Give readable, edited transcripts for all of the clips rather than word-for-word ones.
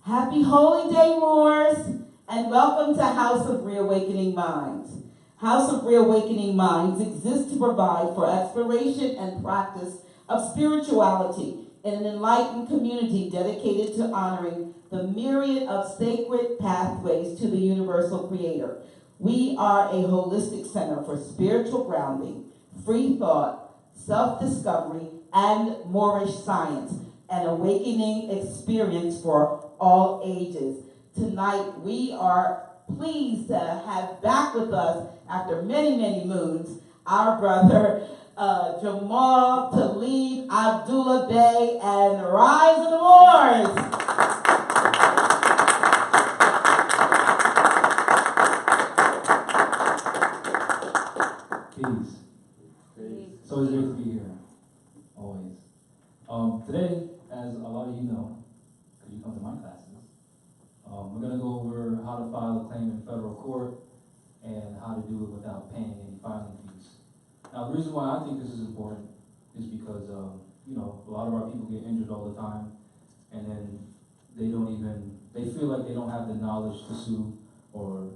Happy Holy Day, Moors, and welcome to House of Reawakening Minds. House of Reawakening Minds exists to provide for exploration and practice of spirituality in an enlightened community dedicated to honoring the myriad of sacred pathways to the universal creator. We are a holistic center for spiritual grounding, free thought, self-discovery, and Moorish science, an awakening experience for all ages. Tonight, we are pleased to have back with us, after many, many moons, our brother Jahmal, Talib, Abdullah Bey, and the Rise of the Moors. Peace. It's always great to be here. Always. Today, as a lot of you know, because you come to my classes, we're going to go over how to file a claim in federal court and how to do it without paying any filing fees. Now, the reason why I think this is important is because, a lot of our people get injured all the time, and then they feel like they don't have the knowledge to sue, or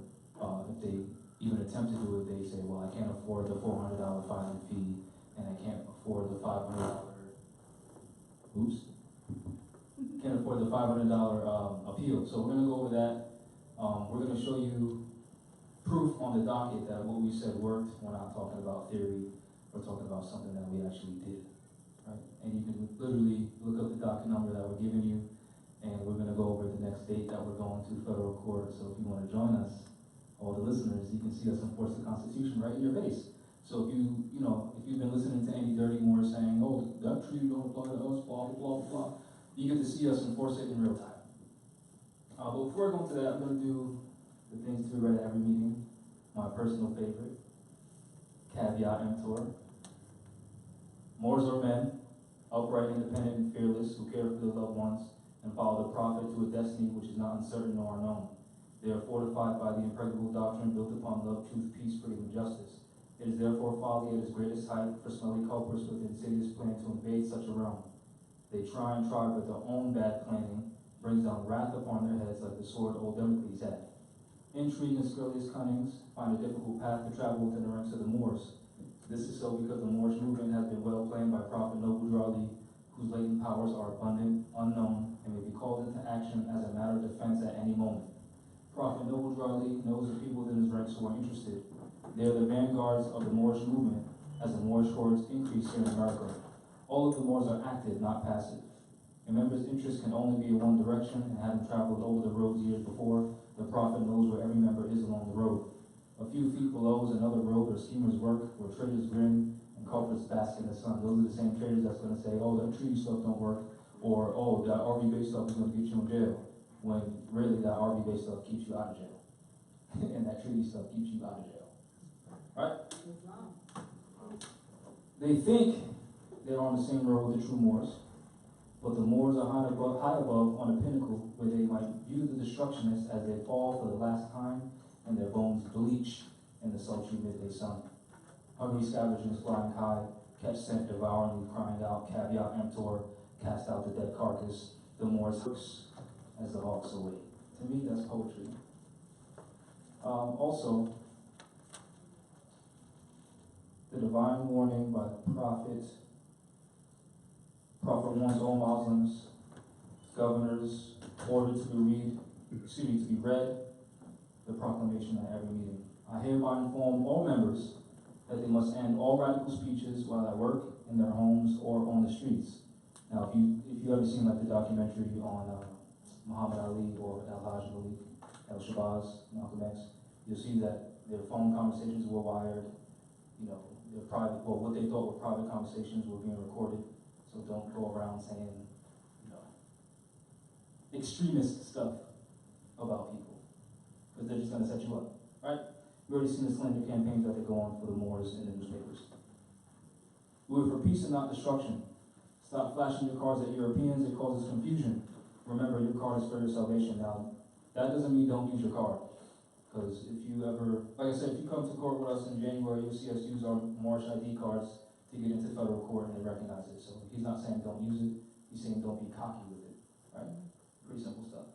if they even attempt to do it, they say, well, I can't afford the $400 filing fee, and I can't afford the $500, can't afford the $500 appeal. So we're going to go over that. We're going to show you proof on the docket that what we said worked. We're not talking about theory. We're talking about something that we actually did. Right? And you can literally look up the docket number that we're giving you, and we're going to go over the next date that we're going to federal court. So if you want to join us, all the listeners, you can see us enforce the Constitution right in your face. So if if you've been listening to any dirty Moor saying, oh, that treaty don't apply to us, blah, blah, blah, blah, you get to see us enforce it in real time. But before I go into that, I'm going to do the things to be read at every meeting. My personal favorite, caveat emptor. Moors are men, upright, independent, and fearless, who care for their loved ones and follow the prophet to a destiny which is not uncertain nor unknown. They are fortified by the impregnable doctrine built upon love, truth, peace, freedom, and justice. It is therefore folly at its greatest height for smelly culprits with insidious plan to invade such a realm. They try, but their own bad planning brings down wrath upon their heads like the sword old Damocles had. Intrigue and scurrilous cunnings find a difficult path to travel within the ranks of the Moors. This is so because the Moorish movement has been well planned by Prophet Noble Drali, whose latent powers are abundant, unknown, and may be called into action as a matter of defense at any moment. Prophet Noble Drali knows the people within his ranks who are interested. They are the vanguards of the Moorish movement as the Moorish hordes increase here in America. All of the Moors are active, not passive. A member's interest can only be in one direction, and having traveled over the roads years before, the Prophet knows where every member is along the road. A few feet below is another road where schemers work, where traders grin, and culprits bask in the sun. Those are the same traders that's going to say, oh, that treaty stuff don't work, or, oh, that RV-based stuff is going to get you in jail, when really that RV-based stuff keeps you out of jail. And that treaty stuff keeps you out of jail. Right? They think they're on the same road with the true Moors, but the Moors are high above on a pinnacle where they might view the destructionists as they fall for the last time and their bones bleach in the sultry midday sun. Hungry scavengers flying high, catch scent devouringly, crying out, caveat emptor, cast out the dead carcass. The Moors looks as the hawks away. To me, that's poetry. Also, the divine warning by the prophet warns all Muslims, governors, ordered to be read the proclamation at every meeting. I hereby inform all members that they must end all radical speeches while at work, in their homes, or on the streets. Now, if you ever seen like the documentary on Muhammad Ali or Al-Hajj Malik, Al-Shabazz, Malcolm X, you'll see that their phone conversations were wired. Their what they thought were private conversations were being recorded. So don't go around saying, extremist stuff about people, because they're just going to set you up, right? We've already seen the slander campaigns that they go on for the Moors in the newspapers. We are for peace and not destruction. Stop flashing your cards at Europeans. It causes confusion. Remember, your card is for your salvation. Now, that doesn't mean don't use your card. Because if you ever, like I said, if you come to court with us in January, you'll see us use our Moorish ID cards to get into federal court, and they recognize it. So he's not saying don't use it. He's saying don't be cocky with it, right? Pretty simple stuff.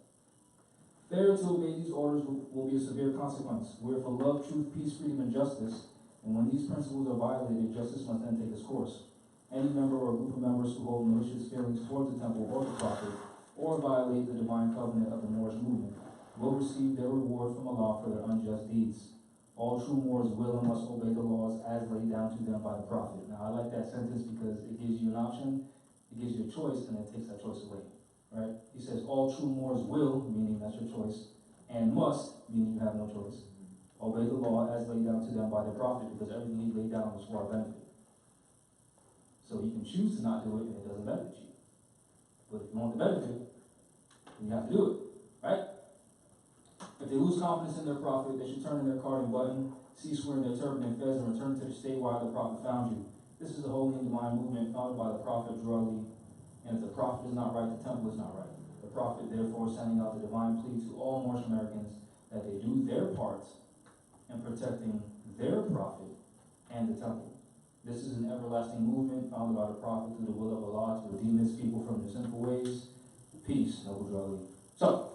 Failure to obey these orders will be a severe consequence. We're for love, truth, peace, freedom, and justice, and when these principles are violated, justice must then take its course. Any member or group of members who hold malicious feelings towards the temple or the prophet, or violate the divine covenant of the Moorish movement, will receive their reward from Allah for their unjust deeds. All true Moors will and must obey the laws as laid down to them by the prophet. Now, I like that sentence because it gives you an option, it gives you a choice, and it takes that choice away. Right? He says, all true Moors will, meaning that's your choice, and must, meaning you have no choice, obey the law as laid down to them by the prophet, because everything he laid down was for our benefit. So you can choose to not do it, and it doesn't benefit you. But if you want the benefit, then you have to do it. Right? If they lose confidence in their prophet, they should turn in their card and button, cease wearing their turban and fez, and return to the state where the prophet found you. This is the holy and divine movement founded by the prophet Abdullah. And if the prophet is not right, the temple is not right. The prophet, therefore, is sending out the divine plea to all Moorish Americans that they do their part in protecting their prophet and the temple. This is an everlasting movement founded by the prophet through the will of Allah to redeem his people from their sinful ways. Peace, noble Jahmal. So,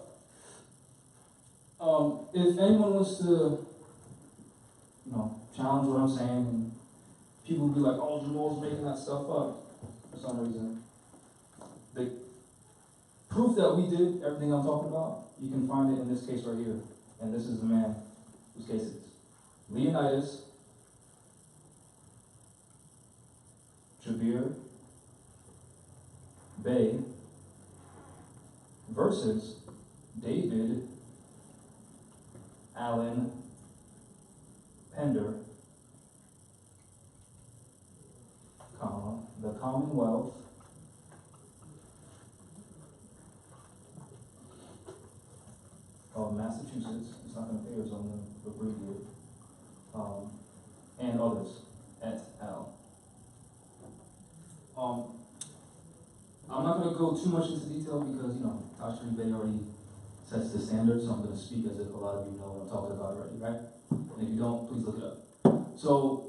if anyone wants to, challenge what I'm saying, and people will be like, oh, Jahmal's making that stuff up for some reason. The proof that we did everything I'm talking about, you can find it in this case right here. And this is the man whose case it is. Leonidas Jabir Bey versus David Allen Pender, the Commonwealth of Massachusetts, it's not going to appear, so I'm going to abbreviate it, and others, et al. I'm not going to go too much into detail because, Tashri Bey already sets the standard, so I'm going to speak as if a lot of you know what I'm talking about already, right? And if you don't, please look it up. So,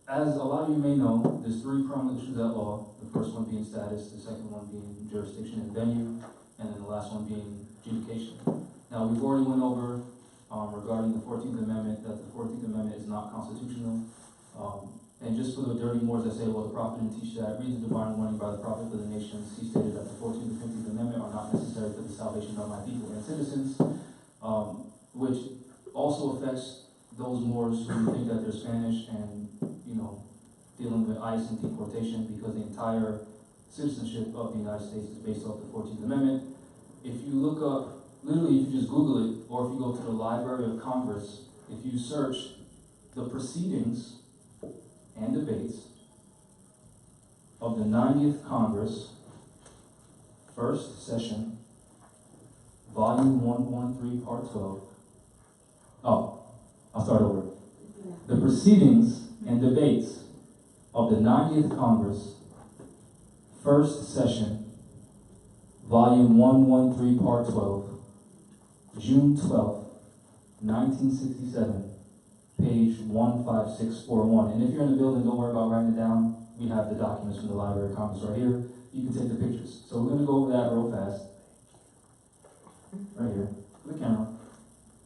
as a lot of you may know, there's three prominent issues at law. The first one being status, the second one being jurisdiction and venue, and then the last one being adjudication. Now, we've already went over regarding the 14th Amendment, that the 14th Amendment is not constitutional. And just for the dirty Moors that say, well, the prophet didn't teach that, read the divine warning by the prophet for the nations. He stated that the 14th and 15th Amendment are not necessary for the salvation of my people and citizens, which also affects those Moors who think that they're Spanish and, dealing with ICE and deportation, because the entire citizenship of the United States is based off the 14th Amendment. If you look up, literally, if you just Google it, or if you go to the Library of Congress, if you search the proceedings and debates of the 90th Congress, first session, volume 113, part 12. Oh, I'll start over. The proceedings and debates of the 90th Congress, first session, volume 113, part 12, June 12th, 1967, page 15641. And if you're in the building, don't worry about writing it down. We have the documents from the Library of Congress right here. You can take the pictures. So we're going to go over that real fast. Right here, for the camera.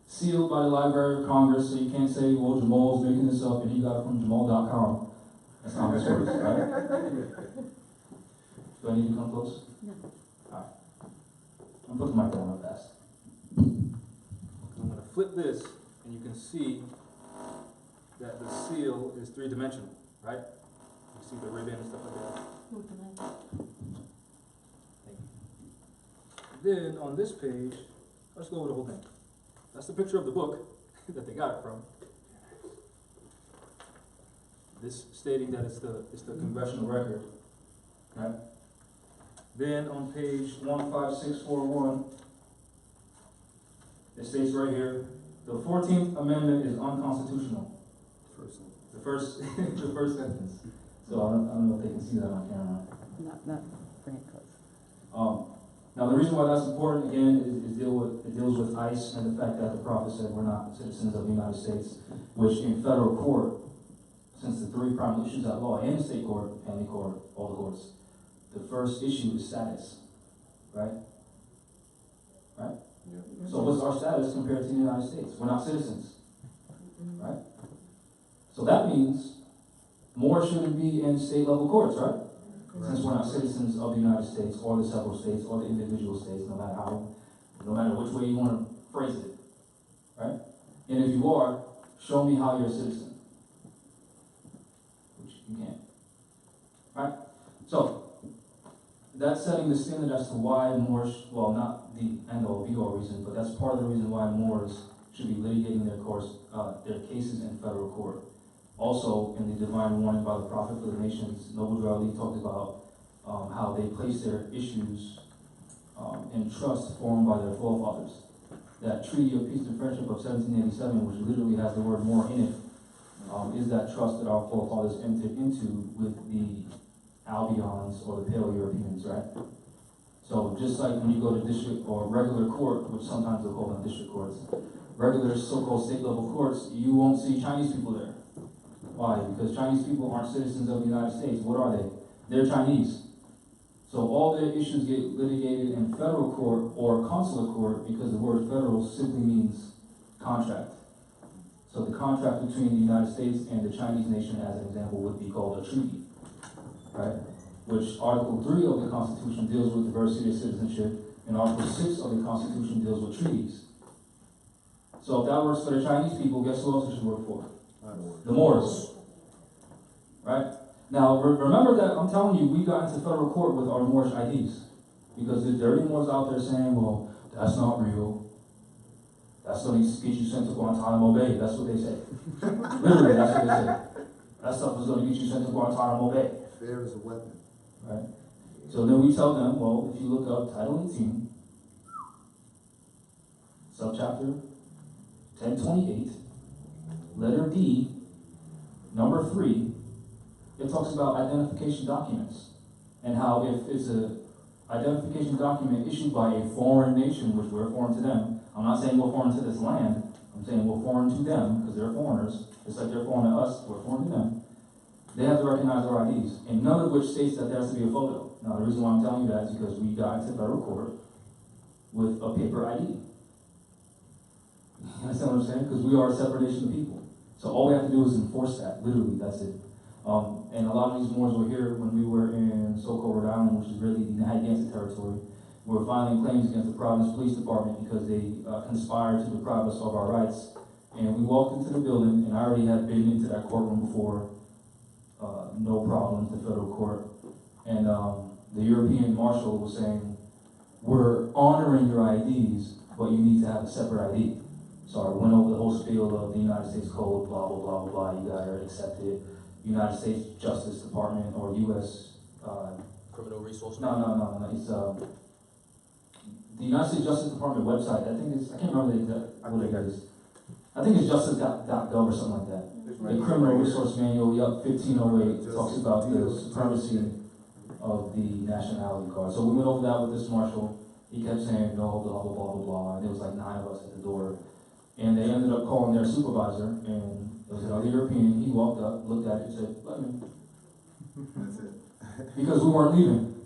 Sealed by the Library of Congress, so you can't say, well, Jahmal's making this up and he got it from Jahmal.com. That's not how this works, right? Do I need to come close? No. Alright. I'm going to put the mic down real fast. I'm going to flip this, and you can see that the seal is three-dimensional, right? You see the ribbon and stuff like that. Thank you. Then, on this page, let's go over the whole thing. That's the picture of the book that they got it from. This stating that it's the congressional record, right? Then on page 15641, it states right here, the 14th Amendment is unconstitutional. The first sentence. So I don't know if they can see that on camera. Not bring it close. Now the reason why that's important again is it deals with ICE and the fact that the prophet said we're not citizens of the United States, which in federal court, since the three prime issues at law, and state court, family court, all the courts, the first issue is status, right? Right? So what's our status compared to the United States? We're not citizens, right? So that means more shouldn't be in state level courts, right? Since we're not citizens of the United States or the several states or the individual states, no matter which way you want to phrase it, right? And if you are, show me how you're a citizen, which you can't, right? So that's setting the standard as to why Moorish, well, not the end-all be-all reason, but that's part of the reason why Moors should be litigating their cases in federal court. Also, in the divine warning by the prophet for the nations, Noble Drew talked about how they place their issues in trust formed by their forefathers. That Treaty of Peace and Friendship of 1787, which literally has the word more in it, is that trust that our forefathers entered into with the Albions or the Pale Europeans, right? So just like when you go to district or regular court, which sometimes they'll call them district courts, regular so-called state level courts, you won't see Chinese people there. Why? Because Chinese people aren't citizens of the United States. What are they? They're Chinese. So all their issues get litigated in federal court or consular court because the word federal simply means contract. So the contract between the United States and the Chinese nation, as an example, would be called a treaty, right? Which Article 3 of the Constitution deals with diversity of citizenship, and Article 6 of the Constitution deals with treaties. So if that works for the Chinese people, guess who else it should work for? The Moors, right? Now, remember that I'm telling you, we got into federal court with our Moorish IDs. Because there's dirty Moors out there saying, well, that's not real. That's going to get you sent to Guantanamo Bay. That's what they say. Literally, that's what they say. That stuff is going to get you sent to Guantanamo Bay. Fear is a weapon. Right? So then we tell them, well, if you look up Title 18, subchapter 1028, letter D, number 3, it talks about identification documents and how if it's a identification document issued by a foreign nation, which we're foreign to them, I'm not saying we're foreign to this land, I'm saying we're foreign to them because they're foreigners, just like they're foreign to us, we're foreign to them. They have to recognize our IDs, and none of which states that there has to be a photo. Now, the reason why I'm telling you that is because we got into federal court with a paper ID. You understand what I'm saying? Because we are a separate nation of people. So all we have to do is enforce that. Literally, that's it. And a lot of these Moors were here when we were in so-called Rhode Island, which is really the Narragansett territory. We were filing claims against the Providence Police Department because they conspired to deprive us of our rights. And we walked into the building, and I already had been into that courtroom before. No problem, the federal court. And the European marshal was saying, we're honoring your IDs, but you need to have a separate ID. So I went over the whole spiel of the United States Code, blah, blah, blah, blah, blah. You gotta accept it. United States Justice Department or U.S. Criminal Resource. No. It's the United States Justice Department website. I think it's, I can't remember the exact what it is. I think it's justice.gov or something like that. The Criminal Resource Manual, 1508, talks about the supremacy of the nationality card. So we went over that with this marshal. He kept saying no, blah, blah, blah, blah, blah. And there was like 9 of us at the door. And they ended up calling their supervisor, and there was another European. He walked up, looked at it, and said, let me. That's it. Because we weren't leaving.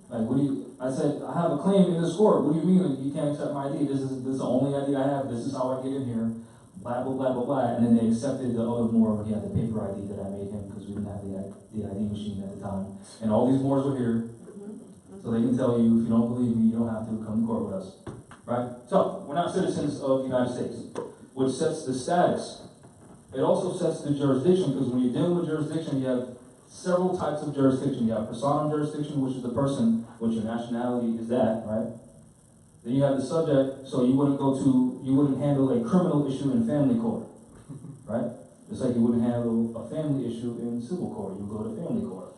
Like, what do you, I said, I have a claim in this court. What do you mean that you can't accept my ID? This is the only ID I have. This is how I get in here. Blah, blah, blah, blah, blah. And then they accepted the other Moor when he had the paper ID that I made him because we didn't have the ID machine at the time. And all these Moors were here. So they can tell you, if you don't believe me, you don't have to come to court with us. Right? So, we're not citizens of the United States, which sets the status. It also sets the jurisdiction, because when you're dealing with jurisdiction, you have several types of jurisdiction. You have personam jurisdiction, which is the person, which your nationality is that, right? Then you have the subject, so you wouldn't handle a criminal issue in family court, right? Just like you wouldn't handle a family issue in civil court, you go to family court,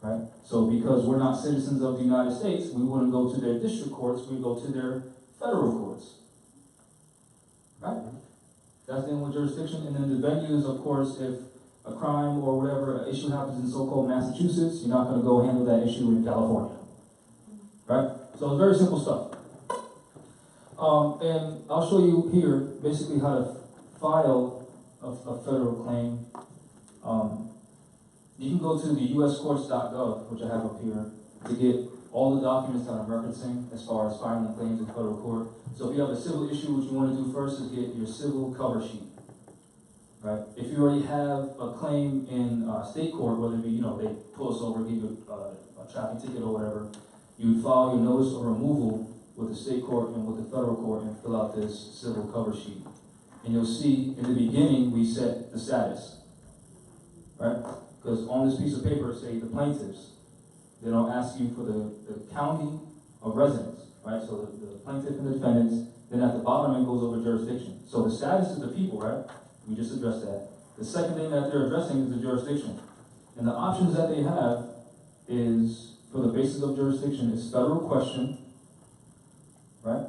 right? So because we're not citizens of the United States, we wouldn't go to their district courts, we go to their federal courts, right? That's dealing with jurisdiction. And then the venue is, of course, if a crime or whatever issue happens in so-called Massachusetts, you're not going to go handle that issue in California, right? So it's very simple stuff. And I'll show you here basically how to file a federal claim. You can go to the uscourts.gov, which I have up here, to get all the documents that I'm referencing as far as filing claims in federal court. So if you have a civil issue, what you want to do first is get your civil cover sheet, right? If you already have a claim in state court, whether it be, they pull us over, give you a traffic ticket or whatever, you would file your notice of removal with the state court and with the federal court and fill out this civil cover sheet. And you'll see in the beginning we set the status, right? Because on this piece of paper, say the plaintiffs, they don't ask you for the county of residence, right? So the plaintiff and the defendants, then at the bottom it goes over jurisdiction. So the status is the people, right? We just addressed that. The second thing that they're addressing is the jurisdiction. And the options that they have is, for the basis of jurisdiction, is federal question, right?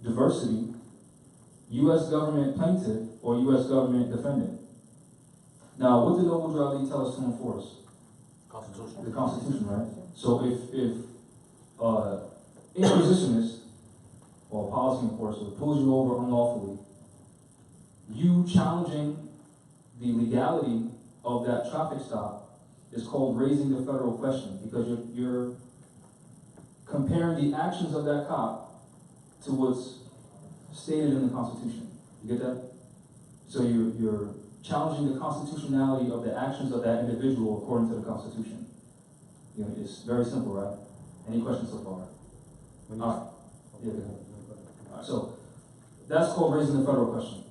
Diversity, U.S. government plaintiff, or U.S. government defendant. Now, what did Noble Drali tell us to enforce? Constitution. The Constitution, right? So if inquisitionist or policy enforcer pulls you over unlawfully, you challenging the legality of that traffic stop is called raising the federal question, because you're comparing the actions of that cop to what's stated in the Constitution. You get that? So you're challenging the constitutionality of the actions of that individual according to the Constitution. It's very simple, right? Any questions so far? All right, so that's called raising the federal question,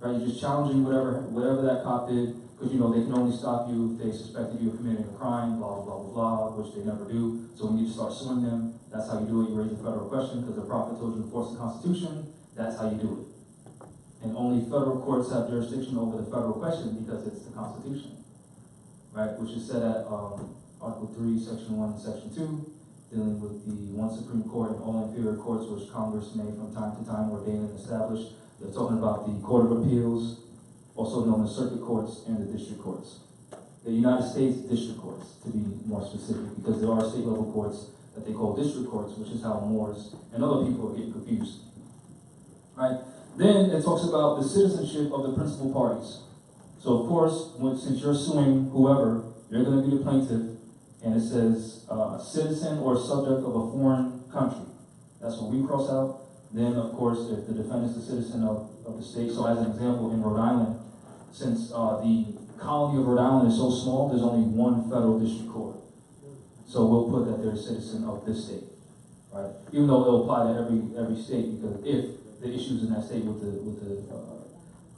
right? You're just challenging whatever that cop did, because they can only stop you if they suspected you of committing a crime, blah, blah, blah, blah, which they never do. So when you start suing them, that's how you do it. You raise the federal question, because the prophet told you to enforce the Constitution. That's how you do it. And only federal courts have jurisdiction over the federal question because it's the Constitution, right? Which is set at Article 3, Section 1 and Section 2, dealing with the one Supreme Court and all inferior courts which Congress may from time to time ordain and establish. They're talking about the Court of Appeals, also known as circuit courts, and the district courts. The United States district courts, to be more specific, because there are state level courts that they call district courts, which is how Moors and other people are getting confused, right? Then it talks about the citizenship of the principal parties. So of course, since you're suing whoever, you're going to be the plaintiff, and it says citizen or subject of a foreign country. That's what we cross out. Then of course, if the defendant is a citizen of the state, so as an example, in Rhode Island, since the colony of Rhode Island is so small, there's only one federal district court. So we'll put that they're a citizen of this state, right? Even though it'll apply to every state, because if the issues in that state with the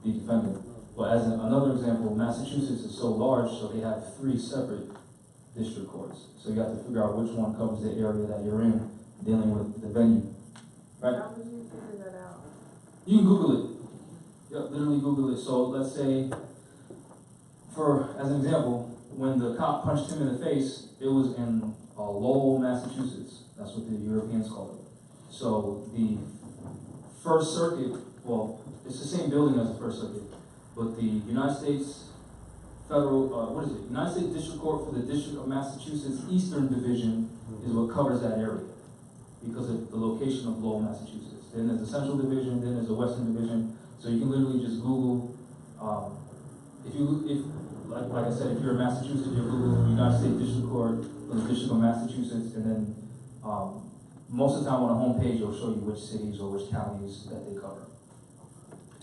defendant. But as another example, Massachusetts is so large, so they have 3 separate district courts. So you have to figure out which one covers the area that you're in, dealing with the venue, right? How would you figure that out? You can Google it. Yeah, literally Google it. So let's say, as an example, when the cop punched him in the face, it was in Lowell, Massachusetts. That's what the Europeans call it. So the First Circuit, well, it's the same building as the First Circuit, but the United States United States District Court for the District of Massachusetts Eastern Division is what covers that area because of the location of Lowell, Massachusetts. Then there's the Central Division, then there's the Western Division. So you can literally just Google, like I said, if you're in Massachusetts, you Google United States District Court for the District of Massachusetts, and then most of the time on a homepage, it'll show you which cities or which counties that they cover.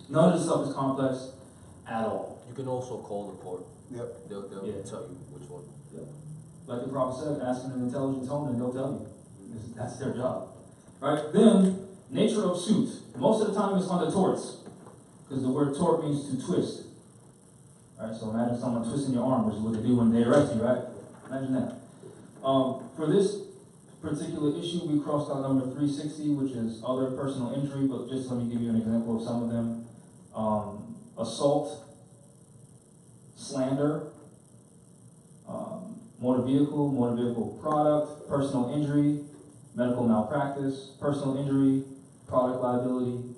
None of this stuff is complex at all. You can also call the court. Yep. They'll Yeah. tell you which one. Yep. Like the prophet said, ask in an intelligent tone and they'll tell you. That's their job. Right? Then, nature of suit. Most of the time it's under torts, because the word tort means to twist. Right? So imagine someone twisting your arm, which is what they do when they arrest you, right? Imagine that. For this particular issue, we crossed out number 360, which is other personal injury, but just let me give you an example of some of them. Assault, slander, motor vehicle product, personal injury, medical malpractice, personal injury, product liability,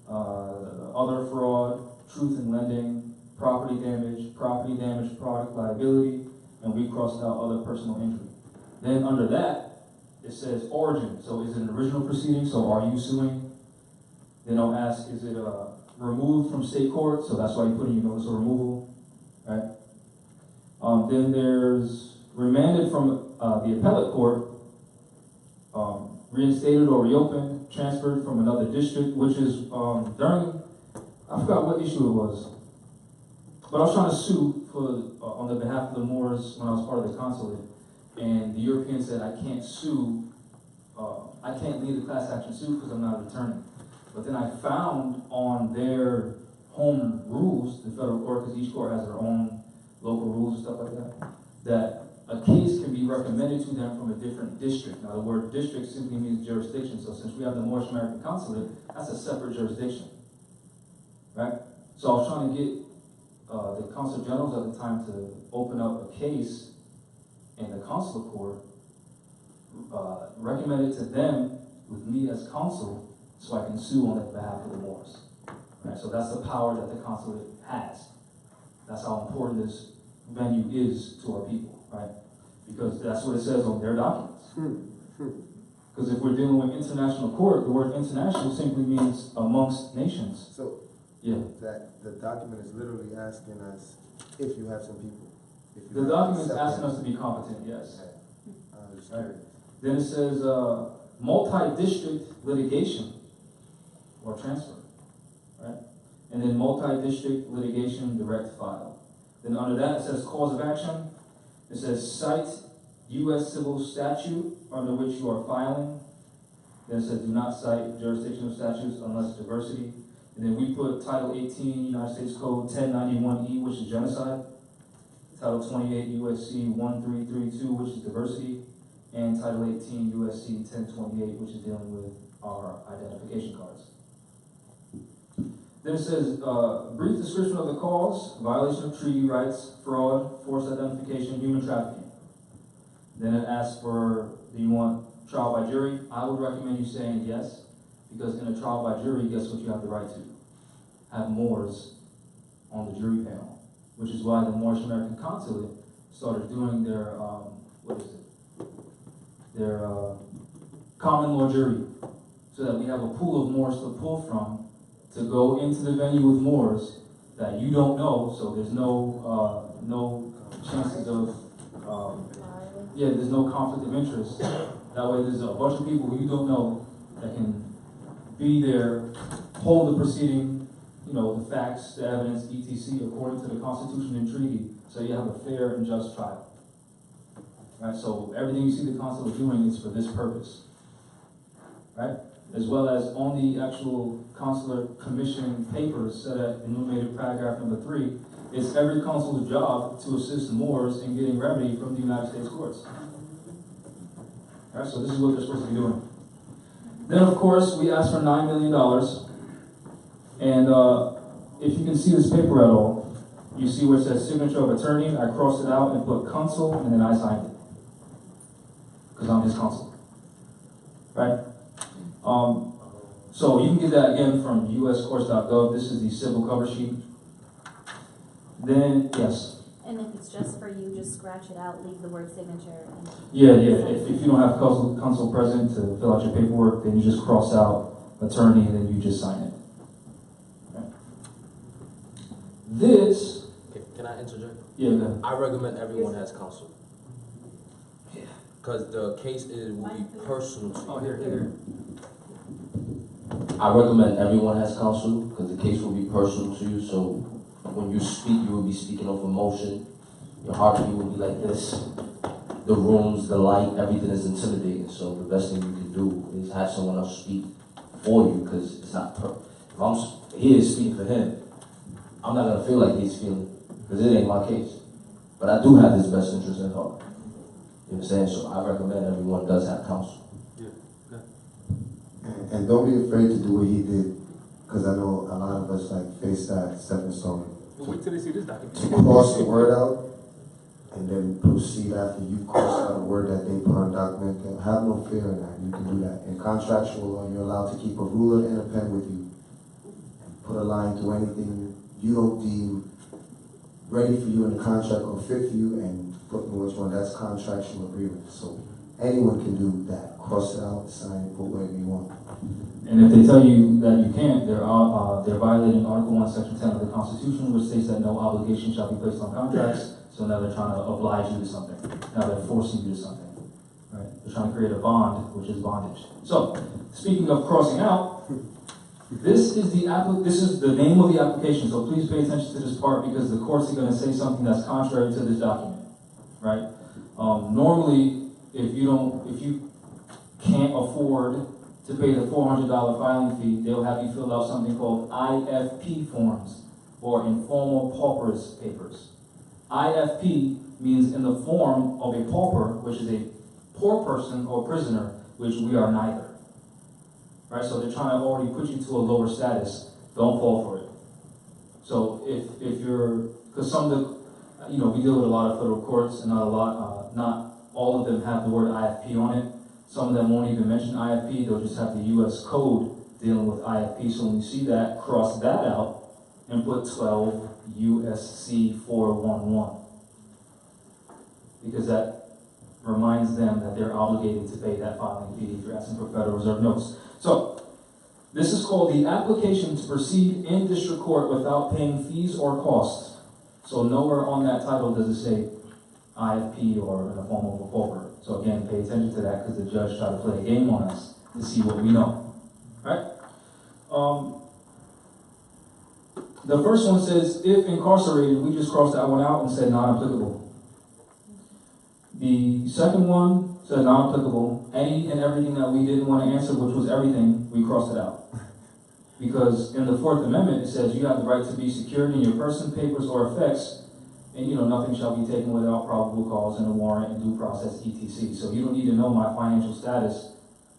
other fraud, truth in lending, property damage, product liability, and we crossed out other personal injury. Then under that, it says origin. So is it an original proceeding? So are you suing? Then they'll ask, is it removed from state court? So that's why you put in your notice of removal, right? Then there's remanded from the appellate court reinstated or reopened, transferred from another district, which is during, I forgot what issue it was, but I was trying to sue for on the behalf of the Moors when I was part of the consulate, and the European said I can't sue, I can't lead a class action suit because I'm not an attorney. But then I found on their home rules, the federal court, because each court has their own local rules and stuff like that, that a case can be recommended to them from a different district. Now, the word district simply means jurisdiction. So since we have the Moorish American Consulate, that's a separate jurisdiction, right? So I was trying to get the consul generals at the time to open up a case in the consular court, recommend it to them with me as consul, so I can sue on the behalf of the Moors. Right? So that's the power that the consulate has. That's how important this venue is to our people, right? Because that's what it says on their documents. Because if we're dealing with international court, the word international simply means amongst nations. So, Yeah. that the document is literally asking us if you have some people. If you The have document is separate- asking us to be competent, yes. I was Right. curious. Then it says multi-district litigation or transfer, right? And then multi-district litigation direct file. Then under that it says cause of action. It says cite U.S. civil statute under which you are filing. Then it says do not cite jurisdictional statutes unless diversity. And then we put Title 18 United States Code 1091E, which is genocide. Title 28 U.S.C. 1332, which is diversity. And Title 18 U.S.C. 1028, which is dealing with our identification cards. Then it says, brief description of the cause, violation of treaty rights, fraud, forced identification, human trafficking. Then it asks for, do you want trial by jury? I would recommend you saying yes, because in a trial by jury, guess what you have the right to? Have Moors on the jury panel, which is why the Moorish American Consulate started doing their, their common law jury, so that we have a pool of Moors to pull from to go into the venue with Moors that you don't know, so there's no no chances of there's no conflict of interest. That way there's a bunch of people who you don't know that can be there, hold the proceeding, you know, the facts, the evidence, etc., according to the Constitution and treaty, so you have a fair and just trial. Right, so everything you see the consulate doing is for this purpose, right? As well as on the actual consular commission papers set at enumerated paragraph number 3, it's every consul's job to assist Moors in getting remedy from the United States courts. All right, so this is what they're supposed to be doing. Then, of course, we asked for $9 million, and if you can see this paper at all, you see where it says signature of attorney. I crossed it out and put consul, and then I signed it, because I'm his consul, right? So you can get that again from uscourts.gov. This is the civil cover sheet. Then, yes. And if it's just for you, just scratch it out, leave the word signature. And Yeah. If you don't have consul present to fill out your paperwork, then you just cross out attorney and then you just sign it. Okay. This. Can I interject? Yeah, go ahead. I recommend everyone has counsel. Because the case will be personal to you. Oh, here. I recommend everyone has counsel because the case will be personal to you. So when you speak, you will be speaking off emotion. Your heartbeat will be like this. The rooms, the light, everything is intimidating. So the best thing you can do is have someone else speak for you because it's not perfect. If I'm here speaking for him, I'm not gonna feel like he's feeling because it ain't my case. But I do have his best interest at heart. You know what I'm saying? So I recommend everyone does have counsel. And don't be afraid to do what he did, because I know a lot of us like face that stepping stone. Wait till they see this document. To cross the word out and then proceed after you cross out a word that they put on document. Have no fear in that. You can do that. In contractual law, you're allowed to keep a ruler and a pen with you. And put a line through anything you don't deem ready for you in the contract or fit for you, and put in which one. That's contractual agreement. So anyone can do that. Cross it out, sign it, put whatever you want. And if they tell you that you can't, they're violating Article 1, Section 10 of the Constitution, which states that no obligation shall be placed on contracts. So now they're trying to oblige you to something. Now they're forcing you to something. right? They're trying to create a bond, which is bondage. So, speaking of crossing out, this is the name of the application, so please pay attention to this part because the courts are going to say something that's contrary to this document, right? Normally, if you can't afford to pay the $400 filing fee, they'll have you fill out something called IFP forms, or informal pauperous papers. IFP means in the form of a pauper, which is a poor person or prisoner, which we are neither. Right, so they're trying to already put you to a lower status. Don't fall for it. So if you're, because some of the, we deal with a lot of federal courts, and not all of them have the word IFP on it. Some of them won't even mention IFP. They'll just have the U.S. code dealing with IFP. So when you see that, cross that out and put 12 USC 411, because that reminds them that they're obligated to pay that filing fee if you're asking for Federal Reserve notes. So, this is called the application to proceed in district court without paying fees or costs. So nowhere on that title does it say IFP or in the form of a pauper. So again, pay attention to that because the judge tried to play a game on us to see what we know. Right? The first one says, if incarcerated, we just crossed that one out and said non-applicable. The second one said non-applicable. Any and everything that we didn't want to answer, which was everything, we crossed it out. Because in the Fourth Amendment, it says you have the right to be secured in your person, papers, or effects, and nothing shall be taken without probable cause and a warrant and due process, etc. So you don't need to know my financial status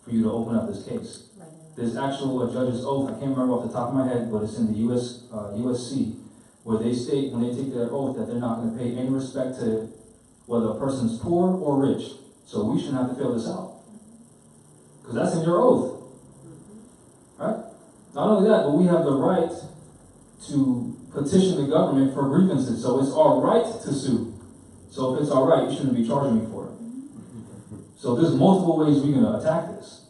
for you to open up this case. Right. There's actual judge's oath, I can't remember off the top of my head, but it's in the USC, where they state when they take their oath that they're not going to pay any respect to whether a person's poor or rich. So we shouldn't have to fill this out. Because that's in your oath. Right? Not only that, but we have the right to petition the government for grievances. So it's our right to sue. So if it's our right, you shouldn't be charging me for it. So there's multiple ways we're going to attack this.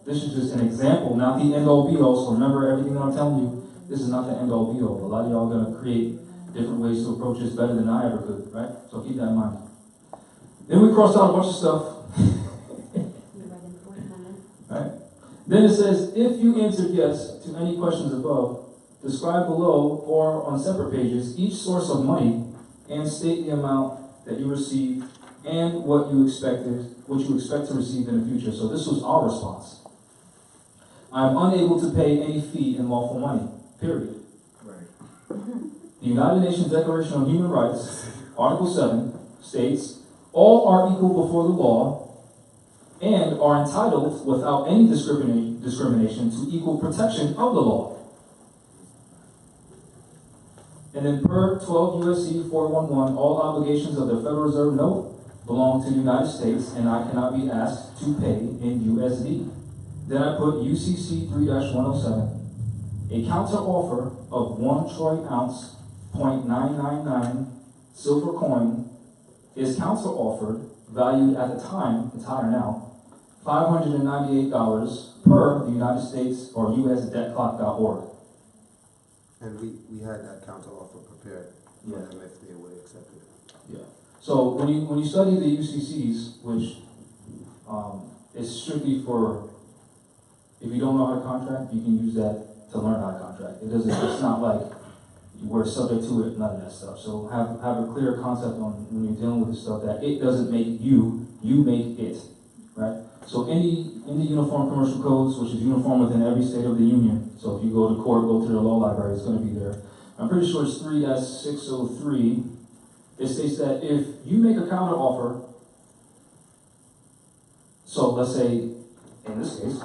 This is just an example, not the end-all be-all. So remember everything that I'm telling you, this is not the end-all be-all. A lot of y'all are going to create different ways to approach this better than I ever could, right? So keep that in mind. Then we crossed out a bunch of stuff. Right? Then it says, if you answered yes to any questions above, describe below or on separate pages each source of money and state the amount that you received and what you expect to receive in the future. So this was our response. I am unable to pay any fee in lawful money, period. Right. The United Nations Declaration on Human Rights, Article 7, states, all are equal before the law and are entitled without any discrimination to equal protection of the law. And then per 12 USC 411, all obligations of the Federal Reserve note belong to the United States and I cannot be asked to pay in USD. Then I put UCC 3-107, a counter offer of 1 troy ounce, .999 silver coin is counter offered, valued at the time, it's higher now, $598 per the United States or USDebtClock.org. And we had that counter offer prepared for them if they would accept it. Yeah. So when you study the UCCs, which is strictly for, if you don't know how to contract, you can use that to learn how to contract. It's not like we're subject to it, none of that stuff. So have a clear concept on when you're dealing with this stuff that it doesn't make you make it, right? So in the Uniform Commercial Codes, which is uniform within every state of the Union, so if you go to court, go to the law library, it's going to be there. I'm pretty sure it's 3-603. It states that if you make a counter offer, so let's say, in this case,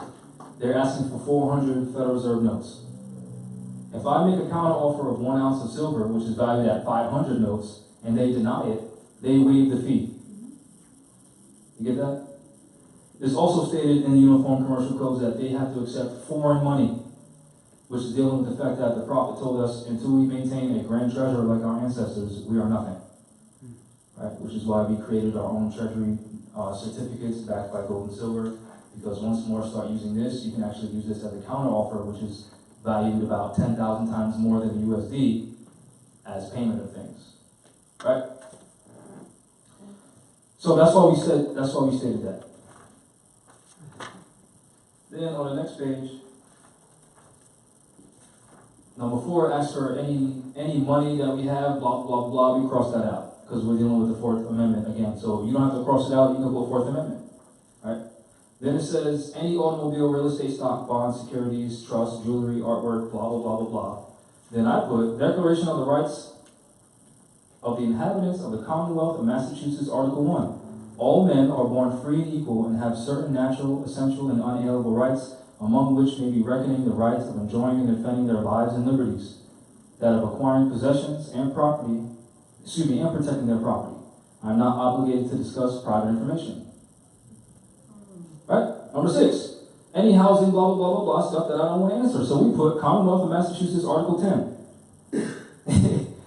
they're asking for 400 Federal Reserve notes. If I make a counter offer of 1 ounce of silver, which is valued at 500 notes, and they deny it, they waive the fee. You get that? It's also stated in the Uniform Commercial Codes that they have to accept foreign money, which is dealing with the fact that the prophet told us, until we maintain a grand treasure like our ancestors, we are nothing. Right? Which is why we created our own treasury certificates backed by gold and silver, because once more start using this, you can actually use this as a counter offer, which is valued about 10,000 times more than USD as payment of things. Right? So that's why we stated that. Then on the next page, number 4 asks for any money that we have, blah, blah, blah, we cross that out, because we're dealing with the 4th Amendment again. So you don't have to cross it out, you can put 4th Amendment, right? Then it says, any automobile, real estate, stock, bonds, securities, trust, jewelry, artwork, blah, blah, blah, blah, blah. Then I put, Declaration of the Rights of the Inhabitants of the Commonwealth of Massachusetts, Article 1. All men are born free and equal and have certain natural, essential, and unalienable rights, among which may be reckoning the rights of enjoying and defending their lives and liberties, that of acquiring possessions and property, and protecting their property. I am not obligated to discuss private information. Right? Number 6, any housing, blah, blah, blah, blah, blah, stuff that I don't want to answer. So we put Commonwealth of Massachusetts, Article 10.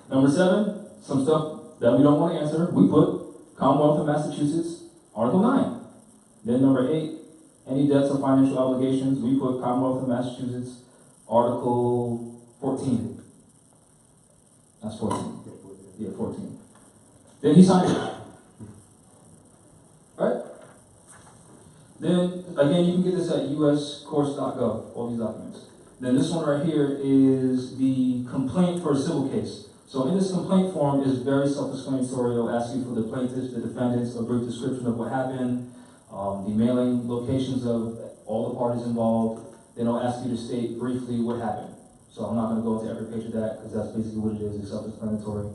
Number 7, some stuff that we don't want to answer. We put Commonwealth of Massachusetts, Article 9. Then number 8, any debts or financial obligations. We put Commonwealth of Massachusetts, Article 14. That's 14. Yeah, 14. Then he signed it. Right? Then, again, you can get this at uscourts.gov, all these documents. Then this one right here is the complaint for a civil case. So in this complaint form is very self-explanatory. It'll ask you for the plaintiffs, the defendants, a brief description of what happened, the mailing locations of all the parties involved. Then it'll ask you to state briefly what happened. So I'm not going to go into every page of that because that's basically what it is. It's self-explanatory.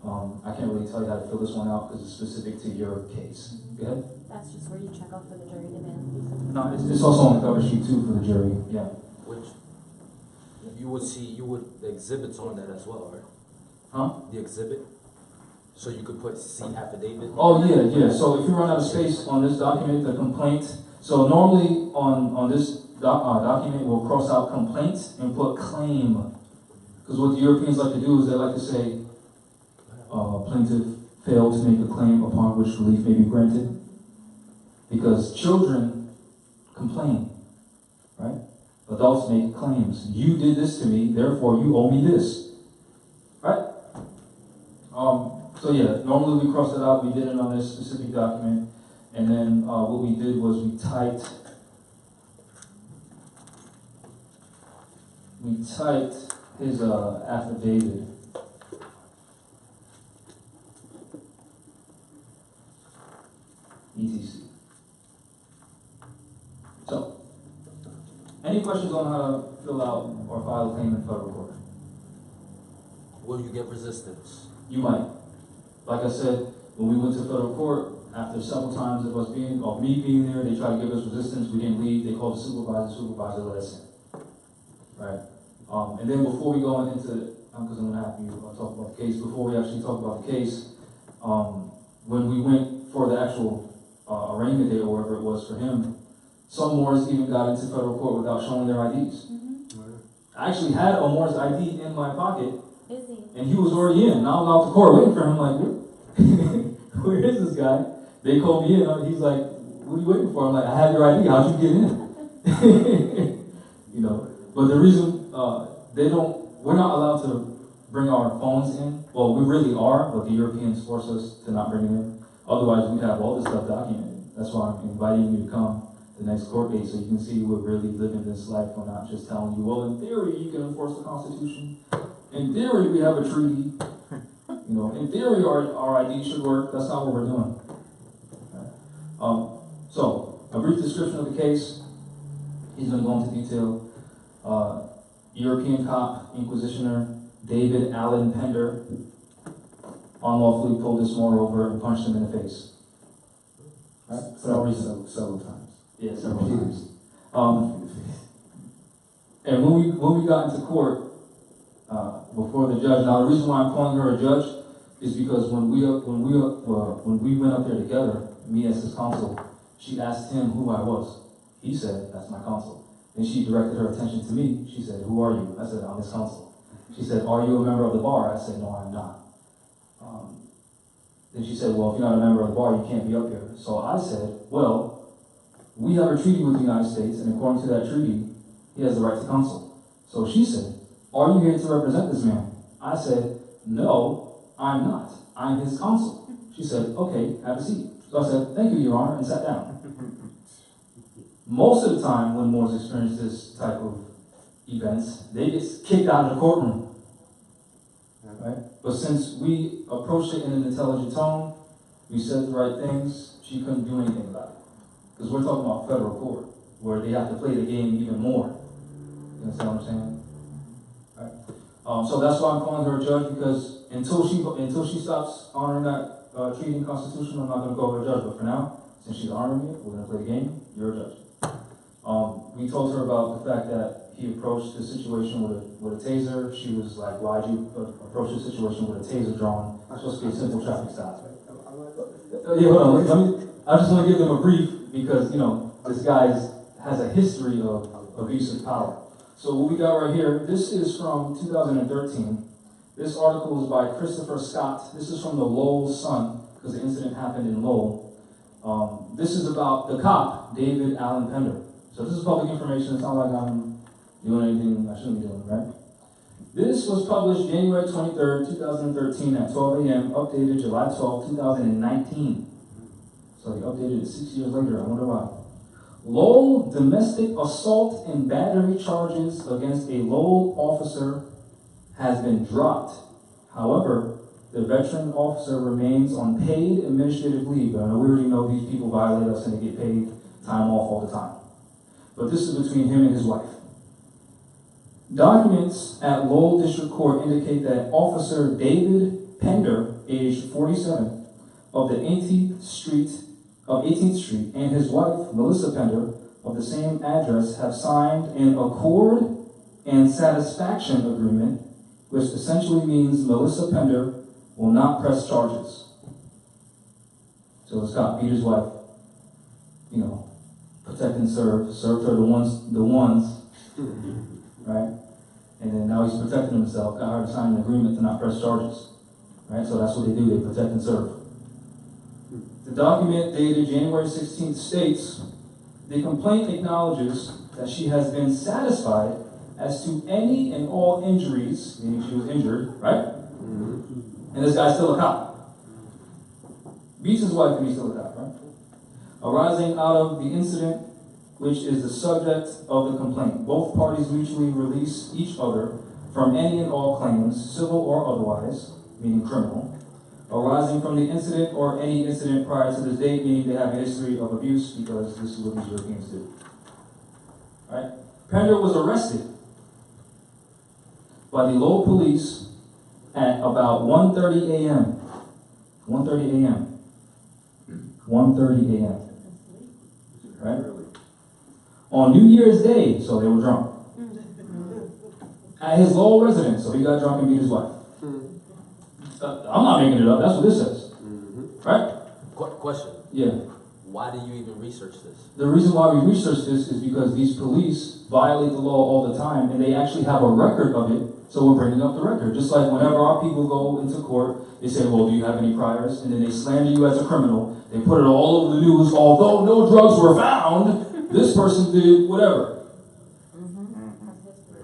I can't really tell you how to fill this one out because it's specific to your case. Go ahead. That's just where you check off for the jury demand. No, it's also on the cover sheet too for the jury. Yeah. Which you would the exhibits on that as well, right? Huh? The exhibit. So you could put C affidavit. Oh yeah. So if you run out of space on this document, the complaint. So normally on this document, we'll cross out complaint and put claim. Because what the Europeans like to do is they like to say, plaintiff failed to make a claim upon which relief may be granted. Because children complain, right? Adults make claims. You did this to me, therefore you owe me this, right? So yeah, normally we cross it out. We did it on this specific document, and then what we did was we typed his affidavit. ETC. So, any questions on how to fill out or file a claim in federal court? Will you get resistance? You might. Like I said, when we went to federal court, after several times of me being there, they tried to give us resistance. We didn't leave. They called the supervisor let us in. Right? And then before we go into, because I'm going to have you talk about the case, before we actually talk about the case, when we went for the actual arraignment day or whatever it was for him, some Moors even got into federal court without showing their IDs. I actually had a Moor's ID in my pocket, and he was already in. Now I'm out to court waiting for him, like, where is this guy? They called me in, he's like, what are you waiting for? I'm like, I have your ID, how'd you get in? But the reason, we're not allowed to bring our phones in. Well, we really are, but the Europeans force us to not bring it in. Otherwise, we'd have all this stuff documented. That's why I'm inviting you to come the next court date so you can see we're really living this life. We're not just telling you, well, in theory, you can enforce the Constitution. In theory, we have a treaty. In theory, our ID should work. That's not what we're doing. Okay. So, a brief description of the case. He's going to go into detail. European cop, inquisitioner, David Allen Pender, unlawfully pulled this Moor over and punched him in the face. Right? For no reason. Several times. Yeah, several times. And when we got into court, before the judge, now the reason why I'm calling her a judge is because when we went up there together, me as his counsel, she asked him who I was. He said, that's my counsel. Then she directed her attention to me. She said, who are you? I said, I'm his counsel. She said, are you a member of the bar? I said, no, I'm not. Then she said, well, if you're not a member of the bar, you can't be up here. So I said, well, we have a treaty with the United States, and according to that treaty, he has the right to counsel. So she said, are you here to represent this man? I said, no, I'm not. I'm his counsel. She said, okay, have a seat. So I said, thank you, Your Honor, and sat down. Most of the time when Moors experience this type of events, they get kicked out of the courtroom. Right? But since we approached it in an intelligent tone, we said the right things, she couldn't do anything about it. Because we're talking about federal court, where they have to play the game even more. You understand what I'm saying? Right? So that's why I'm calling her a judge, because until she stops honoring that treating constitution, I'm not going to call her a judge. But for now, since she's honoring it, we're going to play the game. You're a judge. We told her about the fact that he approached the situation with a taser. She was like, why'd you approach the situation with a taser drawn? It's supposed to be a simple traffic stop. Yeah, hold on. I just want to give them a brief, because, you know, this guy has a history of abuse of power. So what we got right here, this is from 2013. This article is by Christopher Scott. This is from the Lowell Sun, because the incident happened in Lowell. This is about the cop, David Allen Pender. So this is public information. It's not like I'm doing anything I shouldn't be doing, right? This was published January 23rd, 2013 at 12 a.m., updated July 12, 2019. So they updated it 6 years later. I wonder why. Lowell domestic assault and battery charges against a Lowell officer has been dropped. However, the veteran officer remains on paid administrative leave. I know we already know these people violate us and they get paid time off all the time. But this is between him and his wife. Documents at Lowell District Court indicate that Officer David Pender, age 47, of the 18th Street, and his wife, Melissa Pender, of the same address, have signed an accord and satisfaction agreement, which essentially means Melissa Pender will not press charges. So this cop beat his wife, you know, protect and served her the ones, right? And then now he's protecting himself, got her to sign an agreement to not press charges, right? So that's what they do, they protect and serve. The document dated January 16th states, the complaint acknowledges that she has been satisfied as to any and all injuries, meaning she was injured, right? And this guy's still a cop. Beats his wife and he's still a cop, right? Arising out of the incident, which is the subject of the complaint. Both parties mutually release each other from any and all claims, civil or otherwise, meaning criminal, arising from the incident or any incident prior to this date, meaning they have a history of abuse, because this is what these Europeans do. Right? Pender was arrested by the Lowell police at about 1:30 a.m. 1:30 a.m. 1:30 a.m. Right? On New Year's Day, so they were drunk. At his Lowell residence, so he got drunk and beat his wife. I'm not making it up, that's what this says. Right? Question. Yeah. Why do you even research this? The reason why we research this is because these police violate the law all the time, and they actually have a record of it, so we're bringing up the record. Just like whenever our people go into court, they say, well, do you have any priors? And then they slander you as a criminal. They put it all over the news, although no drugs were found, this person did whatever.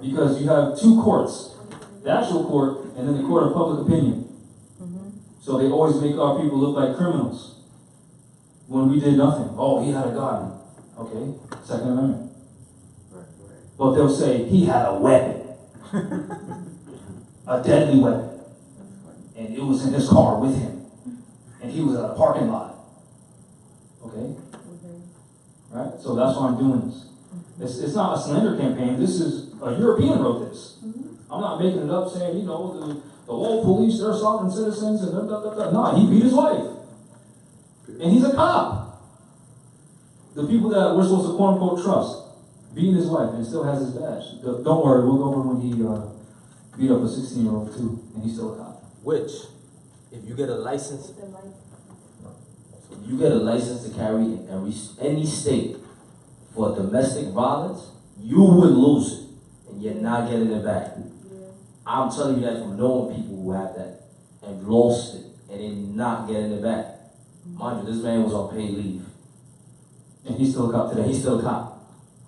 Because you have two courts, the actual court and then the court of public opinion. So they always make our people look like criminals when we did nothing. Oh, he had a gun. Okay, Second Amendment. But they'll say he had a weapon, a deadly weapon, and it was in his car with him, and he was at a parking lot. Okay? Right? So that's why I'm doing this. It's not a slander campaign. This is, a European wrote this. I'm not making it up saying, you know, the Lowell police, they're sovereign citizens, and No, he beat his wife. And he's a cop. The people that we're supposed to quote unquote trust, beating his wife, and still has his badge. Don't worry, we'll go over when he beat up a 16-year-old too, and he's still a cop. Which, if you get a license, You get a license to carry in any state for domestic violence, you would lose it, and you're not getting it back. I'm telling you that from knowing people who have that and lost it and then not getting it back. Mind you, this man was on paid leave. And he's still a cop today. He's still a cop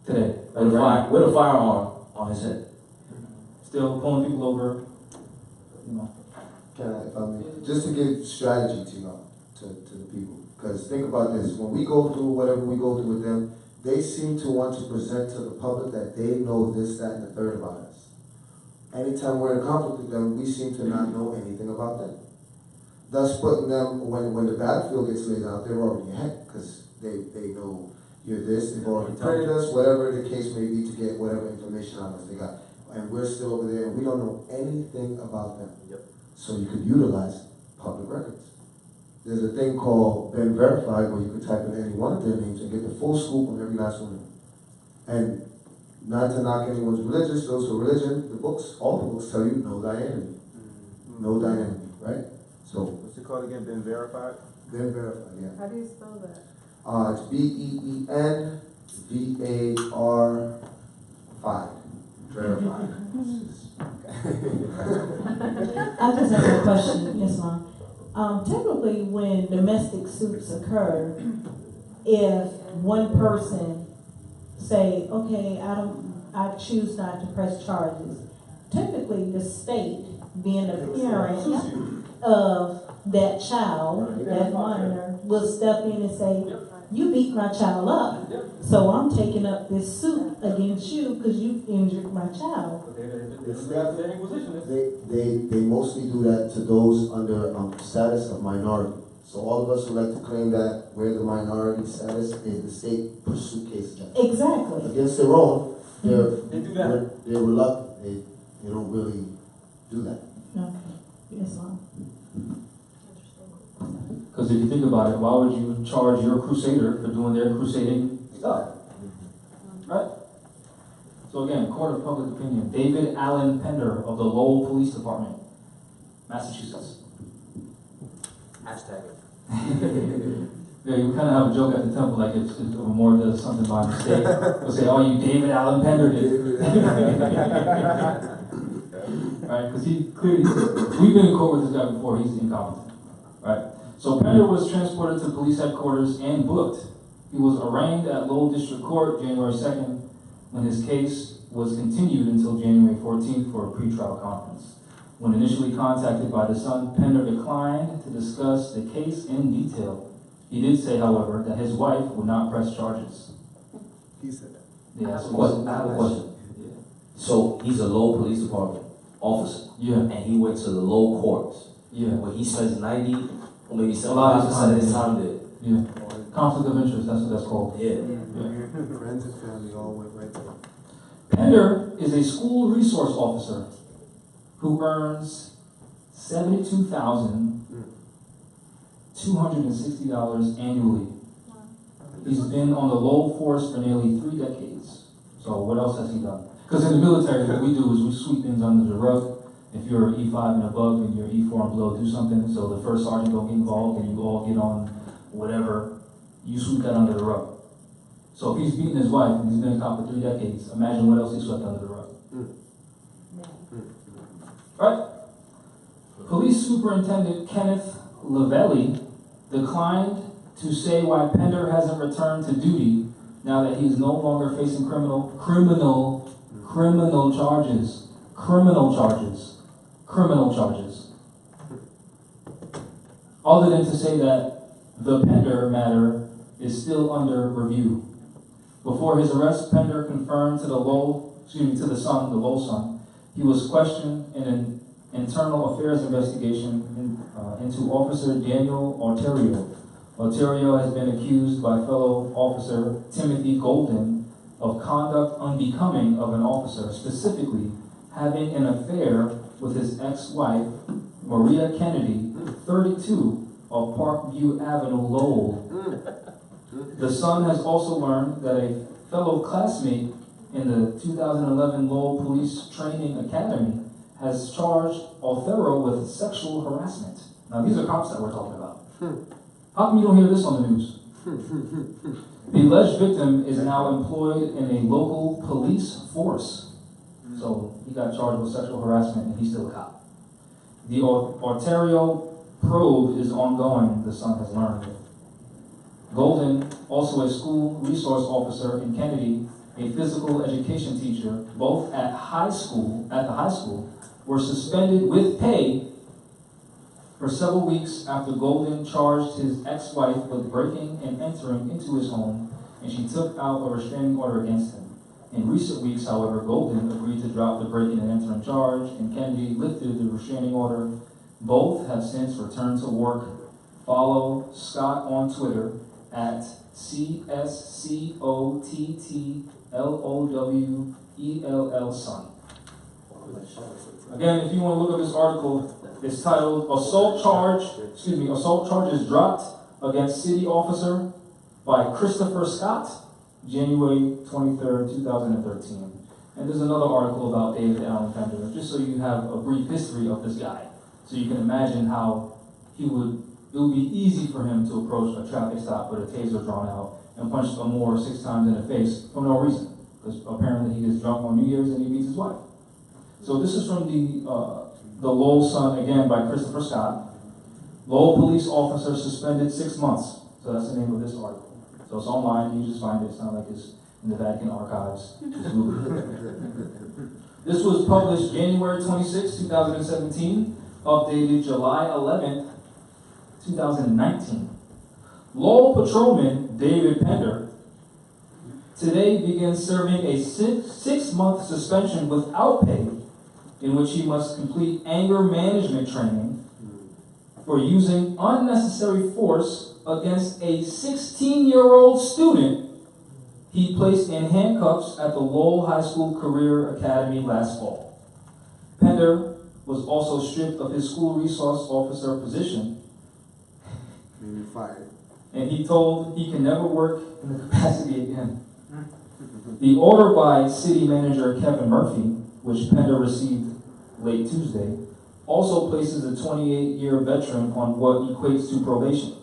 Today. with a firearm on his head. Still pulling people over, you know. Can I, if I may, just to give strategy to y'all. to the people. Because think about this, when we go through whatever we go through with them, they seem to want to present to the public that they know this, that, and the third about us. Anytime we're in conflict with them, we seem to not know anything about them. Thus putting them, when the battlefield gets laid out, they're already ahead, because they know you're this, they've already printed us, whatever the case may be, to get whatever information on us they got. And we're still over there, and we don't know anything about them. Yep. So you could utilize public records. There's a thing called Ben Verified where you can type in any one of their names and get the full scoop on every last one of them. And not to knock anyone's religious, those who are religion, the books, all the books tell you, know thy enemy. Know thy enemy, right? So, What's it called again? Been verified? Ben Verified, yeah. How do you spell that? It's BEENVAR5. Verified. I just have a question, yes ma'am. Typically when domestic suits occur, if one person say, okay, I choose not to press charges, typically the state, being the parent of that child, that minor, will step in and say, you beat my child up, so I'm taking up this suit against you because you injured my child. They mostly do that to those under status of minority. So all of us who like to claim that we're the minority status, the state pursue cases Exactly. against their own. They're reluctant. They don't really do that. Okay, yes ma'am. Because if you think about it, why would you charge your crusader for doing their crusading stuff? Right? So again, court of public opinion. David Allen Pender of the Lowell Police Department, Massachusetts. Hashtag it. Yeah, you kind of have a joke at the temple, like if a Moor does something by mistake, we'll say, oh, you David Allen Pender did it. Right? Because he clearly, we've been in court with this guy before, he's incompetent. Right? So Pender was transported to police headquarters and booked. He was arraigned at Lowell District Court January 2nd, when his case was continued until January 14th for a pretrial conference. When initially contacted by the son, Pender declined to discuss the case in detail. He did say, however, that his wife would not press charges. He said that. Yeah, I have a question. Yeah. So he's a Lowell Police Department officer, Yeah. and he went to the Lowell courts, Yeah. where he spends 90 or maybe A lot of 75% of his time, time there. Yeah. Conflict of interest, that's what that's called. Yeah. Friends and family all went right there. Pender is a school resource officer who earns $72,260 annually. He's been on the Lowell force for nearly 3 decades. So what else has he done? Because in the military, what we do is we sweep things under the rug. If you're E5 and above and you're E4 and below, do something so the first sergeant don't get involved and you all get on whatever, you sweep that under the rug. So if he's beaten his wife and he's been a cop for 3 decades, imagine what else he swept under the rug. Right? Police Superintendent Kenneth Lavelli declined to say why Pender hasn't returned to duty now that he's no longer facing criminal charges. Other than to say that the Pender matter is still under review. Before his arrest, Pender confirmed to the Lowell son, he was questioned in an internal affairs investigation into Officer Daniel Arterio. Arterio has been accused by fellow officer Timothy Golden of conduct unbecoming of an officer, specifically having an affair with his ex-wife, Maria Kennedy, 32 of Parkview Avenue, Lowell. The Sun has also learned that a fellow classmate in the 2011 Lowell Police Training Academy has charged Arterio with sexual harassment. Now these are cops that we're talking about. How come you don't hear this on the news? The alleged victim is now employed in a local police force. So he got charged with sexual harassment and he's still a cop. The Arterio probe is ongoing, the Sun has learned. Golden, also a school resource officer in Kennedy, a physical education teacher, both at the high school, were suspended with pay For several weeks after Golden charged his ex-wife with breaking and entering into his home, and she took out a restraining order against him. In recent weeks, however, Golden agreed to drop the breaking and entering charge, and Kennedy lifted the restraining order. Both have since returned to work. Follow Scott on Twitter at CSCOTTLOWELL son. Again, if you want to look up this article, it's titled Assault Charges Dropped Against City Officer by Christopher Scott, January 23rd, 2013. And there's another article about David Allen Pender, just so you have a brief history of this guy. So you can imagine how it would be easy for him to approach a traffic stop with a taser drawn out and punch a Moor 6 times in the face for no reason. Because apparently he gets drunk on New Year's and he beats his wife. So this is from the Lowell Sun, again, by Christopher Scott. Lowell police officer suspended 6 months. So that's the name of this article. So it's online, you just find it. It's not like it's in the Vatican archives. This was published January 26, 2017, updated July 11th, 2019. Lowell patrolman David Pender today begins serving a 6-month suspension without pay, in which he must complete anger management training for using unnecessary force against a 16-year-old student he placed in handcuffs at the Lowell High School Career Academy last fall. Pender was also stripped of his school resource officer position, Fired. and he told he can never work in the capacity again. The order by city manager Kevin Murphy, which Pender received late Tuesday, also places a 28-year veteran on what equates to probation.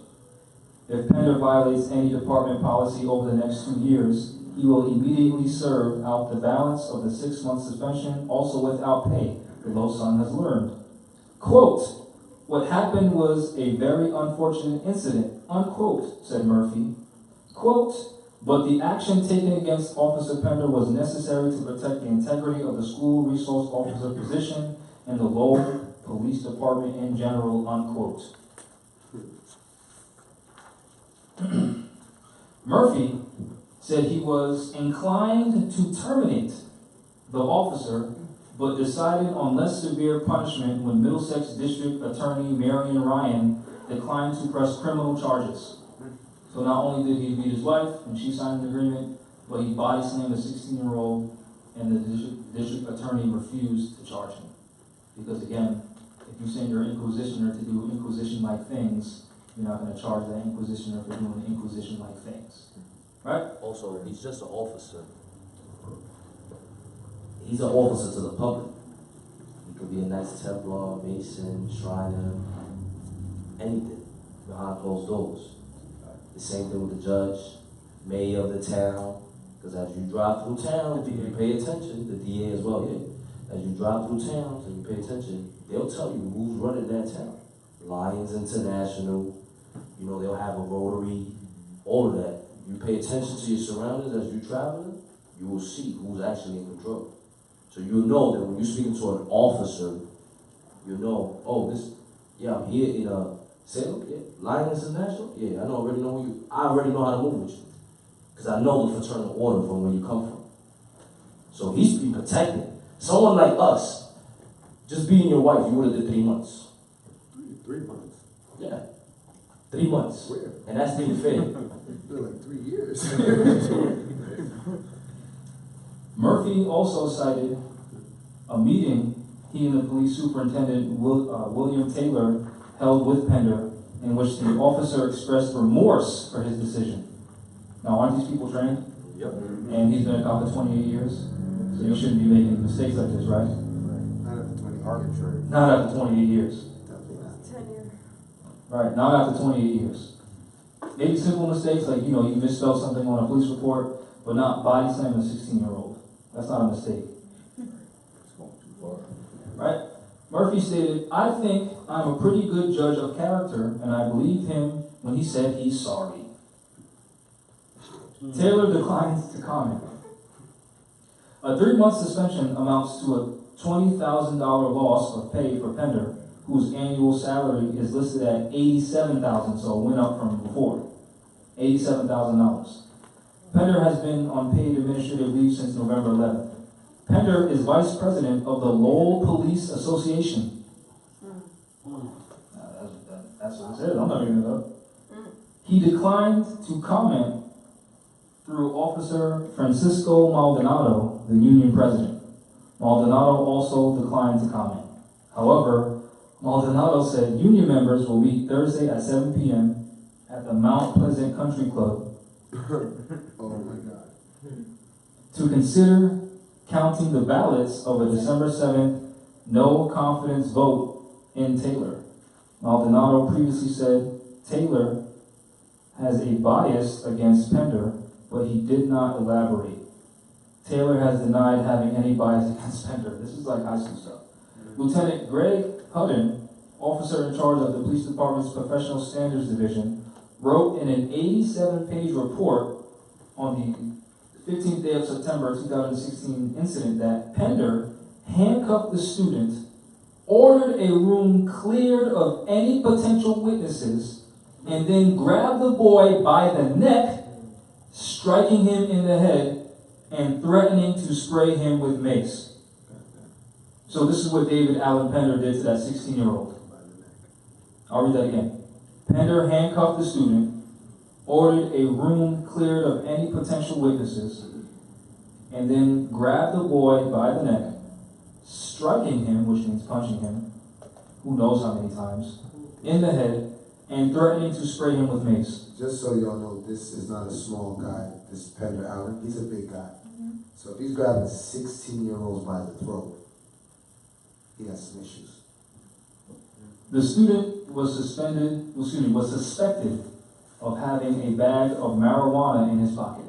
If Pender violates any department policy over the next 2 years, he will immediately serve out the balance of the 6-month suspension, also without pay, the Low Sun has learned. Quote, "What happened was a very unfortunate incident," unquote, said Murphy. Quote, "But the action taken against Officer Pender was necessary to protect the integrity of the school resource officer position and the Lowell Police Department in general," unquote. Murphy said he was inclined to terminate the officer, but decided on less severe punishment when Middlesex District Attorney Marion Ryan declined to press criminal charges. So not only did he beat his wife, and she signed an agreement, but he body slammed a 16-year-old, and the district attorney refused to charge him. Because again, if you send your inquisitioner to do inquisition-like things, you're not going to charge that inquisitioner for doing inquisition-like things. Right? Also, he's just an officer. He's an officer to the public. He could be a Knights Templar, Mason, Shriner, anything behind closed doors. The same thing with the judge, mayor of the town, because as you drive through town, if you pay attention, the DA as well, yeah. As you drive through towns and you pay attention, they'll tell you who's running that town. Lions International, they'll have a Rotary, all of that. You pay attention to your surroundings as you're traveling, you will see who's actually in control. So you'll know that when you're speaking to an officer, you'll know, oh, I'm here in Salem, yeah, Lions International, yeah, I already know I already know how to move with you. Because I know the fraternal order from where you come from. So he's being protected. Someone like us, just being your wife, you would have did 3 months. 3 months? Yeah. 3 months. Where? And that's being fair. Feel like 3 years. Murphy also cited a meeting he and the police superintendent, William Taylor, held with Pender, in which the officer expressed remorse for his decision. Now, aren't these people trained? Yep. And he's been a cop for 28 years, so you shouldn't be making mistakes like this, right? Not after 20 arbitrary. Not after 28 years. Definitely not. Right, not after 28 years. Maybe simple mistakes like, you misspelled something on a police report, but not body slamming a 16-year-old. That's not a mistake. It's going too far. Right? Murphy stated, "I think I'm a pretty good judge of character, and I believed him when he said he's sorry." Taylor declined to comment. A 3-month suspension amounts to a $20,000 loss of pay for Pender, whose annual salary is listed at $87,000, so it went up from before. $87,000. Pender has been on paid administrative leave since November 11th. Pender is vice president of the Lowell Police Association. That's what it says. I'm not making it up. He declined to comment through Officer Francisco Maldonado, the union president. Maldonado also declined to comment. However, Maldonado said union members will meet Thursday at 7 p.m. at the Mount Pleasant Country Club Oh my God. to consider counting the ballots of a December 7th no confidence vote in Taylor. Maldonado previously said Taylor has a bias against Pender, but he did not elaborate. Taylor has denied having any bias against Pender. This is like high school stuff. Lieutenant Greg Hudden, officer in charge of the police department's professional standards division, wrote in an 87-page report on the 15th day of September 2016 incident that Pender handcuffed the student, ordered a room cleared of any potential witnesses, and then grabbed the boy by the neck, striking him in the head and threatening to spray him with mace. So this is what David Allen Pender did to that 16-year-old. I'll read that again. Pender handcuffed the student, ordered a room cleared of any potential witnesses, and then grabbed the boy by the neck, striking him, which means punching him, who knows how many times, in the head, and threatening to spray him with mace. Just so y'all know, this is not a small guy, this Pender Allen, he's a big guy. So if he's grabbing 16-year-olds by the throat, he has some issues. The student was suspected of having a bag of marijuana in his pocket.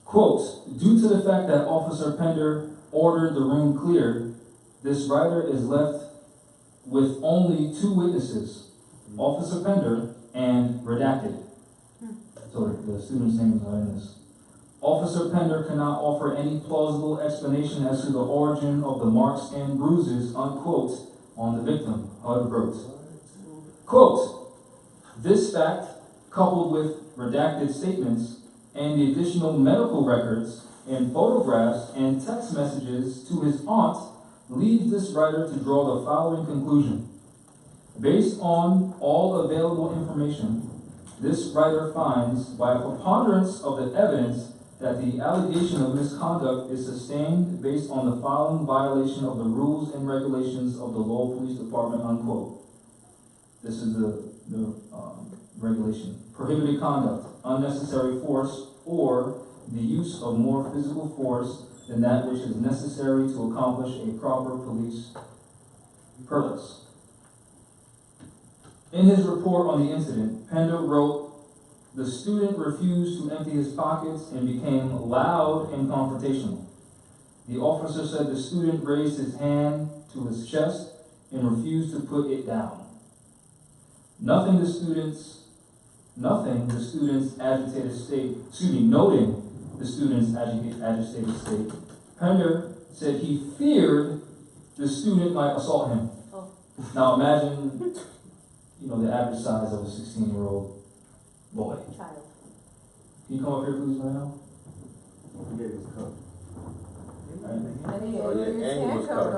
Quote, due to the fact that Officer Pender ordered the room cleared, this writer is left with only two witnesses, Officer Pender and redacted. So the student's names are in this. Officer Pender cannot offer any plausible explanation as to the origin of the marks and bruises, unquote, on the victim, HUD wrote. Quote, this fact, coupled with redacted statements and the additional medical records and photographs and text messages to his aunt, leads this writer to draw the following conclusion. Based on all available information, this writer finds, by a preponderance of the evidence, that the allegation of misconduct is sustained based on the following violation of the rules and regulations of the Lowell Police Department, unquote. This is the regulation. Prohibited conduct, unnecessary force, or the use of more physical force than that which is necessary to accomplish a proper police purpose. In his report on the incident, Pender wrote, the student refused to empty his pockets and became loud and confrontational. The officer said the student raised his hand to his chest and refused to put it down. Noting the student's agitated state, Pender said he feared the student might assault him. Oh. Now imagine, the average size of a 16-year-old boy. Child. Can you come up here, please, right now? He gave his cup.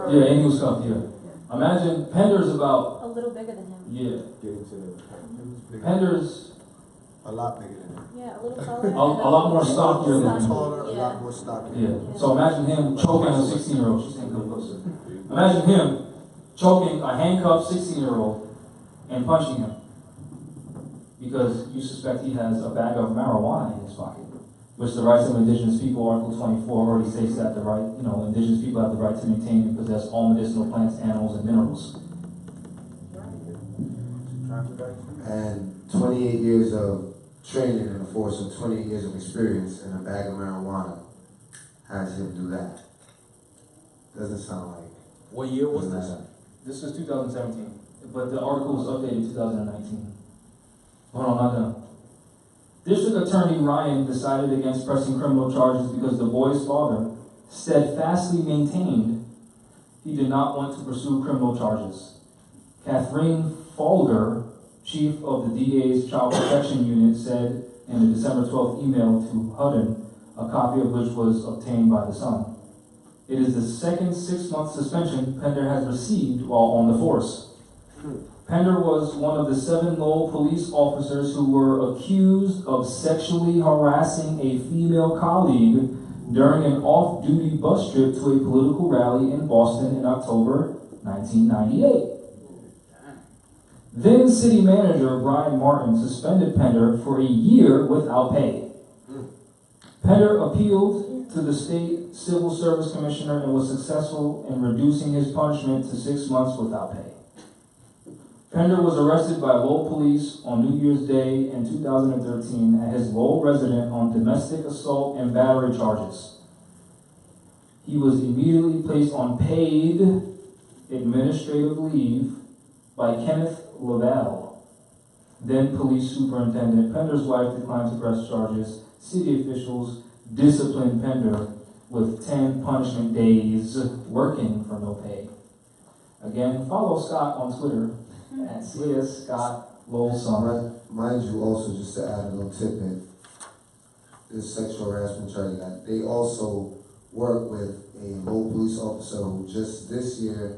Yeah, and he was cuffed, yeah. Imagine, Pender's about, A little bigger than him. yeah, Gave it to the. Pender's A lot bigger than him. Yeah, a little taller. a lot more stockier than him. Taller, a Yeah. lot more stocky. Yeah, so imagine him choking a 16-year-old. She's saying come closer. Imagine him choking a handcuffed 16-year-old and punching him because you suspect he has a bag of marijuana in his pocket, which the Rights of Indigenous People, Article 24, already states that the right, Indigenous people have the right to maintain and possess all medicinal plants, animals, and minerals. And 28 years of training in the force and 28 years of experience and a bag of marijuana has him do that. Doesn't sound like. What year was doesn't this? matter. This is 2017, but the article was updated in 2019. Hold on, not done. District Attorney Ryan decided against pressing criminal charges because the boy's father steadfastly maintained he did not want to pursue criminal charges. Catherine Folger, chief of the DA's Child Protection Unit, said in a December 12th email to Hudden, a copy of which was obtained by the Sun. It is the second 6-month suspension Pender has received while on the force. Pender was one of the 7 Lowell police officers who were accused of sexually harassing a female colleague during an off-duty bus trip to a political rally in Boston in October 1998. Then city manager Brian Martin suspended Pender for a year without pay. Pender appealed to the state civil service commissioner and was successful in reducing his punishment to 6 months without pay. Pender was arrested by Lowell police on New Year's Day in 2013 at his Lowell residence on domestic assault and battery charges. He was immediately placed on paid administrative leave by Kenneth Lavelle, then police superintendent. Pender's wife declined to press charges. City officials disciplined Pender with 10 punishment days working for no pay. Again, follow Scott on Twitter at @Scott_Lowellson. Mind you, also, just to add a little tidbit, this sexual harassment charge, that they also work with a Lowell police officer who just this year,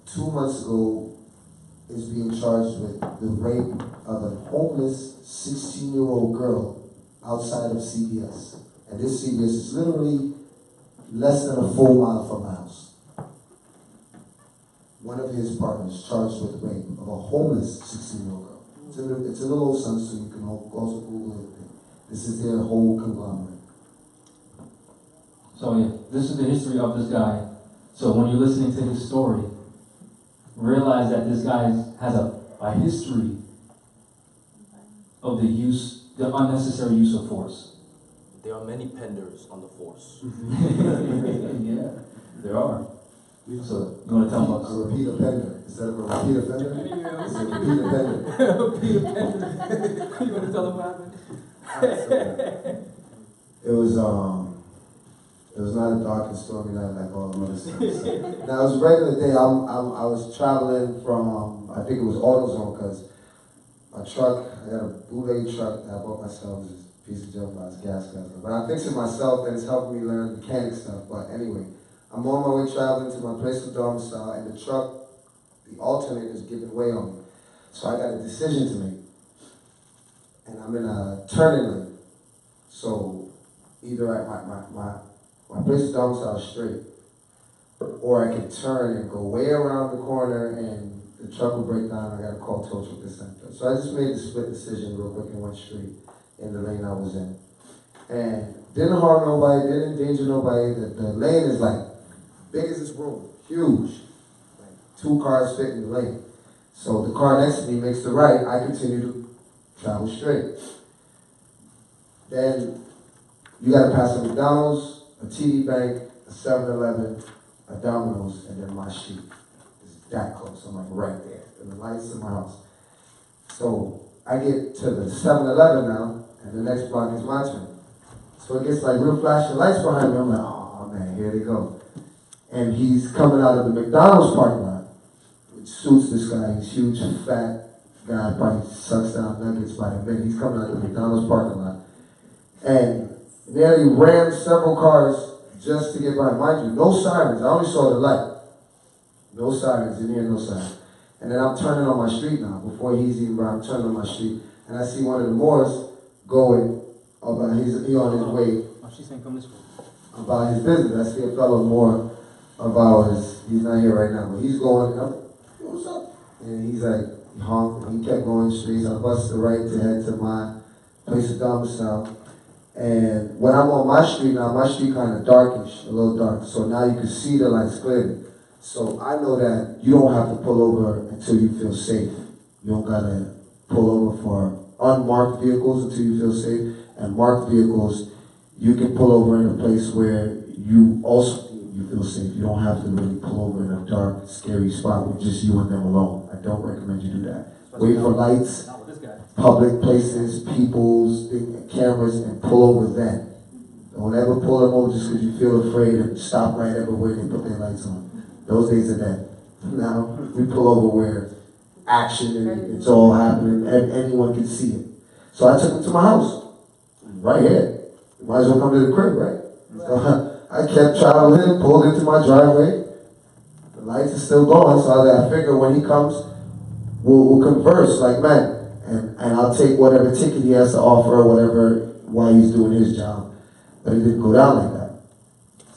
2 months ago, is being charged with the rape of a homeless 16-year-old girl outside of CVS. And this CVS is literally less than a full mile from my house. One of his partners charged with rape of a homeless 16-year-old girl. It's in the Lowell Sun, so you can also Google it. This is their whole conglomerate. So yeah, this is the history of this guy. So when you're listening to his story, realize that this guy has a history of the unnecessary use of force. There are many Penders on the force. Yeah, there are. So you want to tell them about A repeat offender. Instead of a repeat offender, it's a repeat offender. You want to tell them what happened? It was not a dark and stormy night like all the other stuff. Now, it was a regular day. I was traveling from, I think it was AutoZone, because my truck, I got a bootleg truck that I bought myself. It's a piece of junk, it's gas guzzler. But I fix it myself, and it's helping me learn mechanic stuff. But anyway, I'm on my way traveling to my place of domicile, and the truck, the alternator is giving way on me. So I got a decision to make. And I'm in a turning lane. So either my place of domicile is straight, or I can turn and go way around the corner and the truck will break down. I gotta call tow truck this time. So I just made the split decision real quick and went straight in the lane I was in. And didn't harm nobody, didn't endanger nobody. The lane is like big as this room, huge. Like 2 cars fit in the lane. So the car next to me makes the right, I continue to travel straight. Then you gotta pass a McDonald's, a TD Bank, a 7-Eleven, a Domino's, and then my street. It's that close. I'm like right there. And the lights in my house. So I get to the 7-Eleven now, and the next block is my turn. So it gets like real flashing lights behind me. I'm like, oh man, here they go. And he's coming out of the McDonald's parking lot, which suits this guy. He's huge, fat guy, probably sucks down nuggets by the minute. He's coming out of the McDonald's parking lot. And nearly ran several cars just to get by. Mind you, no sirens. I only saw the light. No sirens in here, no sirens. And then I'm turning on my street now. Before he's even by, I'm turning on my street. And I see one of the Moors going about he on his way. Oh, she's saying come this way. About his business. I see a fellow Moor of ours. He's not here right now, but he's going up. What's up? And he's like, he honked. And he kept going straight. I busted right to head to my place of domicile. And when I'm on my street now, my street kind of darkish, a little dark. So now you can see the lights clearly. So I know that you don't have to pull over until you feel safe. You don't gotta pull over for unmarked vehicles until you feel safe. And marked vehicles, you can pull over in a place where you also feel safe. You don't have to really pull over in a dark, scary spot with just you and them alone. I don't recommend you do that. Wait for lights. Public places, people's cameras, and pull over then. Don't ever pull them over just because you feel afraid and stop right everywhere they put their lights on. Those days are dead. Now we pull over where action and it's all happening and anyone can see it. So I took him to my house, right here. You might as well come to the crib, right? So I kept traveling, pulled into my driveway. The lights are still going, so I figure when he comes, we'll converse like men, and I'll take whatever ticket he has to offer or whatever while he's doing his job. But it didn't go down like that.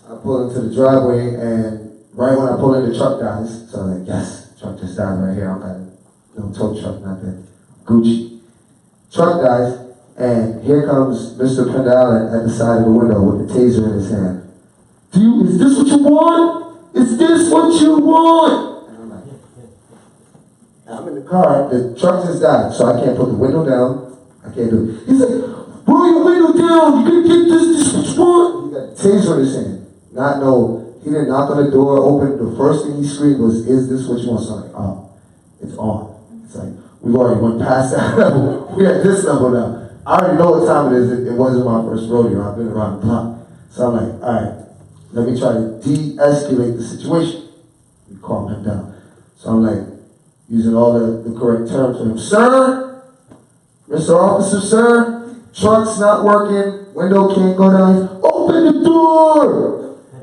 So I pull into the driveway, and right when I pull in, the truck dies. So I'm like, yes, truck just died right here. I got a little tow truck, not that Gucci. Truck dies, and here comes Mr. Pendal at the side of the window with the taser in his hand. Is this what you want? Is this what you want? And I'm like, I'm in the car, the truck just died, so I can't put the window down. I can't do it. He's like, roll your window down, you can get this what you want. He got the taser in his hand. He didn't knock on the door, open. The first thing he screamed was, is this what you want? So I'm like, oh, it's on. It's like, we've already went past that level. We're at this level now. I already know what time it is. It wasn't my first rodeo. I've been around the block. So I'm like, all right, let me try to de-escalate the situation. We calm him down. So I'm like, using all the correct terms for him. Sir, Mr. Officer, sir, truck's not working, window can't go down. Open the door!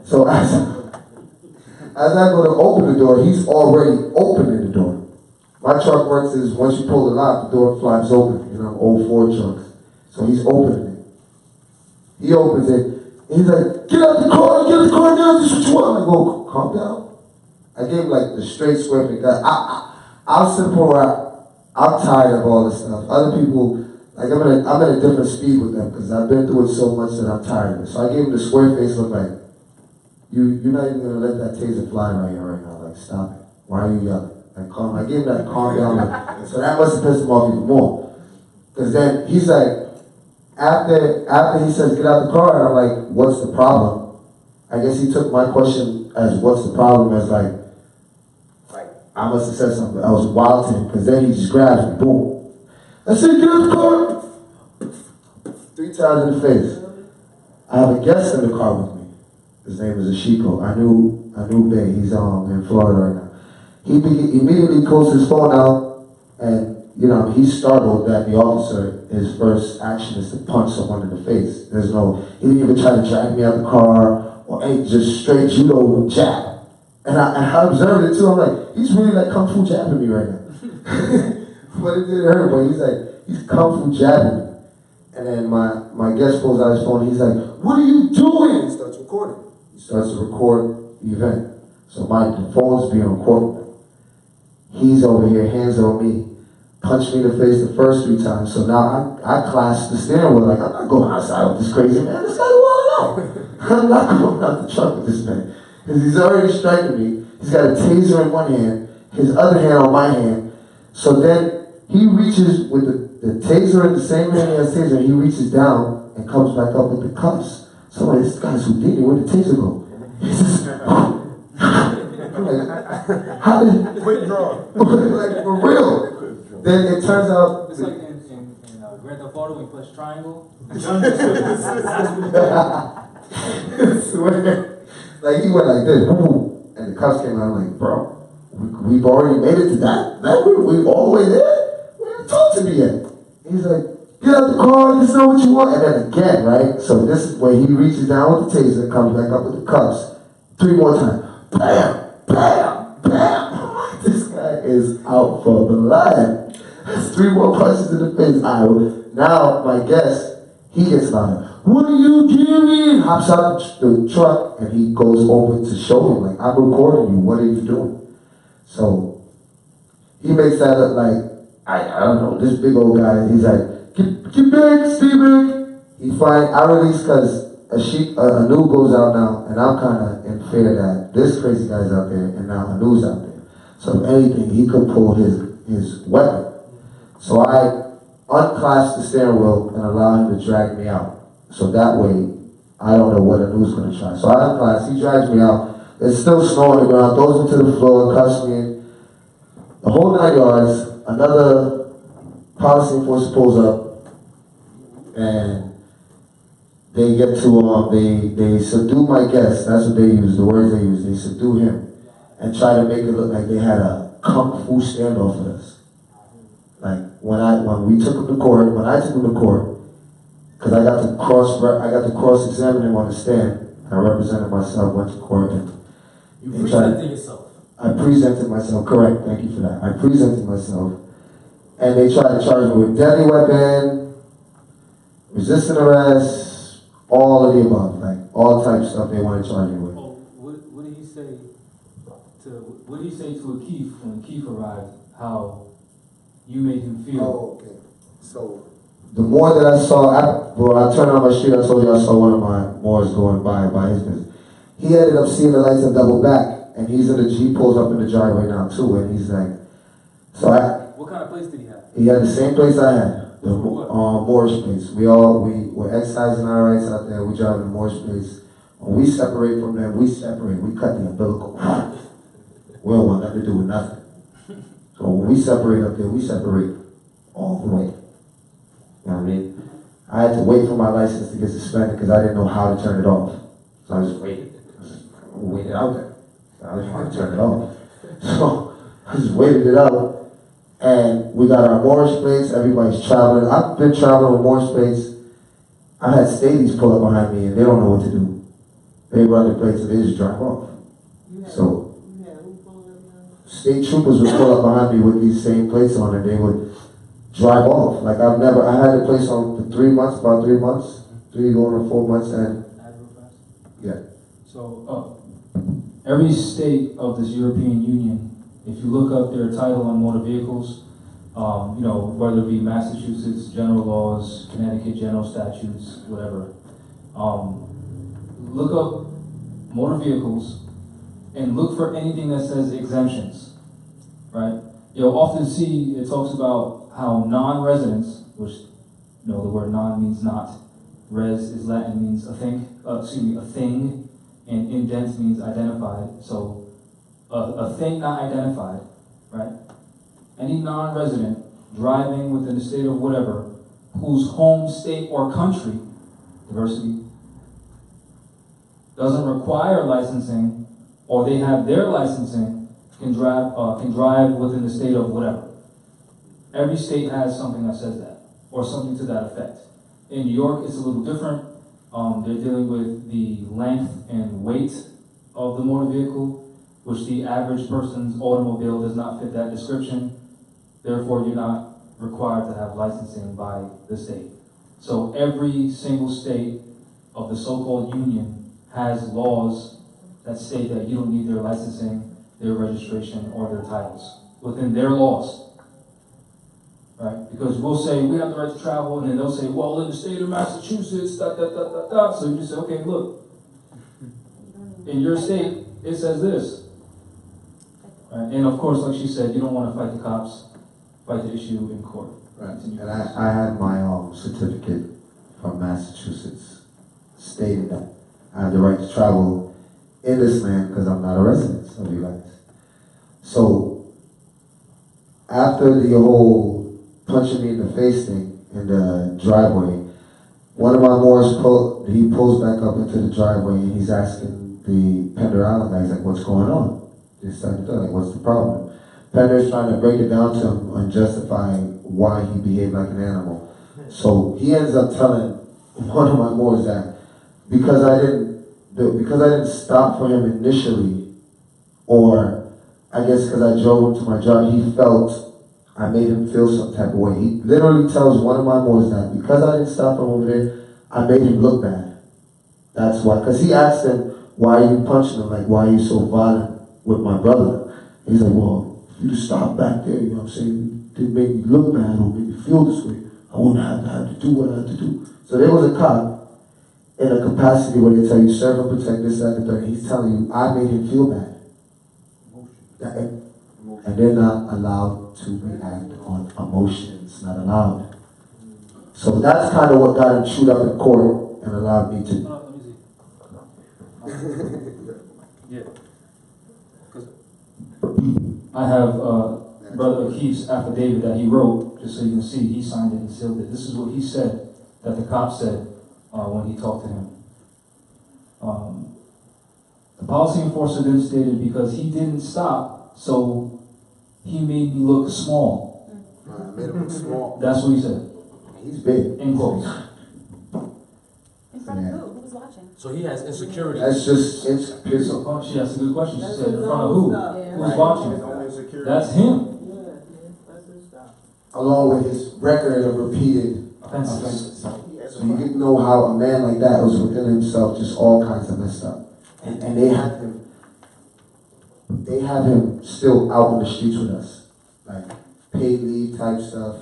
So as I go to open the door, he's already opening the door. My truck works is once you pull the lock, the door flies open. You know, old Ford trucks. So he's opening it. He opens it. And he's like, get out the car now, this is what you want. I go, calm down. I gave him like the straight square thing. I'll simple where I'm tired of all this stuff. Other people, like I'm at a different speed with them because I've been through it so much that I'm tired of it. So I gave him the square face look like, you're not even gonna let that taser fly right here right now. Like, stop it. Why are you yelling? Like, calm. I gave him that calm down look. So that must have pissed him off even more. Because then he's like, after he says get out the car, I'm like, what's the problem? I guess he took my question as what's the problem as like I must have said something else wild to him, because then he just grabs me, boom. I said, get out the car! 3 times in the face. I have a guest in the car with me. His name is Ashiko. I knew Bay. He's in Florida right now. He immediately pulls his phone out, and he's startled that the officer, his first action is to punch someone in the face. He didn't even try to drag me out the car, or just straight judo jab. And I observed it too. I'm like, he's really like kung fu jabbing me right now. But it didn't hurt, but he's kung fu jabbing me. And then my guest pulls out his phone. He's like, what are you doing? He starts recording. He starts to record the event. So the phone's being recorded. He's over here, hands on me, punched me in the face the first 3 times. So now I clasp the steering wheel like, I'm not going outside with this crazy man. This guy's walling out. I'm not going out the truck with this man. Because he's already striking me. He's got a taser in one hand, his other hand on my hand. So then he reaches with the taser in the same hand he has taser, and he reaches down and comes back up with the cuffs. So I'm like, this guy's Houdini, where'd the taser go? He's just, I'm like, how did... Quick draw. Like, for real. Then it turns out... It's like in Grand Theft Auto when you push triangle. Swear. Like, he went like this, boom, and the cuffs came out. I'm like, bro, we've already made it to that? We all the way there? Where you talk to me yet? He's like, get out the car, this is not what you want. And then again, right? So this is where he reaches down with the taser, comes back up with the cuffs. 3 more times. Bam, bam, bam. This guy is out for blood. That's 3 more punches in the face. Now my guest, he gets louder. What are you doing? Hops out the truck and he goes over to show him, like, I'm recording you. What are you doing? So he makes that look like, I don't know, this big old guy. He's like, get back, Steven. I release because Anu goes out now, and I'm kind of in fear that this crazy guy's out there, and now Anu's out there. So if anything, he could pull his weapon. So I unclasp the steering wheel and allow him to drag me out. So that way, I don't know what Anu's going to try. So I unclasp, he drags me out. It's still snow on the ground, throws me to the floor, cuffs me in. The whole 9 yards, another policy enforcer pulls up, and they get to, they subdue my guest. That's what they use, the words they use. They subdue him. and tried to make it look like they had a kung fu standoff with us. Like when I took him to court, because I got to cross-examine him on the stand. I represented myself, went to court, and You presented yourself. I presented myself, correct, thank you for that. I presented myself, and they tried to charge me with deadly weapon, resisting arrest, all of the above, like all types of stuff they want to charge me with. Oh, what did he say to Keith when Keith arrived? How you made him feel? Oh, okay. So the more that I saw, I turned on my street, I told you I saw one of my Moors going by his business. He ended up seeing the lights and double back, and he pulls up in the driveway now too, and he's like, What kind of place did he have? He had the same place I had, the What? Moorish place. We were exercising our rights out there, we driving the Moorish place. When we separate from them, we cut the umbilical. We don't want nothing to do with nothing. So when we separate up there, we separate all the way. You know what I mean? I had to wait for my license to get suspended because I didn't know how to turn it off. So I just waited. Waited out there. I just wanted to turn it off. So I just waited it out. And we got our Moorish plates, everybody's traveling. I've been traveling with Moorish plates. I had stadies pull up behind me and they don't know what to do. They run the plates and they just drive off. So state troopers would pull up behind me with these same plates on and they would drive off. Like I had the place on for 3 months, about 3 months, 3 going on 4 months, and yeah. So every state of this European Union, if you look up their title on motor vehicles, whether it be Massachusetts general laws, Connecticut general statutes, whatever, look up motor vehicles and look for anything that says exemptions, right? You'll often see it talks about how non-residents, which the word non means not, res is Latin, means a thing, and indent means identified. So a thing not identified, right? Any non-resident driving within the state of whatever, whose home state or country, diversity, doesn't require licensing, or they have their licensing, can drive within the state of whatever. Every state has something that says that, or something to that effect. In New York, it's a little different. They're dealing with the length and weight of the motor vehicle, which the average person's automobile does not fit that description. Therefore, you're not required to have licensing by the state. So every single state of the so-called union has laws that state that you don't need their licensing, their registration, or their titles within their laws. Right? Because we'll say we have the right to travel, and then they'll say, well, in the state of Massachusetts, da da da da da. So you just say, okay, look, in your state, it says this. Right? And of course, like she said, you don't want to fight the cops, fight the issue in court. Right. And I had my certificate from Massachusetts stating that I have the right to travel in this land because I'm not a resident of you guys. So after the whole punching me in the face thing in the driveway, one of my Moors pulls back up into the driveway and he's asking the Pender Island guy, he's like, what's going on? This type of thing, like, what's the problem? Pender's trying to break it down to him and justify why he behaved like an animal. So he ends up telling one of my Moors that because I didn't stop for him initially, or I guess because I drove him to my job, he felt I made him feel some type of way. He literally tells one of my Moors that because I didn't stop him over there, I made him look bad. That's why. Because he asked him, why are you punching him? Like, why are you so violent with my brother? He's like, well, if you just stop back there, you know what I'm saying? It didn't make me look bad or make me feel this way. I wouldn't have to do what I had to do. So there was a cop in a capacity where they tell you, serve and protect this, that, and the third. He's telling you, I made him feel bad. And they're not allowed to react on emotions, not allowed. So that's kind of what got him chewed up in court and allowed me to. Let me see. Yeah. I have Brother Keith's affidavit that he wrote, just so you can see, he signed it and sealed it. This is what he said, that the cop said when he talked to him. The policy enforcer then stated because he didn't stop, so he made me look small. Made him look small. That's what he said. He's big. In quotes. In front of who? Who was watching? So he has insecurity. That's just it's Oh, she asked a good question. She said, in front of who? Who's His watching? own insecurity. That's him. along with his record of repeated Offenses. offenses. So you get to know how a man like that was within himself just all kinds of messed up. And they have him still out on the streets with us. Like paid leave type stuff.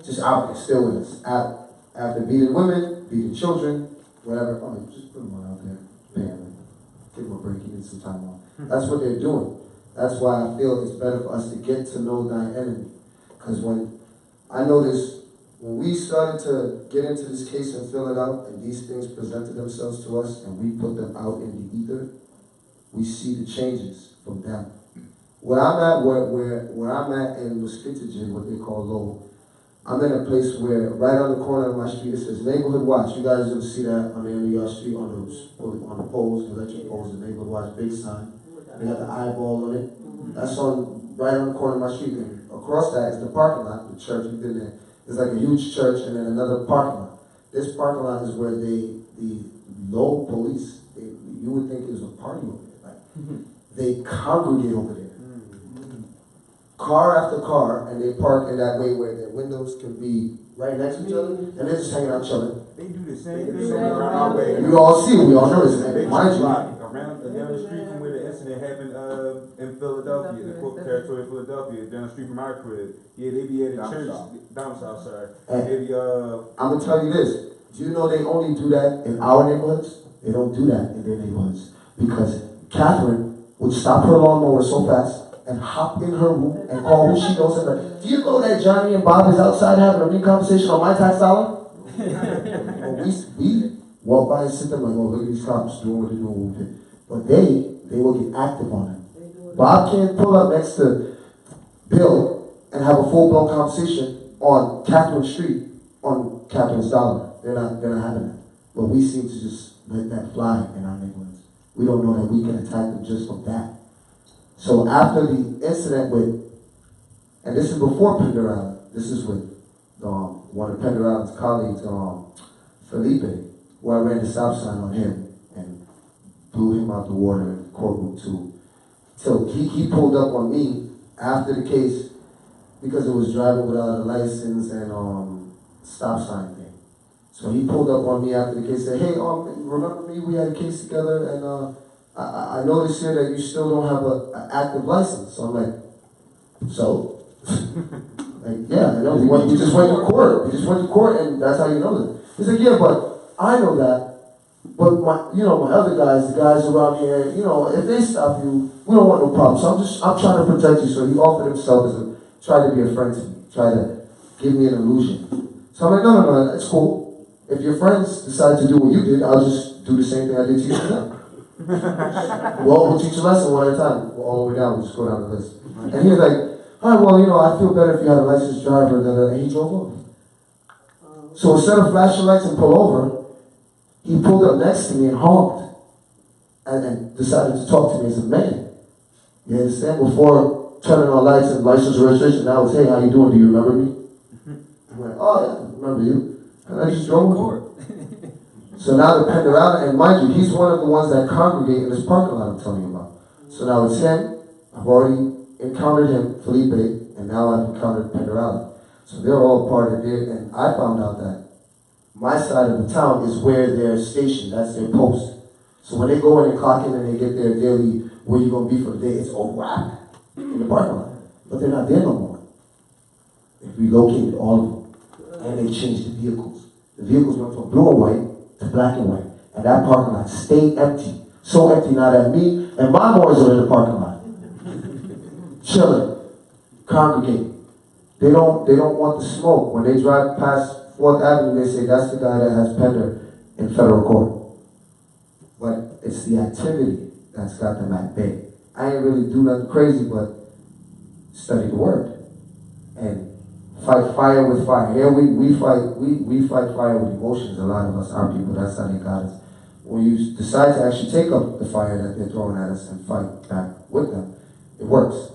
Just out there still with us. After beating women, beating children, whatever. I mean, just put him on out there. Bam. Give him a break, he needs some time off. That's what they're doing. That's why I feel it's better for us to get to know thy enemy. Because when I noticed, when we started to get into this case and fill it out, and these things presented themselves to us, and we put them out in the ether, we see the changes from them. Where I'm at, where I'm at in Musketaji, what they call Lowell, I'm in a place where right on the corner of my street it says Neighborhood Watch. You guys will see that on the end of your street on the poles, the electric poles, the Neighborhood Watch big sign. They got the eyeball on it. That's right on the corner of my street. And across that is the parking lot, the church. We've been there. There's like a huge church and then another parking lot. This parking lot is where the low police, you would think it was a party over there. Like, they congregate over there. Car after car, and they park in that way where their windows can be right next to each other, and they're just hanging out chilling. They do the same thing around our way. You all see it, we all know this. They Mind you, around down the street from where the incident happened in Philadelphia, the Cook territory of Philadelphia, down the street from our crib. Yeah, they be at the church down south side. They be I'm gonna tell you this. Do you know they only do that in our neighborhoods? They don't do that in their neighborhoods. Because Catherine would stop her lawnmower so fast and hop in her room and call who she knows in her. Do you know that Johnny and Bob is outside having a big conversation on my tax dollar? we walk by and sit there like, oh, look at these cops doing what they're doing with it. But they will get active on it. Bob can't pull up next to Bill and have a full-blown conversation on Catherine Street on Catherine's dollar. They're not having that. But we seem to just let that fly in our neighborhoods. We don't know that we can attack them just from that. So after the incident with, and this is before Pender Island, this is with one of Pender Island's colleagues, Felipe, where I ran the stop sign on him and blew him out the water in the courtroom too. So he pulled up on me after the case because it was driving without a license and stop sign thing. So he pulled up on me after the case and said, hey, remember me? We had a case together and I noticed here that you still don't have an active license. So I'm like, so? Like, yeah, I know. We just went to court. We just went to court and that's how you know that. He's like, yeah, but I know that. But my other guys, the guys around here, if they stop you, we don't want no problem. So I'm trying to protect you. So he offered himself try to be a friend to me, try to give me an illusion. So I'm like, no, that's cool. If your friends decide to do what you did, I'll just do the same thing I did to you today. We'll teach a lesson one at a time. All the way down, we'll just go down the list. And he was like, all right, well, I feel better if you had a licensed driver than and he drove off. So instead of flashing lights and pull over, he pulled up next to me and honked and decided to talk to me as a man. You understand? Before turning on lights and license registration, now it's, hey, how you doing? Do you remember me? I'm like, oh, yeah, I remember you. And I just drove with him. So now the Pender Island, and mind you, he's one of the ones that congregate in this parking lot I'm telling you about. So now it's him. I've already encountered him, Felipe, and now I've encountered Pender Island. So they're all part of it, and I found out that my side of the town is where they're stationed. That's their post. So when they go in and clock in and they get their daily, where you going to be for the day, it's all wrap in the parking lot. But they're not there no more. They've relocated all of them, and they changed the vehicles. The vehicles went from blue and white to black and white. And that parking lot stayed empty. So empty now that me and my boys are in the parking lot. Chilling. Congregating. They don't want the smoke. When they drive past 4th Avenue, they say that's the guy that has Pender in federal court. But it's the activity that's got them at bay. I ain't really do nothing crazy but study the word. And fight fire with fire. Here we fight fire with emotions. A lot of us, our people, that's how they got us. when you decide to actually take up the fire that they're throwing at us and fight back with them, it works.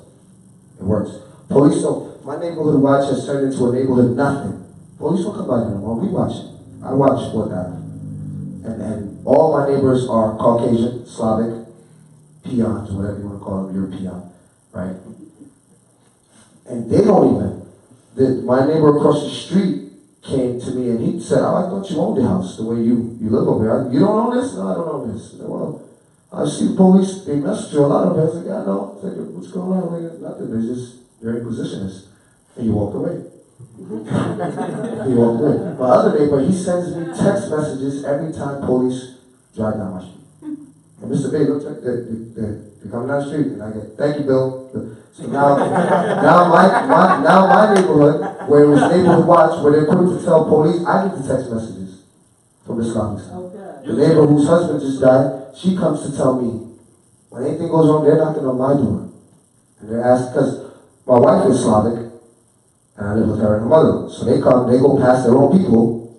It works. Police don't. My neighborhood watch has turned into a neighborhood nothing. Police don't come by no more. We watch it. I watch what happened. And all my neighbors are Caucasian, Slavic, peons, whatever you want to call them, you're a peon, right? And they don't even. My neighbor across the street came to me and he said, "Oh, I thought you owned the house the way you live over here. You don't own this?" "No, I don't own this." I said, "Well, I see the police, they messed you a lot of it." I said, "Yeah, I know." I said, "What's going on?" Like, nothing. They're inquisitionists. And he walked away. He walked away. My other neighbor, he sends me text messages every time police drive down my street. And Mr. Bay looks like they're coming down the street, and I get, "Thank you, Bill." So now my neighborhood, where it was neighborhood watch, where they're quick to tell police, I get the text messages from the Islamic side. Okay. The neighbor whose husband just died, she comes to tell me when anything goes wrong, they're knocking on my door, and they're asking, because my wife is Slavic, and I live with her and her mother, so they come, they go past their own people,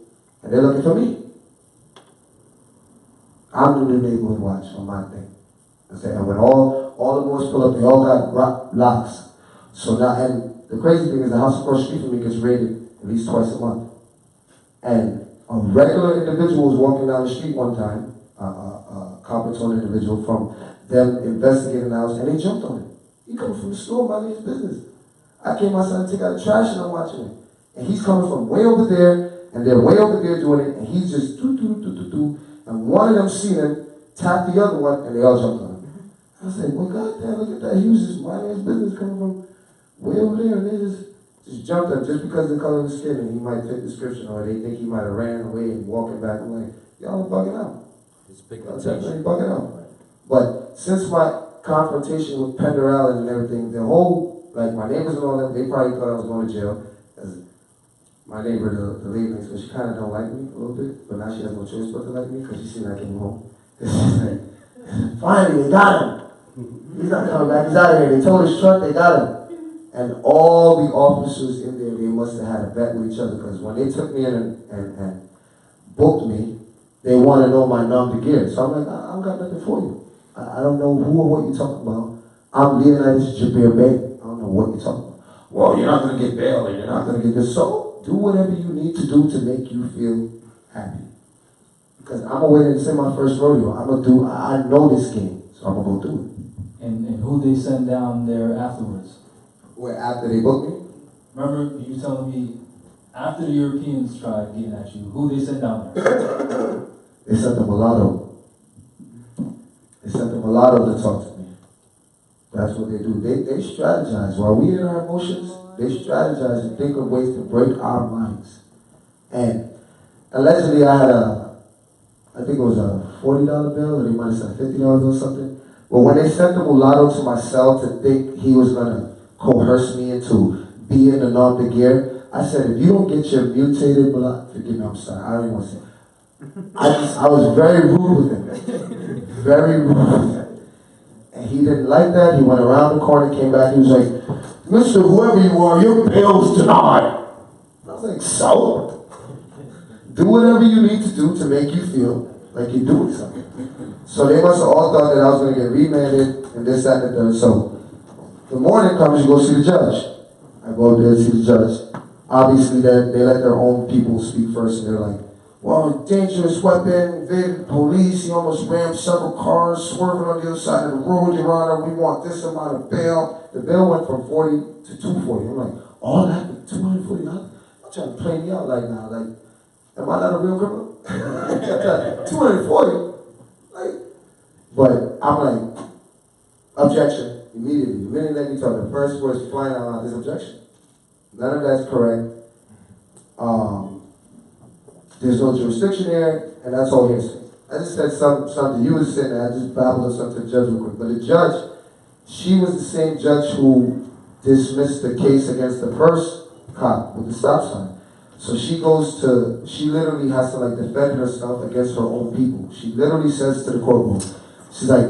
and they're looking for me. I'm the new neighborhood watch on my thing. And when all the Moors pull up, they all got locks. So now, and the crazy thing is the house across the street from me gets raided at least twice a month. And a regular individual was walking down the street one time, a competent individual from them investigating the house, and they jumped on him. He coming from the store, minding his business. I came outside to take out the trash and I'm watching it. And he's coming from way over there, and they're way over there doing it, and he's just do. And one of them seen him, tapped the other one, and they all jumped on him. I said, "Well, goddamn, look at that. He was just minding his business coming from way over there, and they just jumped up just because of the color of his skin, and he might fit the description, or they think he might have ran away and walking back. I'm like, y'all are bugging out. It's Y'all pigmentation. definitely bugging out. But since my confrontation with Penderell and everything, the whole, like my neighbors and all that, they probably thought I was going to jail. As my neighbor, the lady, so she kind of don't like me a little bit, but now she has no choice but to like me because she seen I came home. She's like, "Finally, they got him. He's not coming back. He's out of here. They towed his truck. They got him." And all the officers in there, they must have had a bet with each other because when they took me in and booked me, they want to know my nom de guerre. So I'm like, I don't got nothing for you. I don't know who or what you're talking about. I'm Leonidas Jabir Bay. I don't know what you're talking about. "Well, you're not going to get bail and you're not going to get this." So do whatever you need to do to make you feel happy. Because I'm going to wait and say my first rodeo. I know this game, so I'm going to go do it. And who they send down there afterwards? Where after they book me? Remember you telling me after the Europeans tried getting at you, who they sent down there? They sent the mulatto. They sent the mulatto to talk to me. That's what they do. They strategize. While we in our emotions, they strategize and think of ways to break our minds. And allegedly I had I think it was a $40 bill, or they might have said $50 or something. But when they sent the mulatto to my cell to think he was going to coerce me into being a nom de guerre, I said, "If you don't get your mutated mulatto," forgive me, I'm sorry, I don't even want to say it. I was very rude with him. Very rude with him. And he didn't like that. He went around the corner, came back, he was like, "Mr. Whoever you are, your bail's denied." And I was like, "So? Do whatever you need to do to make you feel like you're doing something." So they must have all thought that I was going to get remanded and this, that, and the third. So the morning comes, you go see the judge. I go up there to see the judge. Obviously, they let their own people speak first, and they're like, "Well, dangerous weapon, police, he almost rammed several cars, swerving on the other side of the road, Your Honor, we want this amount of bail." The bail went from 40 to 240. I'm like, all that for $240? I'm trying to play me out like now, like, am I not a real criminal? 240? Like, but I'm like, objection. Immediately. The minute let me talk, the first words flying out loud is objection. None of that's correct. There's no jurisdiction here, and that's all hearsay. I just said something. You was sitting there, I just babbled something to the judge real quick. But the judge, she was the same judge who dismissed the case against the first cop with the stop sign. So she literally has to like defend herself against her own people. She literally says to the courtroom, she's like,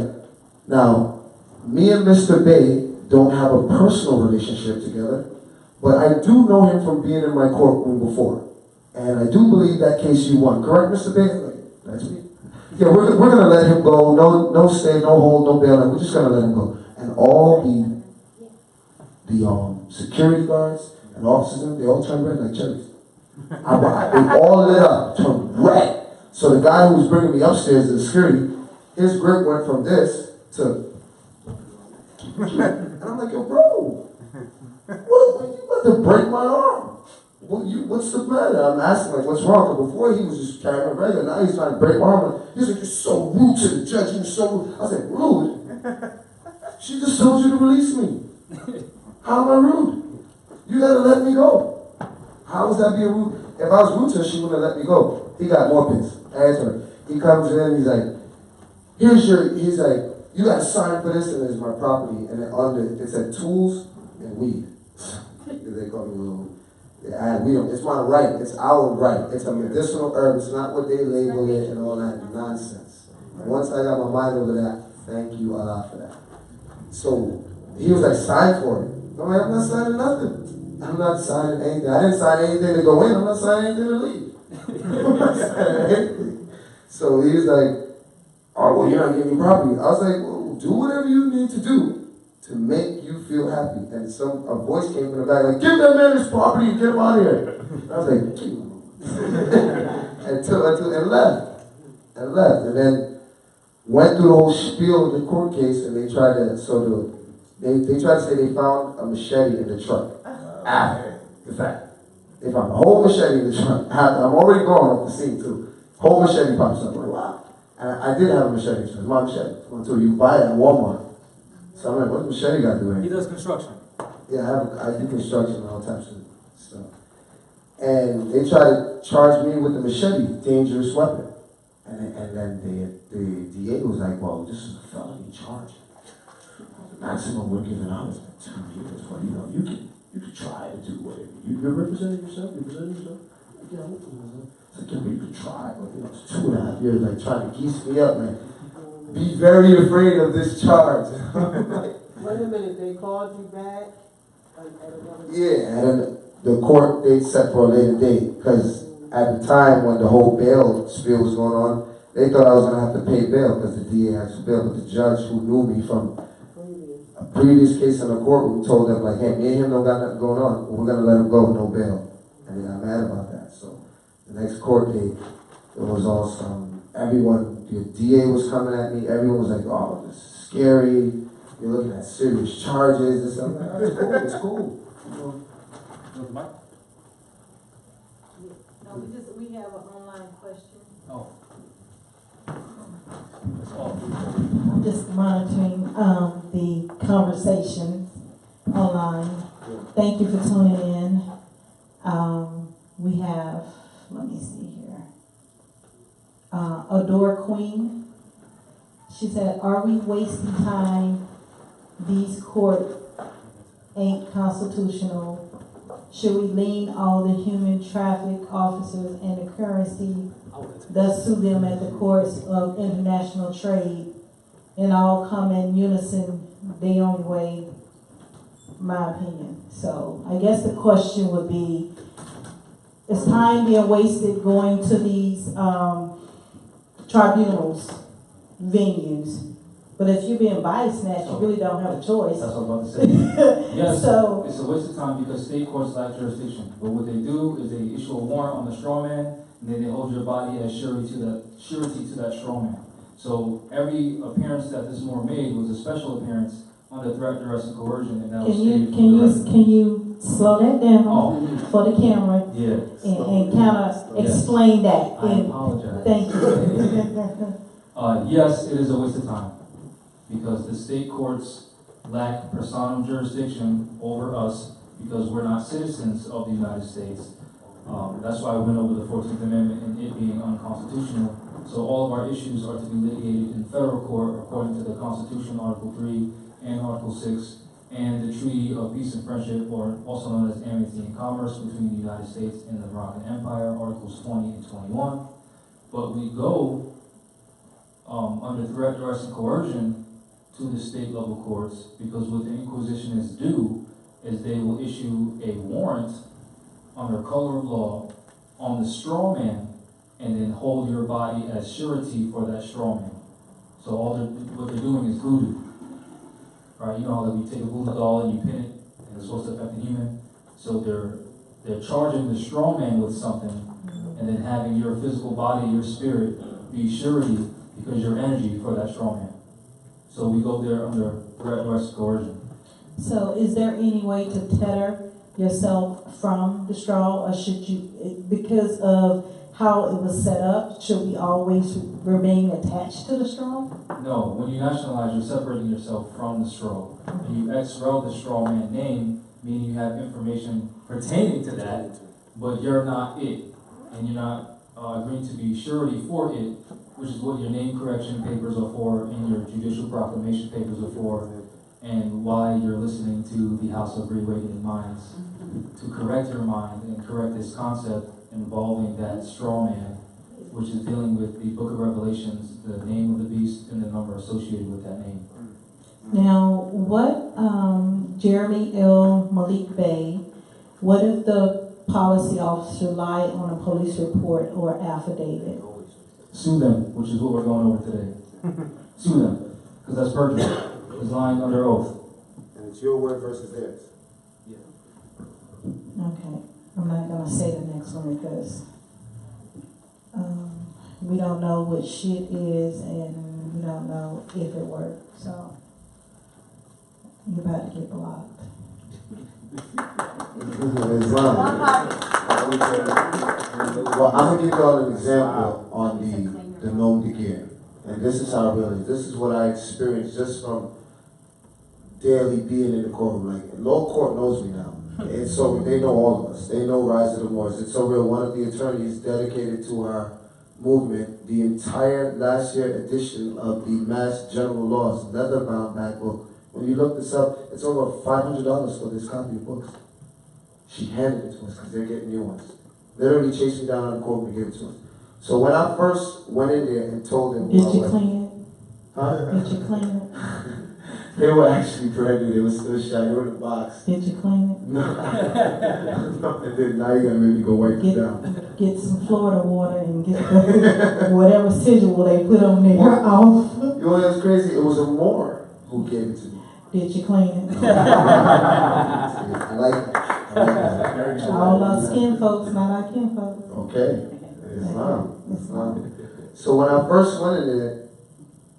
"Now, me and Mr. Bay don't have a personal relationship together, but I do know him from being in my courtroom before. And I do believe that case you won. Correct, Mr. Bay?" Like, "That's me." Yeah, we're gonna let him go. No stay, no hold, no bail. We're just gonna let him go. And all the security guards and officers, they all turned red like cherries. They all lit up, turned red. So the guy who was bringing me upstairs to the security, his grip went from this to, and I'm like, yo, bro, what? You about to break my arm? What's the matter? I'm asking, like, what's wrong? But before he was just carrying a regular, now he's trying to break my arm. He's like, you're so rude to the judge. You're so rude. I was like, rude? She just told you to release me. How am I rude? You gotta let me go. How is that being rude? If I was rude to her, she wouldn't have let me go. He got more pissed. He comes in, he's like, he's like, you gotta sign for this, and it's my property. And then under, it said tools and weed. They call me little. It's my right. It's our right. It's a medicinal herb. It's not what they label it and all that nonsense. And once I got my mind over that, thank you Allah for that. So he was like, sign for it. I'm like, I'm not signing nothing. I'm not signing anything. I didn't sign anything to go in. I'm not signing anything to leave. I'm not signing anything. So he was like, oh, well, you're not getting property. I was like, well, do whatever you need to do to make you feel happy. And a voice came from the back like, give that man his property and get him out of here. And I was like, and left. And then went through the whole spiel of the court case, and they tried to, they tried to say they found a machete in the truck. After the fact. They found a whole machete in the truck. I'm already gone off the scene too. Whole machete pops up. I'm like, wow. And I did have a machete. It's my machete. Until you buy it at Walmart. So I'm like, what's machete got to do with it? He does construction. Yeah, I do construction and all types of stuff. And they try to charge me with the machete, dangerous weapon. And then the DA was like, well, this is a felony charge. The maximum we're giving out is like 2 years. But you can try to do whatever. You're representing yourself? You're presenting yourself? Yeah, I'm representing. It's like, yeah, but you can try. But it's 2.5 years, like trying to geese me up, man. Be very afraid of this charge. Wait a minute, they called you back? Yeah, and the court date set for a later date, because at the time when the whole bail spiel was going on, they thought I was going to have to pay bail because the DA asked for bail, but the judge who knew me from a previous case in the courtroom told them, like, hey, me and him don't got nothing going on, we're going to let him go with no bail. And they got mad about that. So the next court date, it was all everyone, the DA was coming at me, everyone was like, oh, this is scary, you're looking at serious charges and stuff. Like, oh, it's cool. No, we have an online question. Oh. I'm just monitoring the conversation online. Thank you for tuning in. We have, let me see here, Adore Queen. She said, are we wasting time? These court ain't constitutional. Should we lean all the human traffic officers and the currency, thus sue them at the courts of international trade, and all come in unison the only way, my opinion. So I guess the question would be, is time being wasted going to these tribunals, venues? But if you're being body snatched, you really don't have a choice. That's what I was about to say. Yes, So, it's a waste of time because state courts lack jurisdiction. But what they do is they issue a warrant on the straw man, and then they hold your body as surety to that straw man. So every appearance that this Moor made was a special appearance under threat, duress, and coercion, and that was stated from the record. can you slow that down for the camera Yeah. and kind of explain that? I apologize. Thank you. Yes, it is a waste of time because the state courts lack personam jurisdiction over us because we're not citizens of the United States. That's why I went over the 14th Amendment and it being unconstitutional. So all of our issues are to be litigated in federal court according to the Constitution, Article 3 and Article 6, and the Treaty of Peace and Friendship, or also known as Amity and Commerce, between the United States and the Moroccan Empire, Articles 20 and 21. But we go under threat, duress, and coercion to the state level courts because what the Inquisitionists do is they will issue a warrant under color of law on the straw man and then hold your body as surety for that straw man. So what they're doing is voodoo, right? You know how we take a voodoo doll and you pin it, and it's supposed to affect the human. So they're charging the straw man with something, and then having your physical body, your spirit, be surety because your energy for that straw man. So we go there under threat, arrest, coercion. So is there any way to tether yourself from the straw, or should you, because of how it was set up, should we always remain attached to the straw? No, when you nationalize, you're separating yourself from the straw. And you ex-rel the straw man name, meaning you have information pertaining to that, but you're not it. And you're not agreeing to be surety for it, which is what your name correction papers are for and your judicial proclamation papers are for, and why you're listening to the House of Reawakening Minds to correct your mind and correct this concept involving that straw man, which is dealing with the Book of Revelations, the name of the beast, and the number associated with that name. Now, what, Jeremy L. Malik Bey, what if the policy officer lied on a police report or affidavit? Sue them, which is what we're going over today. Sue them, because that's perjury. It's lying under oath. And it's your word versus theirs. Okay, I'm not gonna say the next one because we don't know what shit is and we don't know if it works, so you're about to get blocked. Well, I'm gonna give y'all an example on the nom de guerre. And this is how I realized, this is what I experienced just from daily being in the courtroom. Like, lower court knows me now. It's so, they know all of us. They know Rise of the Moors. It's so real. One of the attorneys dedicated to our movement the entire last year edition of the Mass General Laws leather-bound back book. When you look this up, it's over $500 for this copy of books. She handed it to us because they're getting new ones. Literally chased me down in the court and gave it to us. So when I first went in there and told them, Did you clean it? Huh? Did you clean it? They were actually brand new. They were still shy. They were in the box. Did you clean it? No. And then now you're gonna make me go wipe it down. Get some Florida water and get the, whatever sigil they put on there off. You know what's crazy? It was a Moor who gave it to me. Did you clean it? I like it. All our skin folks, not our kin folks. Okay. Islam. So when I first went in there,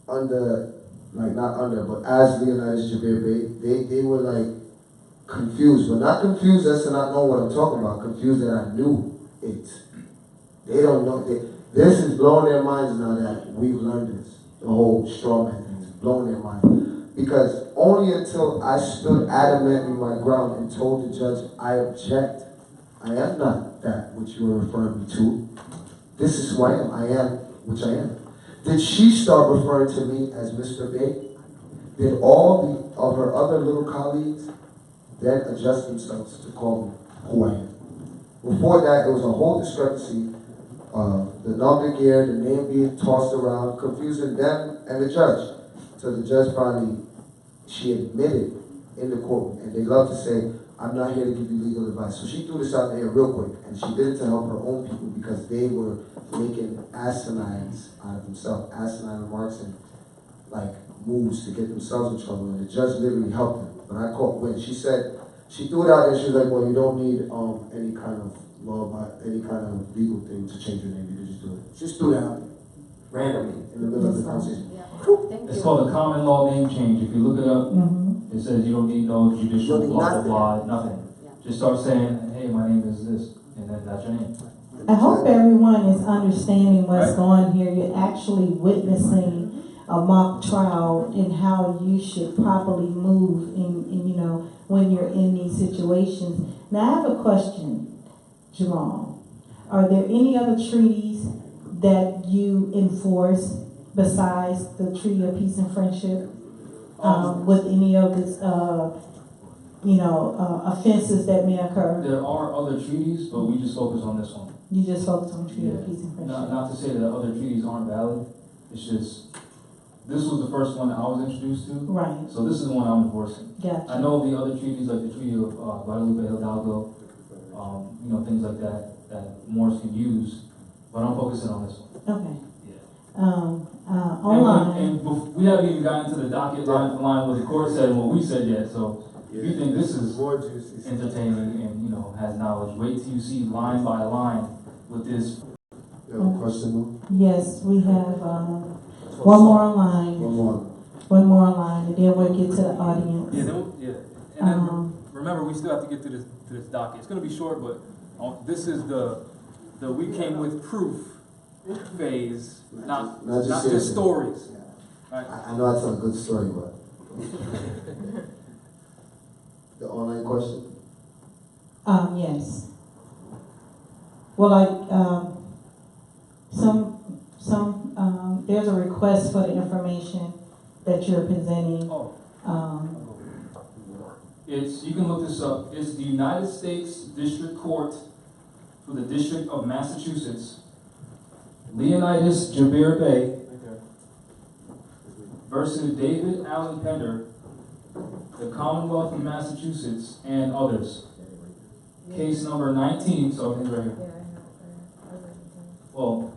but as Leonidas Jabir, they were like confused, but not confused as to not know what I'm talking about, confused that I knew it. They don't know. This is blowing their minds now that we've learned this. The whole straw man thing is blowing their mind. Because only until I stood adamantly my ground and told the judge, I object. I am not that which you are referring me to. This is who I am. I am which I am. Did she start referring to me as Mr. Bay? Did all of her other little colleagues then adjust themselves to call me who I am? Before that, there was a whole discrepancy of the nom de guerre, the name being tossed around, confusing them and the judge. So the judge finally, she admitted in the courtroom, and they love to say, I'm not here to give you legal advice. So she threw this out there real quick, and she did it to help her own people because they were making asinines out of themselves, asinine remarks and like moves to get themselves in trouble, and the judge literally helped them. But I caught wind. She said, she threw it out there, she was like, well, you don't need any kind of law, any kind of legal thing to change your name, you can just do it. She just threw it out randomly in the middle of the conversation. It's called a common law name change. If you look it up, it says you don't need no judicial blah, blah, blah, nothing. Just start saying, hey, my name is this, and then that's your name. I hope everyone is understanding what's going on here. You're actually witnessing a mock trial and how you should properly move in, you know, when you're in these situations. Now I have a question, Jahmal. Are there any other treaties that you enforce besides the Treaty of Peace and Friendship? With any of this, offenses that may occur? There are other treaties, but we just focus on this one. You just focus on Treaty of Peace and Friendship? Not to say that other treaties aren't valid. It's just, this was the first one that I was introduced to. Right. So this is the one I'm enforcing. Gotcha. I know the other treaties, like the Treaty of Guadalupe Hidalgo, things like that Moors can use. but I'm focusing on this one. Okay. Yeah. Online. And we haven't even gotten to the docket line for line what the court said and what we said yet, so if you think this is more juicy, entertaining and, you know, has knowledge, wait till you see line by line with this. You have a question, though? Yes, we have, one more online. One more. One more online, and then we'll get to the audience. And then remember, we still have to get to this docket. It's gonna be short, but this is the we came with proof phase, not just stories. Right? I know I tell a good story, but the online question. Yes. Well, there's a request for the information that you're presenting. You can look this up. It's the United States District Court for the District of Massachusetts, Leonidas Jabir Bey versus David Allen Pender, the Commonwealth of Massachusetts, and others. Case number 19, so right here. Well,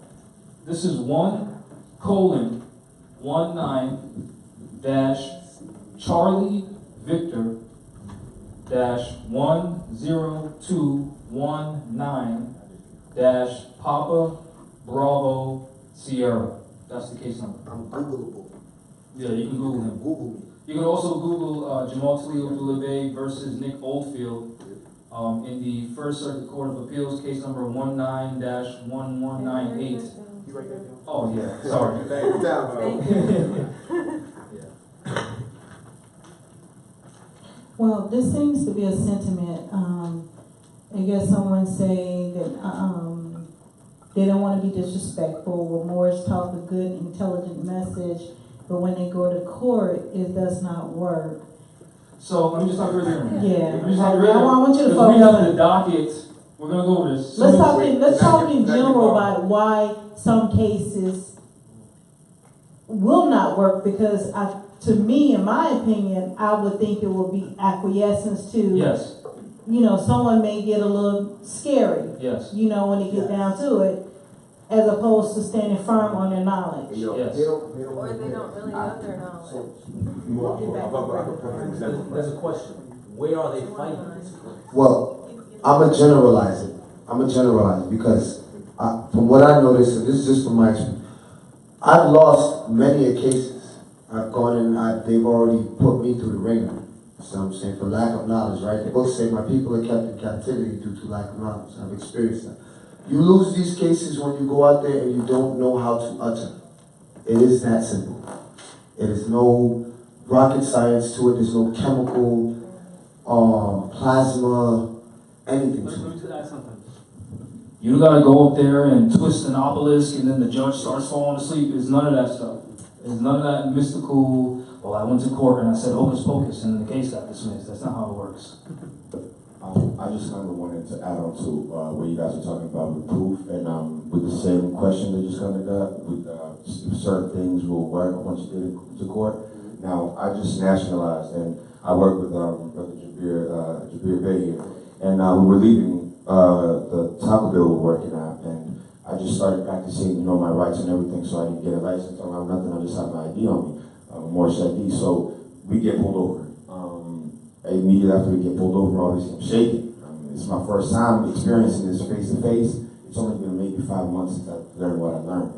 this is 1:19-Charlie Victor -10219 Papa Bravo Sierra. That's the case number. I'm Googleable. Yeah, you can Google him. Google me. You can also Google Jahmal Talib Abdullah versus Nick Oldfield in the First Circuit Court of Appeals, case number 19-1198. Oh yeah, sorry. Thank you. Well, this seems to be a sentiment. I guess someone say that they don't want to be disrespectful. Well, Moorish talk a good, intelligent message, but when they go to court, it does not work. So let me just talk right here. Yeah, Let me just I talk right here. want you to Because we focus. have the docket. We're gonna go over this. Let's talk in general about why some cases will not work, because to me, in my opinion, I would think it would be acquiescence to, Yes. you know, someone may get a little scary, Yes. you know, when they get down to it, as opposed to standing firm on their knowledge. Yes. Or they don't really know their knowledge. There's a question. Where are they fighting this? Well, I'm a generalize it. Because from what I noticed, and this is just from my experience, I've lost many cases. I've gone and they've already put me through the ringer. So I'm saying, for lack of knowledge, right? The book says my people are kept in captivity due to lack of knowledge. I've experienced that. You lose these cases when you go out there and you don't know how to utter. It is that simple. It is no rocket science to it. There's no chemical, plasma, anything to it. Let me add something. You gotta go up there and twist an obelisk and then the judge starts falling asleep. There's none of that stuff. There's none of that mystical, well, I went to court and I said hocus pocus and the case got dismissed. That's not how it works. I just kind of wanted to add on to what you guys were talking about with proof, and with the same question that you just kind of got, with certain things will work once you get into court. Now, I just nationalized, and I work with Brother Jabir Bey here, and we were leaving the Taco Bell we were working at, and I just started practicing, you know, my rights and everything, so I didn't get a license, I don't have nothing, I just have my ID on me, Moorish ID, so we get pulled over. Immediately after we get pulled over, obviously I'm shaking. It's my first time experiencing this face to face. It's only been maybe 5 months since I've learned what I learned.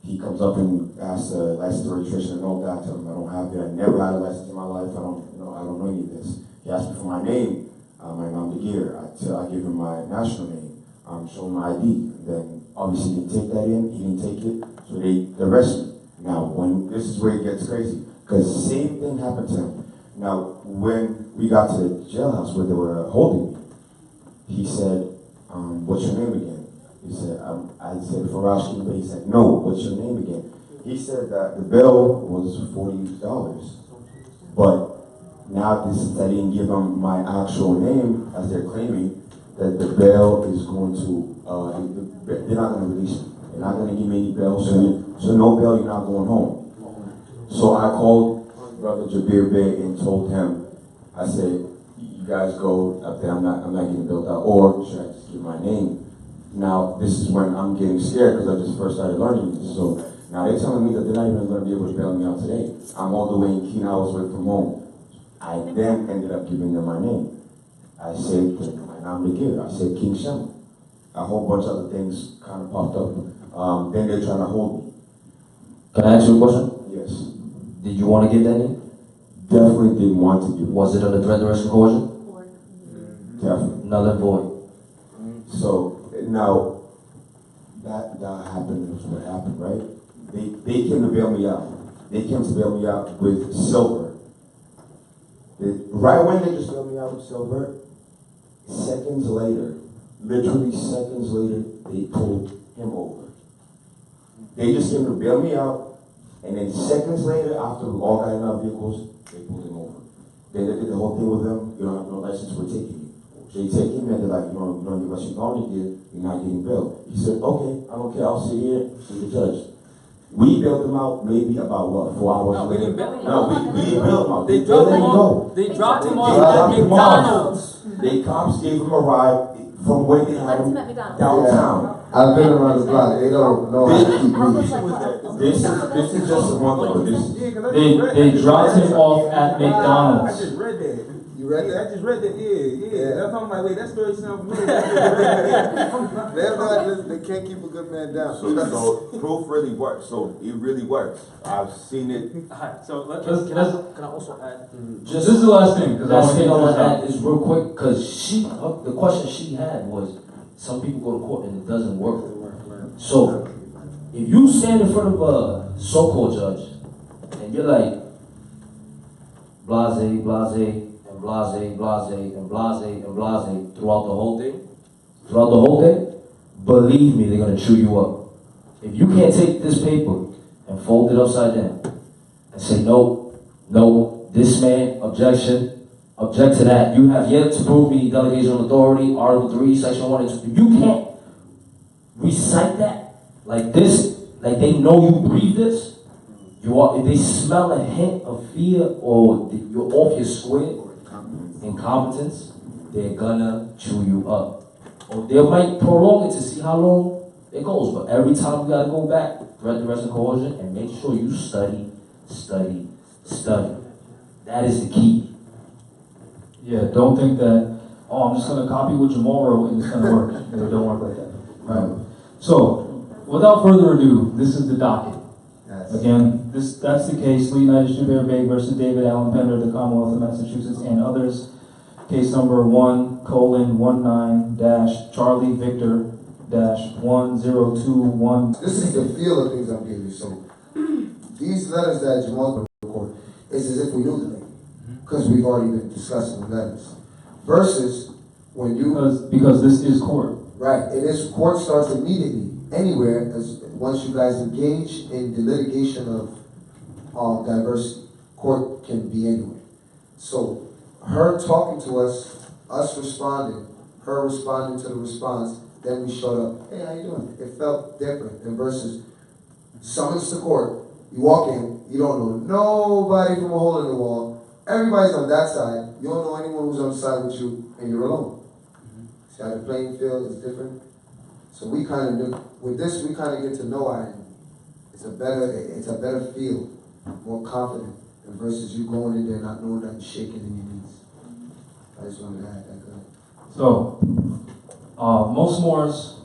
He comes up and asks the license registration and all that. I tell him I don't have it. I never had a license in my life. I don't know any of this. He asked me for my name, my name gear. I give him my national name, show him my ID. And then obviously he didn't take that in. He didn't take it, so they arrest me. Now, this is where it gets crazy, because the same thing happened to him. Now, when we got to the jailhouse where they were holding me, he said, what's your name again? He said, I said, Faraj, but he said, no, what's your name again? He said that the bail was $40, but now I didn't give him my actual name, as they're claiming, that the bail is going to, they're not going to release me. They're not going to give me any bail, so no bail, you're not going home. So I called Brother Jabir Bey and told him, I said, you guys go up there, I'm not getting built out, or should I just give my name? Now, this is when I'm getting scared because I just first started learning this. So now they're telling me that they're not even going to be able to bail me out today. I'm all the way in Keene, hours away from home. I then ended up giving them my name. I said, my name again. I said King Shem. A whole bunch of other things kind of popped up. Then they're trying to hold me. Can I ask you a question? Yes. Did you want to give that name? Definitely didn't want to give it. Was it under threat, duress, and coercion? Definitely. Null and void. So now that happened is what happened, right? They came to bail me out. They came to bail me out with silver. Right when they just bailed me out with silver, seconds later, literally seconds later, they pulled him over. They just came to bail me out, and then seconds later, after we all got in our vehicles, they pulled him over. Then they did the whole thing with them. You don't have no license, we're taking you. They take him and they're like, you know, what you're going to get, you're not getting bailed. He said, okay, I don't care, I'll sit here to the judge. We bailed him out maybe about what, 4 hours No, we later? didn't bail him No, we didn't bail him out. They dropped him off. They dropped him off at McDonald's. The cops gave him a ride from where they had Left him him at McDonald's. downtown. I've been around the block. They don't know how to keep reading. This is just a month ago. They dropped him off at I McDonald's. just read that. You read Yeah, I that? just read that. Yeah. That's why I'm like, wait, that story sounds familiar. They're not just, they can't keep a good man down. So proof really works. So it really works. I've seen it. Alright, so Can can I also add? Just This is the last thing, because I last want thing I want to to add is real quick, because the question she had was, some people go to court and it doesn't work. So, if you stand in front of a so-called judge, and you're like, blase, blase, and blase, blase, and blase, and blase, throughout the whole day, believe me, they're gonna chew you up. If you can't take this paper and fold it upside down, and say, no, this man, objection, object to that. You have yet to prove me delegation of authority, Article 3, Section 1 and 2. If you can't recite that like this, like they know you breathe this, if they smell a hint of fear or you're off your square, incompetence, they're gonna chew you up. Or they might prolong it to see how long it goes. But every time you gotta go back, threat, duress, and coercion, and make sure you study. That is the key. Yeah, don't think that, I'm just going to copy what Jahmal wrote and it's going to work. It don't work like that. Right? So, without further ado, this is the docket. Yes. Again, that's the case, Lee United Strawberry Bay versus David Allen Pender, the Commonwealth of Massachusetts, and others. Case number 1:19-Charlie Victor -1021. This is the feel of things I'm giving you. So these letters that Jamal's recorded, it's as if we knew them, because we've already been discussing the letters. Versus when you Because this is court. right, it is court starts immediately anywhere as once you guys engage in the litigation of diversity. Court can be anywhere. So her talking to us responding, her responding to the response, then we showed up, hey, how you doing? It felt different than versus summons to court, you walk in, you don't know nobody from a hole in the wall, everybody's on that side, you don't know anyone who's on the side with you, and you're alone. See how the playing field is different? So we kind of knew, with this we kind of get to know our enemy. It's a better feel, more confident, than versus you going in there not knowing that you're shaking in your knees. I just wanted to add that. So, most Moors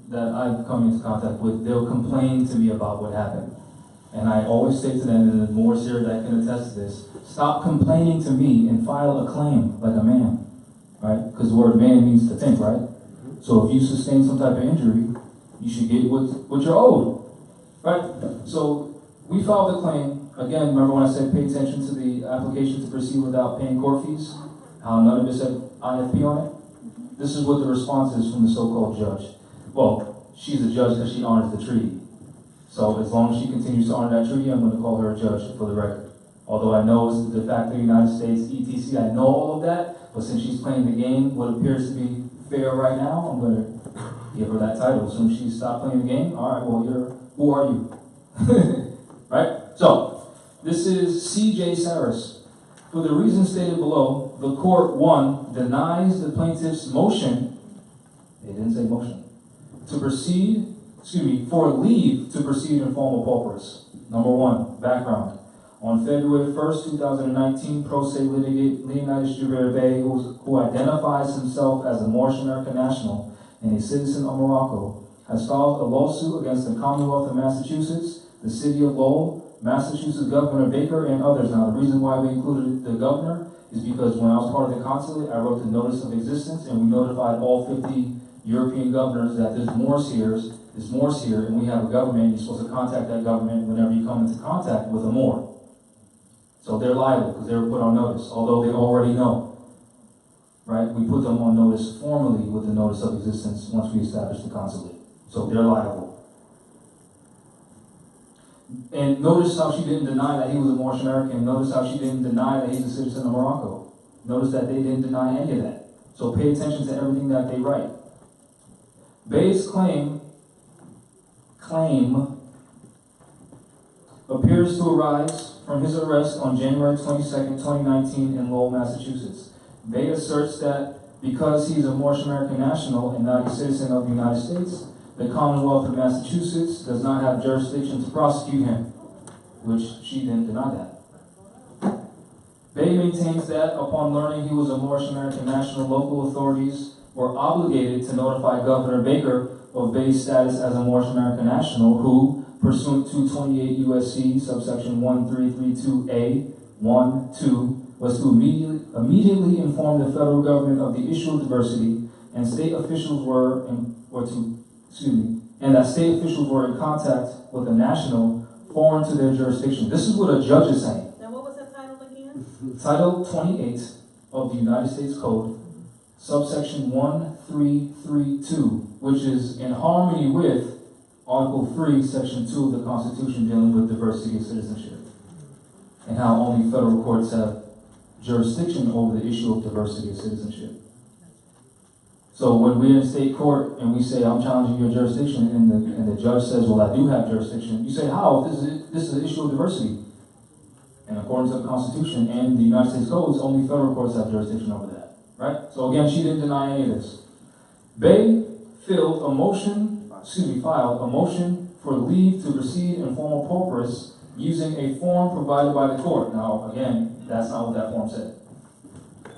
that I've come into contact with, they'll complain to me about what happened. And I always say to them, and the Moors here that can attest to this, stop complaining to me and file a claim like a man, right? Because the word man means to think, right? So if you sustain some type of injury, you should get what you're owed, right? So we filed a claim. Again, remember when I said pay attention to the application to proceed without paying court fees? How none of it said IFP on it? This is what the response is from the so-called judge. Well, she's a judge because she honors the treaty. So as long as she continues to honor that treaty, I'm going to call her a judge for the record. Although I know it's the de facto United States, ETC, I know all of that, but since she's playing the game, what appears to be fair right now, I'm going to give her that title. As soon as she stopped playing the game, all right, well, who are you? Right? So, this is C.J. Saris. For the reasons stated below, the court, 1, denies the plaintiff's motion, they didn't say motion, for leave to proceed in formal pauperis. Number one, background. On February 1st, 2019, pro se litigant Leonidas Jubert Bey, who identifies himself as a Moorish American national and a citizen of Morocco, has filed a lawsuit against the Commonwealth of Massachusetts, the City of Lowell, Massachusetts Governor Baker, and others. Now, the reason why we included the governor is because when I was part of the consulate, I wrote the notice of existence, and we notified all 50 European governors that there's Moors here, and we have a government. You're supposed to contact that government whenever you come into contact with a Moor. So they're liable because they were put on notice, although they already know. Right? We put them on notice formally with the notice of existence once we established the consulate. So they're liable. And notice how she didn't deny that he was a Moorish American. Notice how she didn't deny that he's a citizen of Morocco. Notice that they didn't deny any of that. So pay attention to everything that they write. Bey's claim appears to arise from his arrest on January 22nd, 2019 in Lowell, Massachusetts. Bey asserts that because he's a Moorish American national and not a citizen of the United States, the Commonwealth of Massachusetts does not have jurisdiction to prosecute him, which she didn't deny that. Bey maintains that upon learning he was a Moorish American national, local authorities were obligated to notify Governor Baker of Bey's status as a Moorish American national, who, pursuant to 28 U.S.C. subsection 1332A, 1-2, was to immediately inform the federal government of the issue of diversity, and state officials were and that state officials were in contact with a national foreign to their jurisdiction. This is what a judge is saying. Now, what was that title again? Title 28 of the United States Code, subsection 1332, which is in harmony with Article 3, Section 2 of the Constitution dealing with diversity of citizenship, and how only federal courts have jurisdiction over the issue of diversity of citizenship. So when we're in state court and we say, I'm challenging your jurisdiction, and the judge says, well, I do have jurisdiction, you say, how? This is an issue of diversity. And according to the Constitution and the United States codes, only federal courts have jurisdiction over that. Right? So again, she didn't deny any of this. Bey filed a motion for leave to proceed in formal pauperis using a form provided by the court. Now, again, that's not what that form said.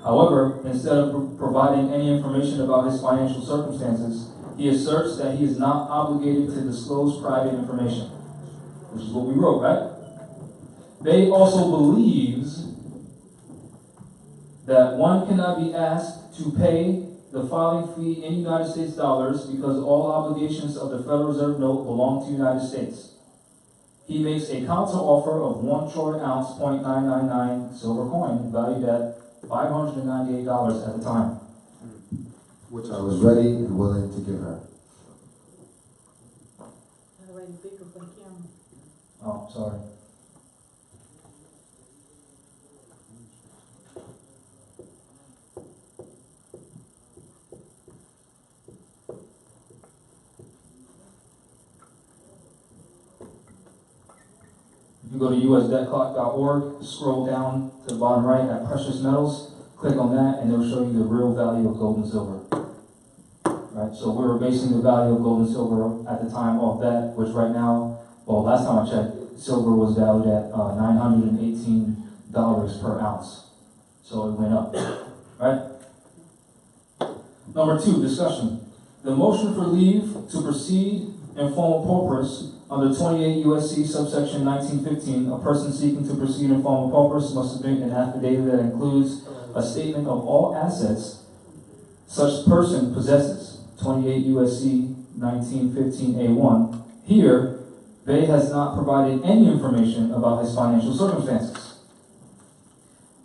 However, instead of providing any information about his financial circumstances, he asserts that he is not obligated to disclose private information, which is what we wrote, right? Bey also believes that one cannot be asked to pay the filing fee in United States dollars because all obligations of the Federal Reserve note belong to the United States. He makes a counteroffer of 1 troy ounce, .999 silver coin, valued at $598 at the time. Which I was ready and willing to give her. Already bigger for the camera. Oh, sorry. You go to usdebtclock.org, scroll down to the bottom right at precious metals, click on that, and it'll show you the real value of gold and silver. Right, so we were basing the value of gold and silver at the time off that, which right now, well, last time I checked, silver was valued at $918 per ounce. So it went up, right? Number 2, discussion. The motion for leave to proceed in formal pauperis under 28 U.S.C. subsection 1915, a person seeking to proceed in formal pauperis must submit an affidavit that includes a statement of all assets such person possesses. 28 U.S.C. 1915 A1. Here, Bey has not provided any information about his financial circumstances.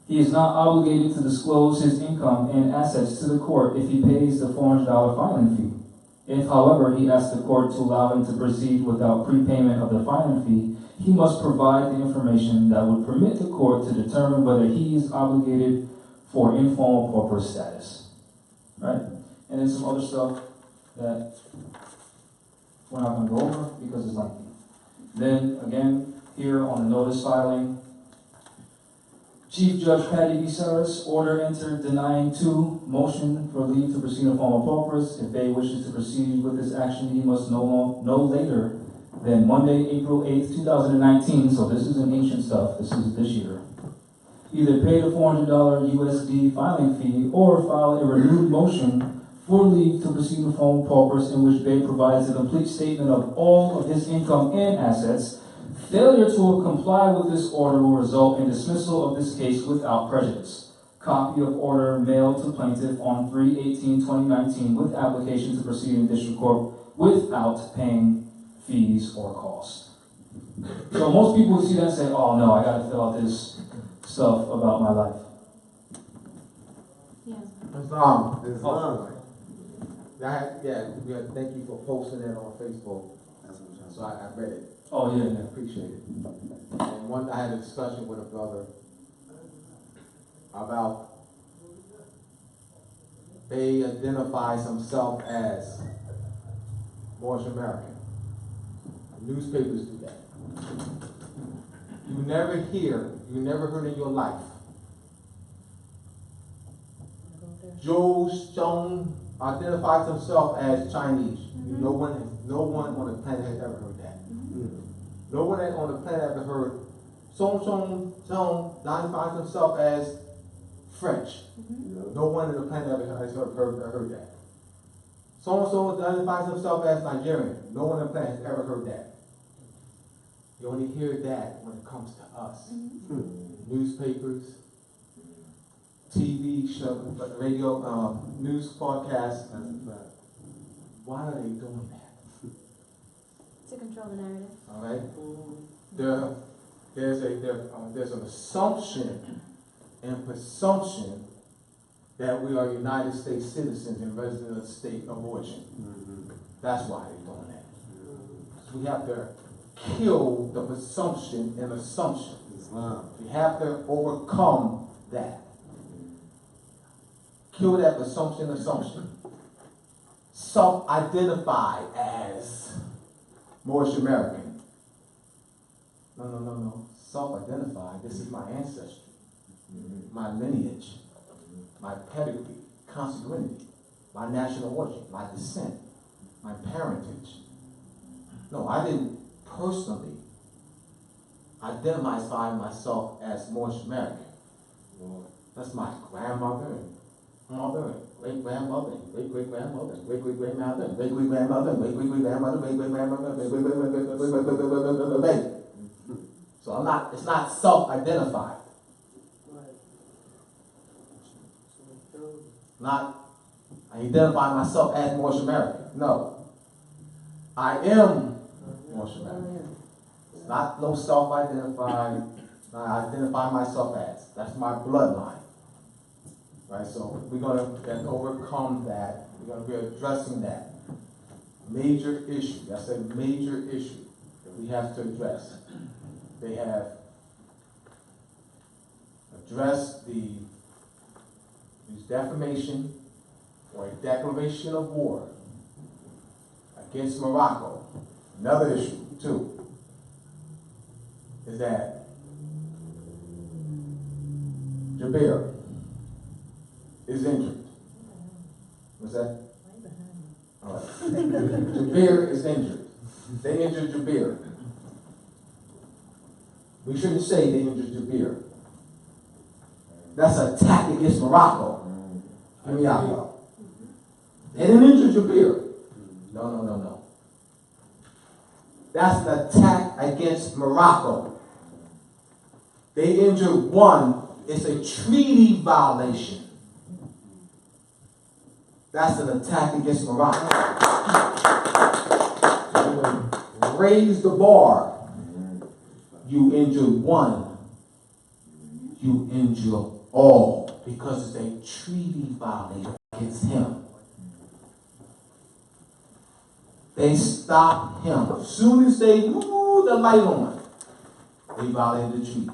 He is not obligated to disclose his income and assets to the court if he pays the $400 filing fee. If, however, he asks the court to allow him to proceed without prepayment of the filing fee, he must provide the information that would permit the court to determine whether he is obligated for informal pauperis status. Right? And then some other stuff that we're not going to go over because it's lengthy. Then, again, here on the notice filing, Chief Judge Patty B. Saris, order entered denying 2, motion for leave to proceed in form of pauperous. If A wishes to proceed with this action, he must no later than Monday, April 8th, 2019, so this isn't ancient stuff, this is this year. Either pay the $400 USD filing fee or file a renewed motion for leave to proceed in form of pauperous in which Bay provides a complete statement of all of his income and assets. Failure to comply with this order will result in dismissal of this case without prejudice. Copy of order mailed to plaintiff on 3/18/2019 with application to proceed in district court without paying fees or costs. So most people would see that and say, oh no, I gotta fill out this stuff about my life. Islam. Yeah, thank you for posting that on Facebook. So I read it. Oh yeah, I yeah. appreciate it. And I had a discussion with a brother about they identifies himself as Moorish American. Newspapers do that. You never heard in your life Joe Stone identifies himself as Chinese. No one on the planet has ever heard that. No one on the planet ever heard Song identifies himself as French. No one on the planet ever has heard that. So identifies himself as Nigerian. No one on the planet has ever heard that. You only hear that when it comes to us. Newspapers, TV shows, radio, news podcasts. Why are they doing that? To control the narrative. All right. There's an assumption and presumption that we are United States citizens and residents of the state of origin. That's why they're doing that. So we have to kill the presumption and assumption. We have to overcome that. Kill that presumption and assumption. Self-identify as Moorish American. No. Self-identify. This is my ancestry, my lineage, my pedigree, consanguinity, my national origin, my descent, my parentage. No, I didn't personally identify myself as Moorish American. That's my grandmother and mother and great-grandmother and great-great-grandmother and great-great-grandmother and great-great-grandmother and great-great-grandmother, great-great-grandmother, great-great-great-great-great-great-great-great-great-great. So it's not self-identified. I identify myself as Moorish American. No. I am Moorish American. It's not no self-identified. I identify myself as. That's my bloodline. Right, so we're going to overcome that. We're going to be addressing that. Major issue. That's a major issue that we have to address. They have addressed the defamation or a declaration of war against Morocco. Another issue, too, is that Jabir is injured. What's that? All right. Jabir is injured. They injured Jabir. We shouldn't say they injured Jabir. That's an attack against Morocco. Hear me out, y'all. They didn't injure Jabir. No. That's an attack against Morocco. They injured one. It's a treaty violation. That's an attack against Morocco. Raise the bar. You injure one, you injure all, because it's a treaty violation against him. They stopped him. As soon as they moved the light on, they violated the treaty.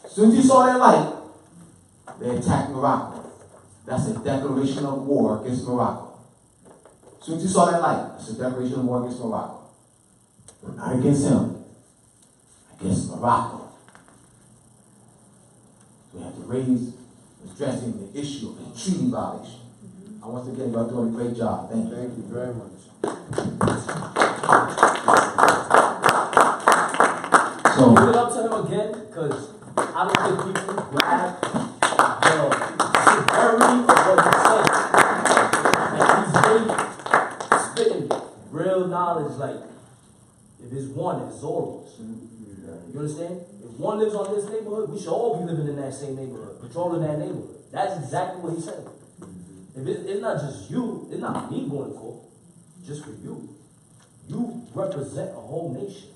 As soon as you saw that light, they attacked Morocco. That's a declaration of war against Morocco. As soon as you saw that light, that's a declaration of war against Morocco. But not against him. Against Morocco. We have to raise addressing the issue of the treaty violation. Once again, y'all doing a great job. Thank you. Thank you very much. So, Give it up to him again, because I don't think people grab the severity of what he's saying. And he's really spitting real knowledge, like, if it's one, it's all of us. You understand? If one lives on this neighborhood, we should all be living in that same neighborhood, patrolling that neighborhood. That's exactly what he's saying. If it's not just you, it's not me going to court, just for you. You represent a whole nation.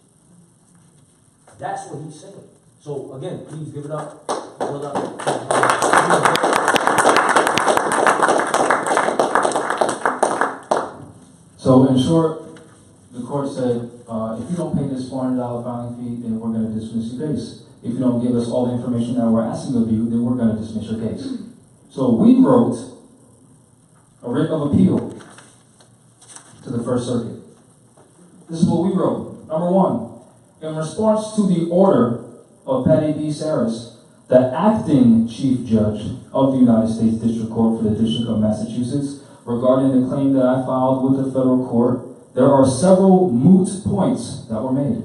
That's what he's saying. So again, please give it up. Well up. So in short, the court said, if you don't pay this $400 filing fee, then we're going to dismiss your case. If you don't give us all the information that we're asking of you, then we're going to dismiss your case. So we wrote a writ of appeal to the First Circuit. This is what we wrote. Number one, in response to the order of Patty B. Saris, the acting Chief Judge of the United States District Court for the District of Massachusetts, regarding the claim that I filed with the federal court, there are several moot points that were made.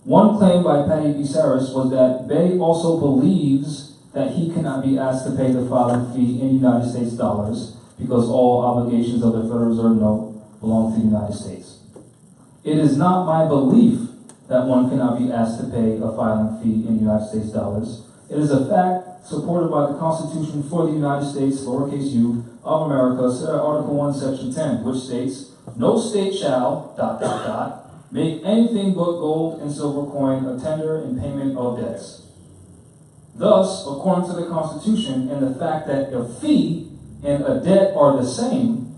One claim by Patty B. Saris was that Bay also believes that he cannot be asked to pay the filing fee in United States dollars because all obligations of the Federal Reserve note belong to the United States. It is not my belief that one cannot be asked to pay a filing fee in United States dollars. It is a fact supported by the Constitution for the United States, lowercase u, of America, Article 1, Section 10, which states, no state shall, ... make anything but gold and silver coin a tender in payment of debts. Thus, according to the Constitution and the fact that a fee and a debt are the same,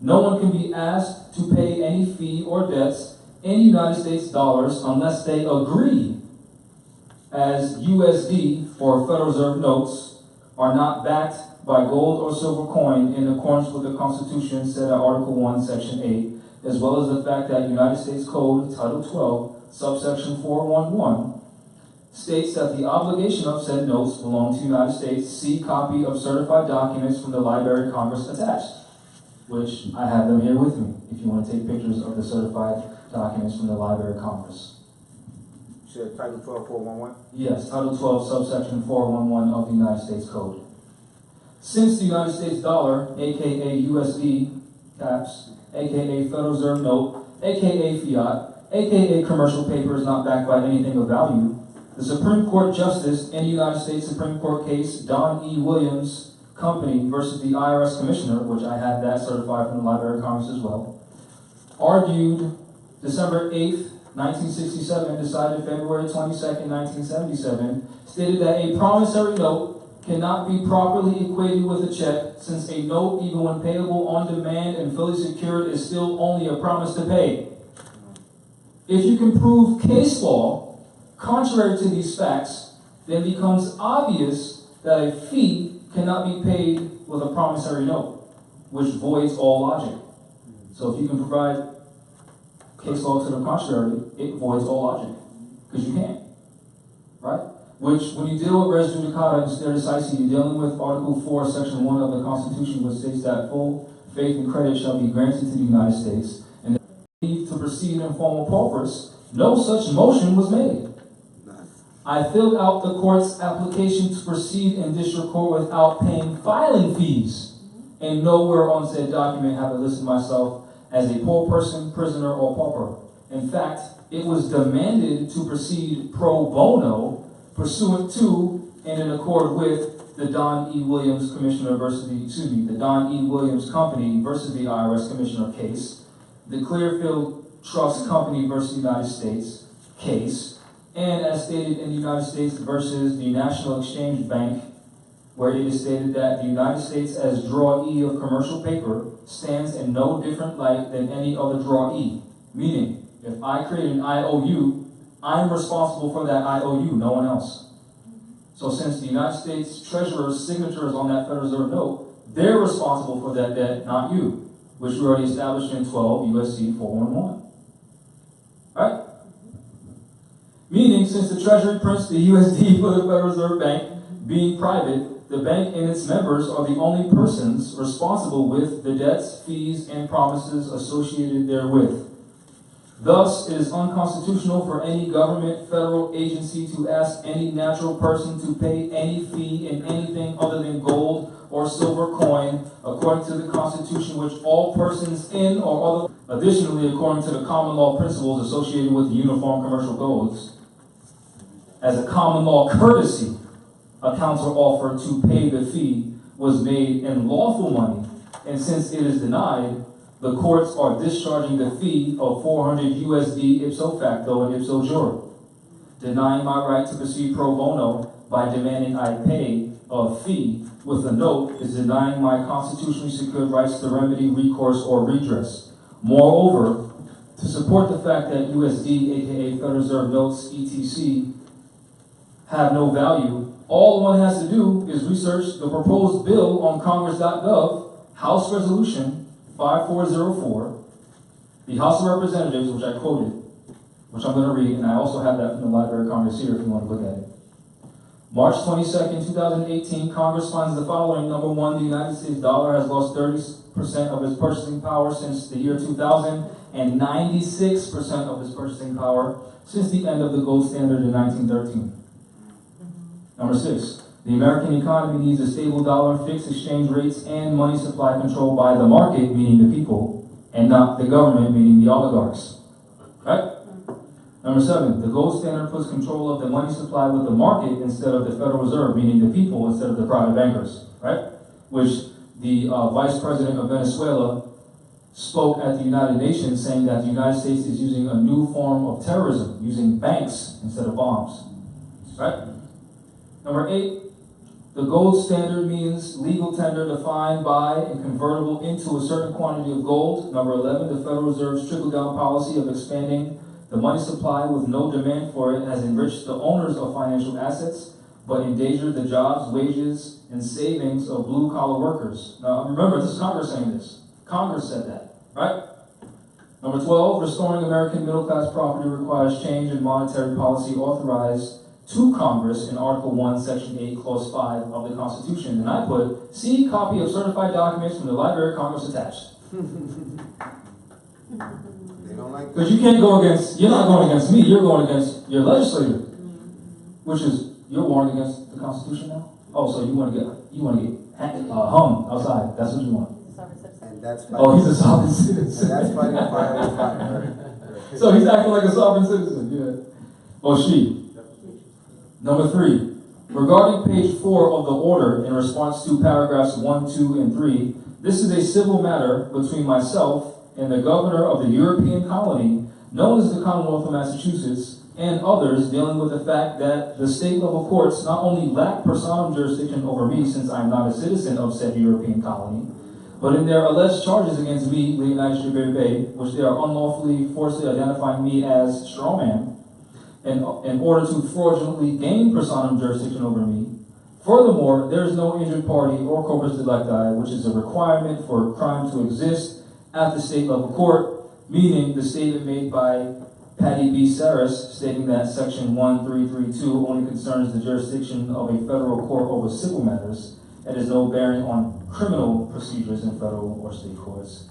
no one can be asked to pay any fee or debts in United States dollars unless they agree, as USD or Federal Reserve notes are not backed by gold or silver coin in accordance with the Constitution set at Article 1, Section 8, as well as the fact that United States Code, Title 12, subsection 411, states that the obligation of said notes belong to the United States. See copy of certified documents from the Library of Congress attached, which I have them here with me, if you want to take pictures of the certified documents from the Library of Congress. You said Title 12, 411? Yes, Title 12, subsection 411 of the United States Code. Since the United States dollar, aka USD caps, aka Federal Reserve note, aka fiat, aka commercial paper is not backed by anything of value, the Supreme Court Justice in the United States Supreme Court case, Don E. Williams Company versus the IRS Commissioner, which I had that certified from the Library of Congress as well, argued December 8th, 1967, decided February 22nd, 1977, stated that a promissory note cannot be properly equated with a check, since a note, even when payable on demand and fully secured, is still only a promise to pay. If you can prove case law contrary to these facts, then it becomes obvious that a fee cannot be paid with a promissory note, which voids all logic. So if you can provide case law to the contrary, it voids all logic, because you can't, right? Which, when you deal with res judicata and stare decisis, you're dealing with Article 4, Section 1 of the Constitution, which states that full faith and credit shall be granted to the United States, and leave to proceed in formal paupers. No such motion was made. I filled out the court's application to proceed in district court without paying filing fees, and nowhere on said document have I listed myself as a poor person, prisoner, or pauper. In fact, it was demanded to proceed pro bono, pursuant to and in accord with the Don E. Williams Commissioner versus the Don E. Williams Company versus the IRS Commissioner case, the Clearfield Trust Company versus the United States case, and as stated in the United States versus the National Exchange Bank, where it is stated that the United States as drawee of commercial paper stands in no different light than any other drawee. Meaning, if I create an IOU, I'm responsible for that IOU, no one else. So since the United States Treasurer's signature is on that Federal Reserve note, they're responsible for that debt, not you, which we already established in 12 U.S.C. 411. Right? Meaning, since the Treasury prints the USD for the Federal Reserve Bank being private, the bank and its members are the only persons responsible with the debts, fees, and promises associated therewith. Thus, it is unconstitutional for any government, federal agency to ask any natural person to pay any fee in anything other than gold or silver coin, according to the Constitution, which all persons in or other. Additionally, according to the common law principles associated with the Uniform Commercial Codes, as a common law courtesy, a counter offer to pay the fee was made in lawful money, and since it is denied, the courts are discharging the fee of 400 USD ipso facto and ipso jure, denying my right to proceed pro bono by demanding I pay a fee with a note is denying my constitutionally secured rights to remedy, recourse, or redress. Moreover, to support the fact that USD, aka Federal Reserve notes, etc., have no value, all one has to do is research the proposed bill on Congress.gov, House Resolution 5404, the House of Representatives, which I quoted, which I'm going to read, and I also have that from the Library of Congress here if you want to look at it. March 22nd, 2018, Congress finds the following. Number one, the United States dollar has lost 30% of its purchasing power since the year 2000 and 96% of its purchasing power since the end of the gold standard in 1913. Number six, the American economy needs a stable dollar, fixed exchange rates, and money supply controlled by the market, meaning the people, and not the government, meaning the oligarchs. Right? Number seven, the gold standard puts control of the money supply with the market instead of the Federal Reserve, meaning the people instead of the private bankers. Right? Which the Vice President of Venezuela spoke at the United Nations saying that the United States is using a new form of terrorism, using banks instead of bombs. Right? Number eight, the gold standard means legal tender defined by and convertible into a certain quantity of gold. Number 11, the Federal Reserve's trickle-down policy of expanding the money supply with no demand for it has enriched the owners of financial assets, but endangered the jobs, wages, and savings of blue-collar workers. Now, remember, this is Congress saying this. Congress said that, right? Number 12, restoring American middle-class property requires change in monetary policy authorized to Congress in Article 1, Section 8, Clause 5 of the Constitution. And I put, see copy of certified documents from the Library of Congress attached. They don't like Because you can't go against, you're not going against me, you're going against your legislator. Which is, you're warring against the Constitution now? Oh, so you want to get hung outside. That's what you want. And that's Oh, he's a sovereign citizen. And that's fighting fire. So he's acting like a sovereign citizen, yeah. Oh, she. Number 3, regarding page 4 of the order in response to paragraphs 1, 2, and 3, this is a civil matter between myself and the governor of the European colony, known as the Commonwealth of Massachusetts, and others dealing with the fact that the state-level courts not only lack personam jurisdiction over me since I am not a citizen of said European colony, but in their alleged charges against me, Leonidas Bay, which they are unlawfully forcibly identifying me as strawman, in order to fraudulently gain personam jurisdiction over me. Furthermore, there is no injured party or corpus delicti, which is a requirement for a crime to exist at the state level court, meaning the statement made by Patty B. Saris stating that Section 1332 only concerns the jurisdiction of a federal court over civil matters and has no bearing on criminal procedures in federal or state courts.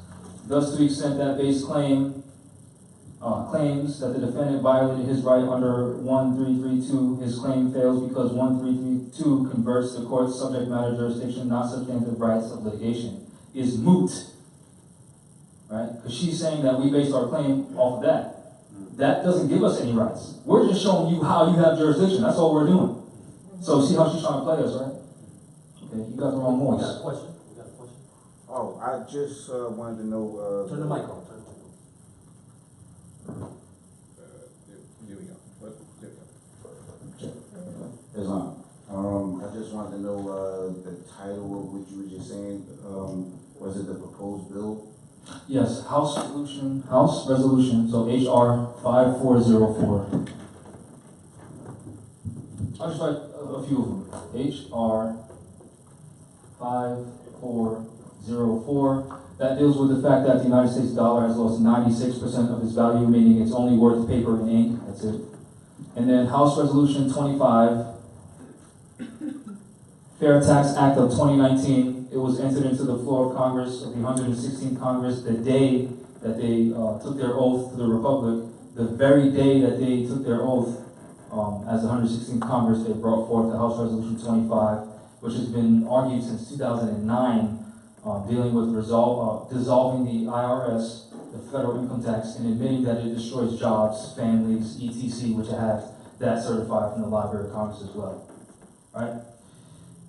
Thus, to the extent that base claims that the defendant violated his right under 1332, his claim fails because 1332 converts the court's subject matter jurisdiction, not substantive rights of litigation, is moot. Right? Because she's saying that we based our claim off of that. That doesn't give us any rights. We're just showing you how you have jurisdiction. That's all we're doing. So see how she's trying to play us, right? Okay, you got the wrong voice. We got a question. Oh, I just wanted to know. Turn the mic on. Here we go. Islam. I just wanted to know the title of what you were just saying. Was it the proposed bill? Yes, House Resolution, so HR 5404. I'll just write a few of them. HR 5404. That deals with the fact that the United States dollar has lost 96% of its value, meaning it's only worth paper and ink. That's it. And then House Resolution 25, Fair Tax Act of 2019. It was entered into the floor of Congress, of the 116th Congress, the day that they took their oath to the Republic. The very day that they took their oath as the 116th Congress, they brought forth the House Resolution 25, which has been argued since 2009, dealing with dissolving the IRS, the federal income tax, and admitting that it destroys jobs, families, etc., which I have that certified from the Library of Congress as well. Right?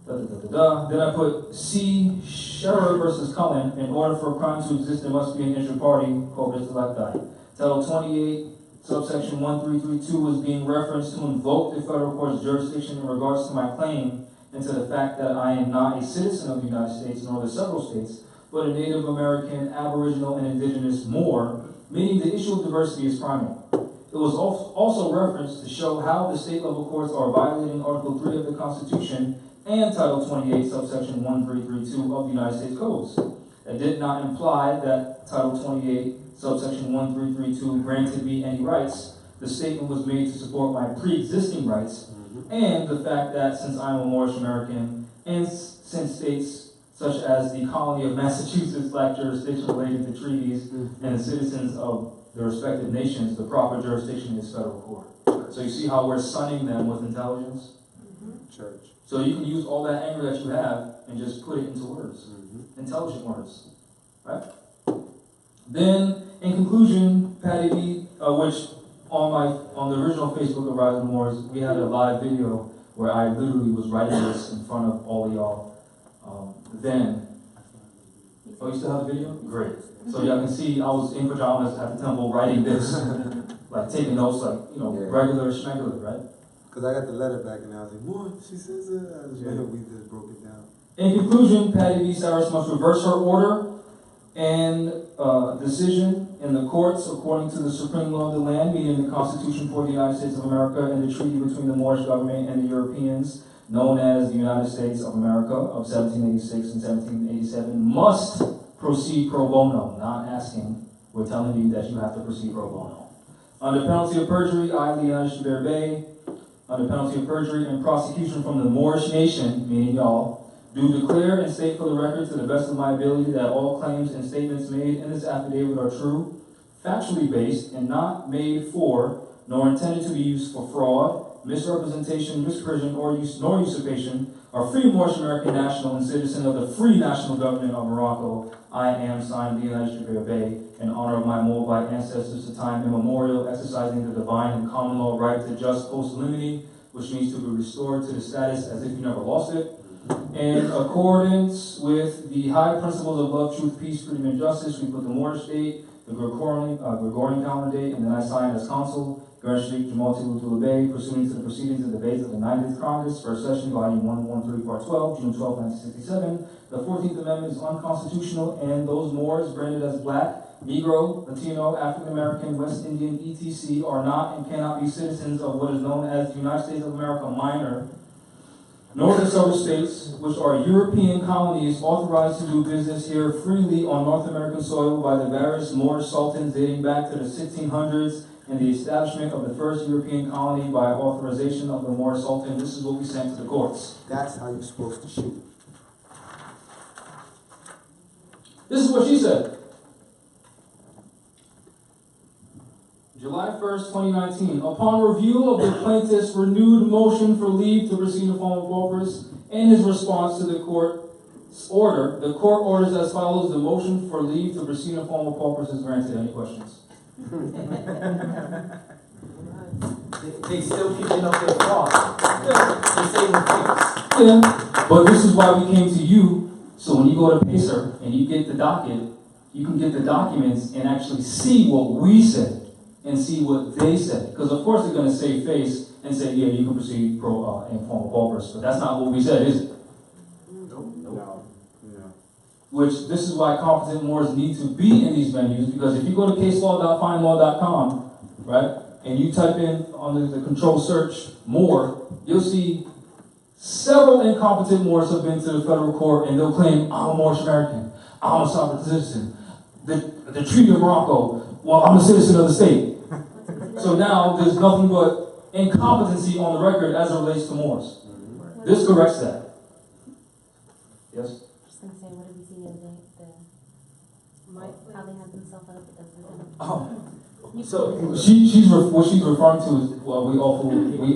Then I put C. Scherer versus Cullen. In order for a crime to exist, there must be an inter-party corpus delicti. Title 28, subsection 1332 was being referenced to invoke the federal court's jurisdiction in regards to my claim and to the fact that I am not a citizen of the United States nor the several states, but a Native American, Aboriginal, and Indigenous Moor, meaning the issue of diversity is primary. It was also referenced to show how the state level courts are violating Article 3 of the Constitution and Title 28, subsection 1332 of the United States Codes. It did not imply that Title 28, subsection 1332 granted me any rights. The statement was made to support my pre-existing rights and the fact that since I'm a Moorish American and since states such as the colony of Massachusetts lack jurisdiction related to treaties and the citizens of the respective nations, the proper jurisdiction is federal court. So you see how we're sunning them with intelligence? Church. So you can use all that anger that you have and just put it into words, intelligent words, right? Then, in conclusion, Patty B, which on the original Facebook of Rise of the Moors, we had a live video where I literally was writing this in front of all of y'all. Oh, you still have the video? Great. So y'all can see I was in pajamas at the temple writing this, like taking notes, like, regular schmegular, right? Because I got the letter back and I was like, what? She says it. We just broke it down. In conclusion, Patty B. Cyrus must reverse her order and decision in the courts according to the supreme law of the land, meaning the Constitution for the United States of America and the treaty between the Moorish government and the Europeans, known as the United States of America of 1786 and 1787, must proceed pro bono. Not asking, we're telling you that you have to proceed pro bono. Under penalty of perjury, I, Leon Shabir Bey, under penalty of perjury and prosecution from the Moorish nation, meaning y'all, do declare and state for the record to the best of my ability that all claims and statements made in this affidavit are true, factually based, and not made for, nor intended to be used for fraud, misrepresentation, misprision, nor usurpation, are free Moorish American national and citizen of the free national government of Morocco. I am, signed, Leon Shabir Bey, in honor of my Moabite ancestors to time immemorial, exercising the divine and common law right to just post-limity, which means to be restored to the status as if you never lost it. In accordance with the high principles of love, truth, peace, freedom, and justice, we put the Moorish date, the Gregorian calendar date, and then I signed as consul, Grand Street, Jahmal Bey, pursuant to the proceedings and debates of the 90th Congress, First Session, Volume 113, Part 12, June 12, 1967. The 14th Amendment is unconstitutional, and those Moors branded as black, Negro, Latino, African American, West Indian, etc., are not and cannot be citizens of what is known as the United States of America Minor, nor the several states, which are European colonies authorized to do business here freely on North American soil by the various Moorish sultans dating back to the 1600s and the establishment of the first European colony by authorization of the Moorish sultan. This is what we sent to the courts. That's how you're supposed to shoot. This is what she said. July 1st, 2019. Upon review of the plaintiff's renewed motion for leave to proceed in form of pauperis and his response to the court's order, the court orders as follows: the motion for leave to proceed in form of pauperis is granted. Any questions? They still keeping up their fraud. They say mistakes. Yeah, but this is why we came to you. So when you go to Pacer and you get the docket, you can get the documents and actually see what we said and see what they said. Because of course they're going to save face and say, yeah, you can proceed in form of pauperis, but that's not what we said, is it? No. Which, this is why competent Moors need to be in these venues, because if you go to caselaw.findlaw.com, right, and you type in under the control search Moor, you'll see several incompetent Moors have been to the federal court and they'll claim, I'm a Moorish American, I'm a sovereign citizen, the Treaty of Morocco, well, I'm a citizen of the state. So now there's nothing but incompetency on the record as it relates to Moors. This corrects that. Yes? Just gonna say, what did we see the other day? How they had themselves up at the Oh. So what she's referring to is we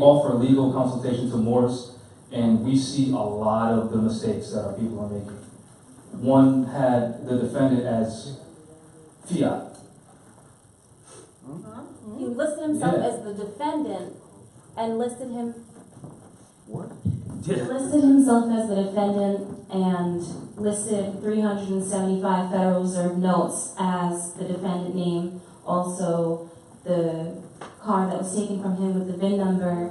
offer legal consultation to Moors, and we see a lot of the mistakes that our people are making. One had the defendant as fiat. He listed himself Yeah. as the defendant and listed him. What? He listed himself as the defendant and listed 375 Federal Reserve notes as the defendant name. Also, the car that was taken from him with the VIN number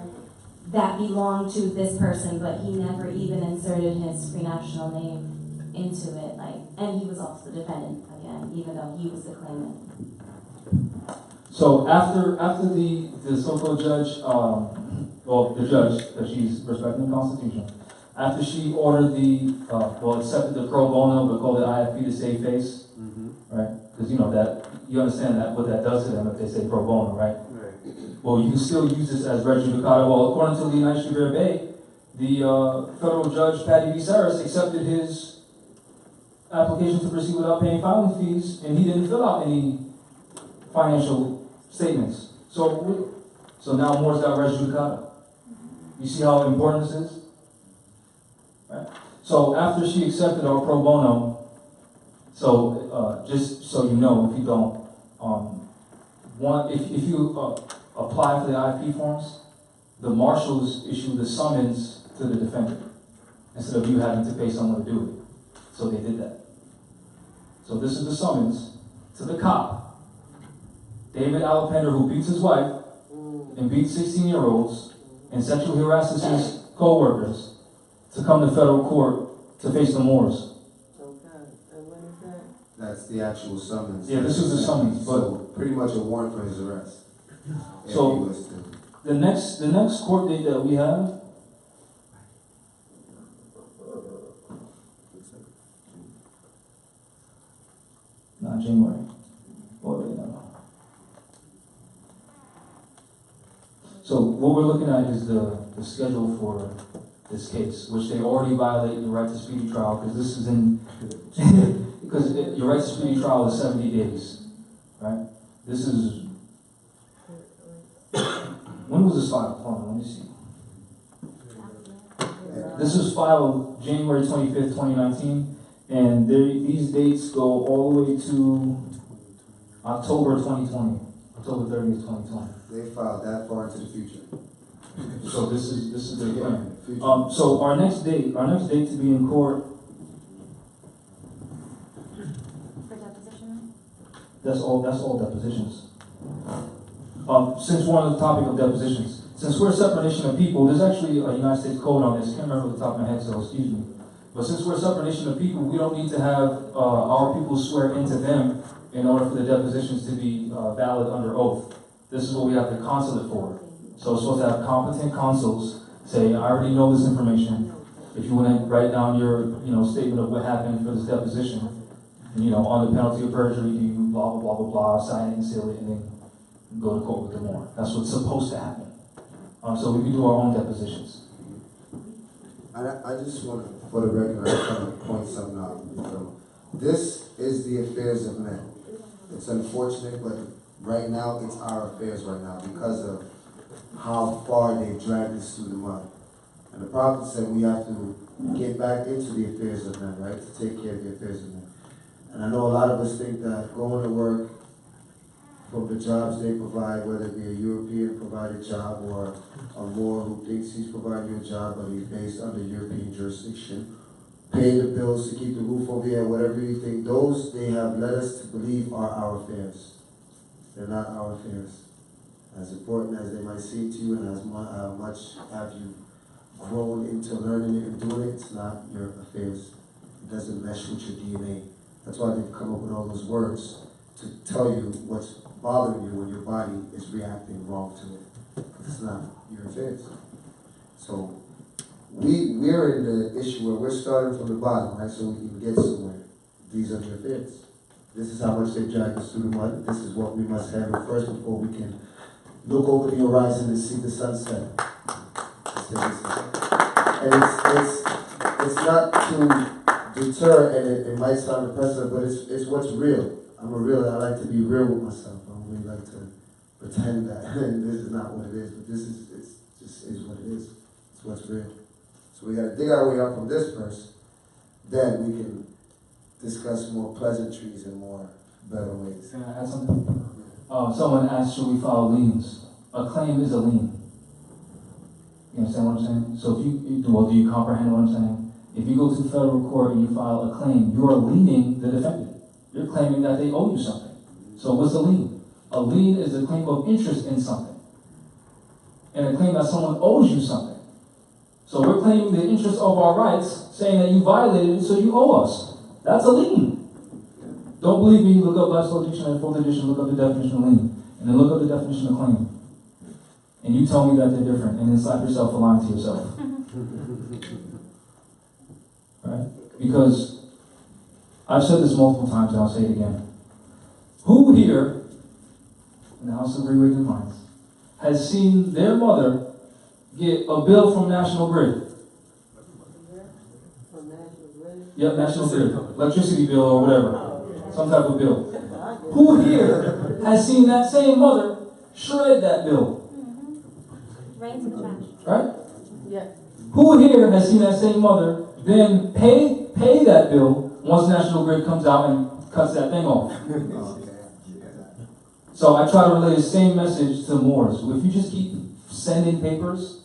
that belonged to this person, but he never even inserted his free national name into it. And he was also the defendant again, even though he was the claimant. So after the so-called judge, the judge, that she's respecting the Constitution, after she ordered accepted the pro bono, but called it IFP to save face, right? Because you understand that what that does to them if they say pro bono, right? Well, you can still use this as res judicata. Well, according to the United States of Bay, the federal judge, Patty V. Saris, accepted his application to proceed without paying filing fees, and he didn't fill out any financial statements. So now Moore's got res judicata. You see how important this is? Right? So after she accepted our pro bono, just so you know, if you don't, if you apply for the IFP forms, the marshals issue the summons to the defendant instead of you having to pay someone to do it. So they did that. So this is the summons to the cop, David Alpender, who beats his wife and beats 16-year-olds and sexually harasses his co-workers, to come to federal court to face the Moors. That's the actual summons. Yeah, this is the summons, but so pretty much a warrant for his arrest. So the next court date that we have, not January. Oh, wait, no. So what we're looking at is the schedule for this case, which they already violate your right to speedy trial, because this is in because your right to speedy trial is 70 days, right? This is when was this filed? Hold on, let me see. This was filed January 25th, 2019, and these dates go all the way to October 2020, October 30th, 2020. They filed that far into the future. So this is the plan. So our next date to be in court. For deposition? That's all depositions. Since we're on the topic of depositions, since we're a separate nation of people, there's actually a United States code on this. Can't remember off the top of my head, so excuse me. But since we're a separate nation of people, we don't need to have our people swear into them in order for the depositions to be valid under oath. This is what we have the consulate for. So we're supposed to have competent consuls say, I already know this information. If you want to write down your statement of what happened for this deposition, and, on the penalty of perjury, you blah, blah, blah, blah, blah, sign it and seal it, and then go to court with them more. That's what's supposed to happen. So we can do our own depositions. I just want to, for the record, I just want to point something out. This is the affairs of men. It's unfortunate, but right now, it's our affairs right now because of how far they dragged us through the mud. And the prophet said we have to get back into the affairs of men, right? To take care of the affairs of men. And I know a lot of us think that going to work from the jobs they provide, whether it be a European provided job or a Moor who thinks he's providing you a job but he's based under European jurisdiction, paying the bills to keep the roof over your head, whatever you think, those they have led us to believe are our affairs. They're not our affairs. As important as they might seem to you and as much have you grown into learning it and doing it, it's not your affairs. It doesn't mesh with your DNA. That's why they've come up with all those words to tell you what's bothering you when your body is reacting wrong to it. It's not your affairs. So we're in the issue where we're starting from the bottom, right, so we can get somewhere. These are the affairs. This is how much they drag us through the mud. This is what we must handle first before we can look over the horizon and see the sunset. And it's not to deter, and it might sound oppressive, but it's what's real. I like to be real with myself. I don't really like to pretend that this is not what it is, but it's just what it is. It's what's real. So we gotta dig our way up from this verse, then we can discuss more pleasantries and more better ways. Can I add something? Someone asked, should we file liens? A claim is a lien. You understand what I'm saying? So if do you comprehend what I'm saying? If you go to federal court and you file a claim, you are liening the defendant. You're claiming that they owe you something. So what's a lien? A lien is a claim of interest in something. And a claim that someone owes you something. So we're claiming the interest of our rights, saying that you violated it, so you owe us. That's a lien. Don't believe me, look up Black's Law Dictionary, 4th edition, look up the definition of lien. And then look up the definition of claim. And you tell me that they're different, and then slap yourself for lying to yourself. Right? Because I've said this multiple times, and I'll say it again. Who here, in the House of Reawakening Minds, has seen their mother get a bill from National Grid? Yep, National Grid. Electricity bill or whatever. Some type of bill. Who here has seen that same mother shred that bill? Right to the back. Right? Yeah. Who here has seen that same mother then pay that bill once National Grid comes out and cuts that thing off? So I try to relay the same message to Moors. If you just keep sending papers,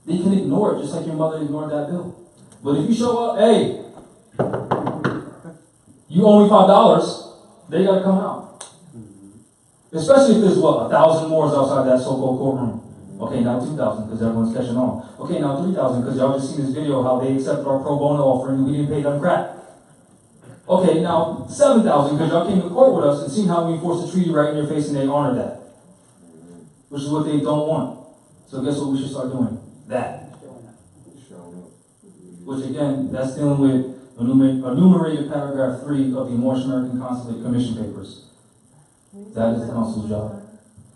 they can ignore it just like your mother ignored that bill. But if you show up, hey, you owe me $5, they gotta come out. Especially if there's 1,000 Moors outside that so-called courtroom. Okay, now 2,000 because everyone's catching on. Okay, now 3,000 because y'all just seen this video how they accepted our pro bono offering and we didn't pay them crap. Okay, now 7,000 because y'all came to court with us and seen how we enforced the treaty right in your face and they honored that. Which is what they don't want. So guess what we should start doing? That. Which again, that's dealing with enumerated paragraph 3 of the Moorish American Consulate Commission papers. That is the consul's job.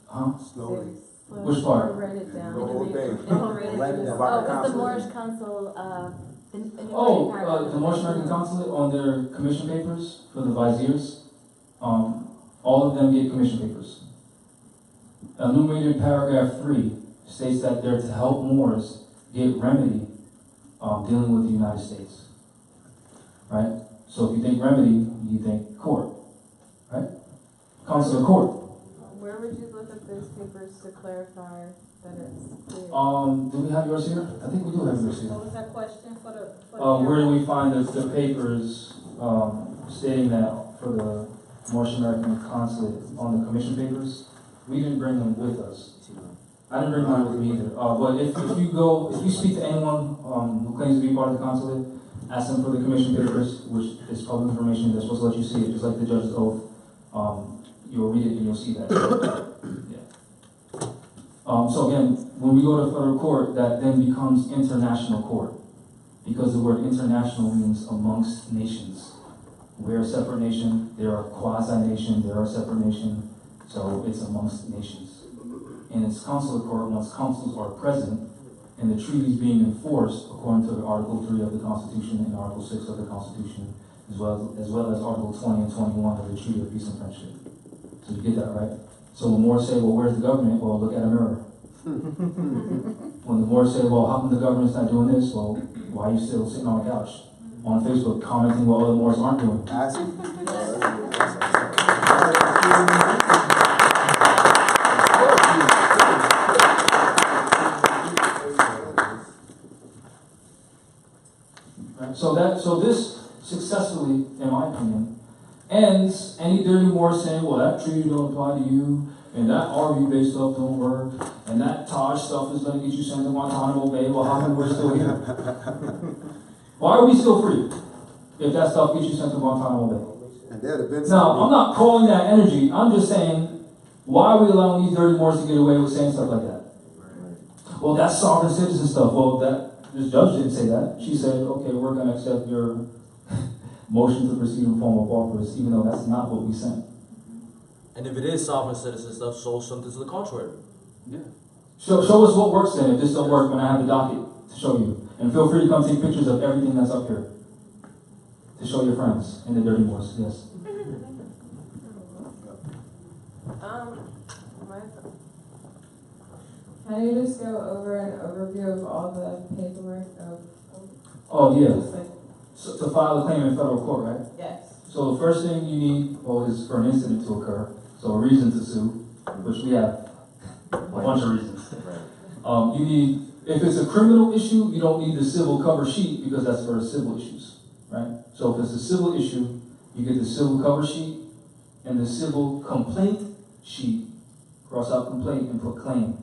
Huh? Slowly. Which part? Write it down. The whole thing. Oh, it's the Moorish Council, The Moorish American Consulate on their commission papers for the viziers, all of them get commission papers. Enumerated paragraph 3 states that they're to help Moors get remedy dealing with the United States. Right? So if you think remedy, you think court. Right? Consular court. Where would you look at those papers to clarify that it's clear? Do we have yours here? I think we do have yours here. What was that question for the? Where do we find the papers stating that for the Moorish American Consulate on the commission papers? We didn't bring them with us. I didn't bring mine with me either. But if you speak to anyone who claims to be part of the consulate, ask them for the commission papers, which is public information. They're supposed to let you see it, just like the judge's oath. You'll read it and you'll see that. Yeah. So again, when we go to federal court, that then becomes international court, because the word international means amongst nations. We're a separate nation. They're a quasi-nation. They're a separate nation. So it's amongst nations. And it's consular court once consuls are present and the treaties being enforced according to Article 3 of the Constitution and Article 6 of the Constitution, as well as Article 20 and 21 of the Treaty of Peace and Friendship. So you get that, right? So when Moors say, well, where's the government? Well, look at a mirror. When the Moors say, well, how come the government's not doing this? Well, why are you still sitting on the couch on Facebook commenting what other Moors aren't doing? So this successfully, in my opinion, ends any dirty Moor saying, well, that treaty don't apply to you, and that RV-based stuff don't work, and that Taj stuff is going to get you sent to Guantanamo Bay. Well, how come we're still here? Why are we still free if that stuff gets you sent to Guantanamo Bay? Now, I'm not calling that energy. I'm just saying, why are we allowing these dirty Moors to get away with saying stuff like that? Well, that's sovereign citizen stuff. Well, this judge didn't say that. She said, okay, we're going to accept your motion to proceed in form of pauperous, even though that's not what we sent. And if it is sovereign citizen stuff, show something to the contrary. Yeah. Show us what works then. If this don't work, when I have the docket to show you, and feel free to come take pictures of everything that's up here to show your friends in the dirty Moors. Yes. Can you just go over an overview of all the paperwork of? Oh yeah. Just like, So, to file a claim in federal court, right? yes. So the first thing you need, is for an incident to occur. So a reason to sue, which we have a bunch of reasons. You need, if it's a criminal issue, you don't need the civil cover sheet because that's for civil issues, right? So if it's a civil issue, you get the civil cover sheet and the civil complaint sheet, cross out complaint and put claim,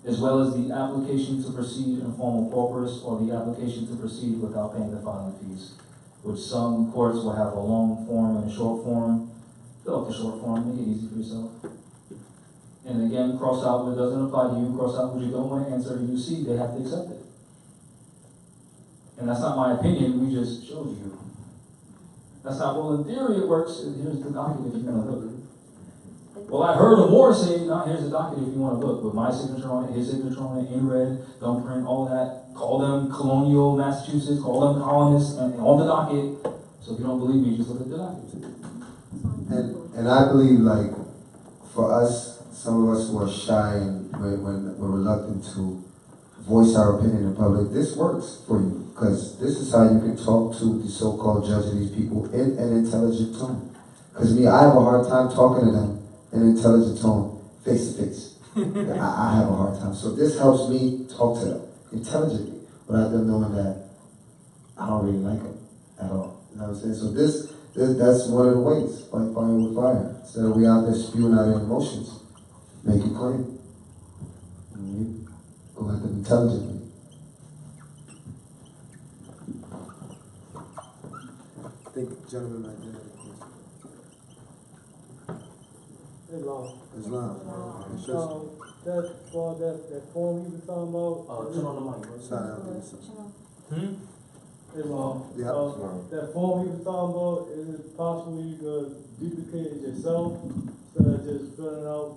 as well as the application to proceed in formal pauperis or the application to proceed without paying the filing fees, which some courts will have a long form and a short form. Fill out the short form, make it easy for yourself. And again, cross out what doesn't apply to you, cross out what you don't want to answer, and you see they have to accept it. And that's not my opinion, we just showed you. That's not, well, in theory it works, and here's the docket if you want to look. Well, I heard a Moore say, no, here's the docket if you want to look, with my signature on it, his signature on it, in red, don't print, all that. Call them colonial Massachusetts, call them colonists, and on the docket. So if you don't believe me, just look at the docket. And I believe, like, for us, some of us who are shy and we're reluctant to voice our opinion in public, this works for you, because this is how you can talk to the so-called judge of these people in an intelligent tone. Because me, I have a hard time talking to them in an intelligent tone, face to face. I have a hard time. So this helps me talk to them intelligently, without them knowing that I don't really like them at all. You know what I'm saying? So that's one of the ways, fight fire with fire. Instead of we out there spewing out our emotions, make a claim. And go at them intelligently. I think the gentleman right there. Islam. That form you were talking about. Turn on the mic, bro. Islam. That form you were talking about, is it possible you could duplicate it yourself instead of just filling it out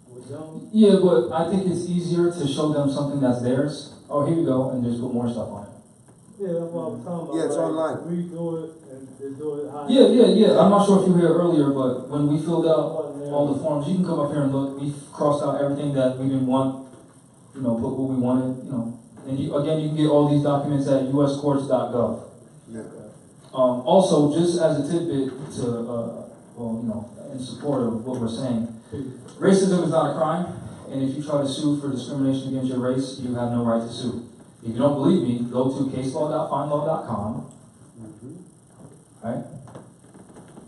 with them? Yeah, but I think it's easier to show them something that's theirs. Oh, here you go, and just put more stuff on it. Yeah, that's what I was talking about. Yeah, it's like, online. Redo it and they do it how Yeah. I'm not sure if you were here earlier, but when we filled out all the forms, you can come up here and look. We crossed out everything that we didn't want, put what we wanted, And you can get all these documents at uscourts.gov. Yeah. Also, just as a tidbit to, in support of what we're saying, racism is not a crime, and if you try to sue for discrimination against your race, you have no right to sue. If you don't believe me, go to caselaw.findlaw.com, right?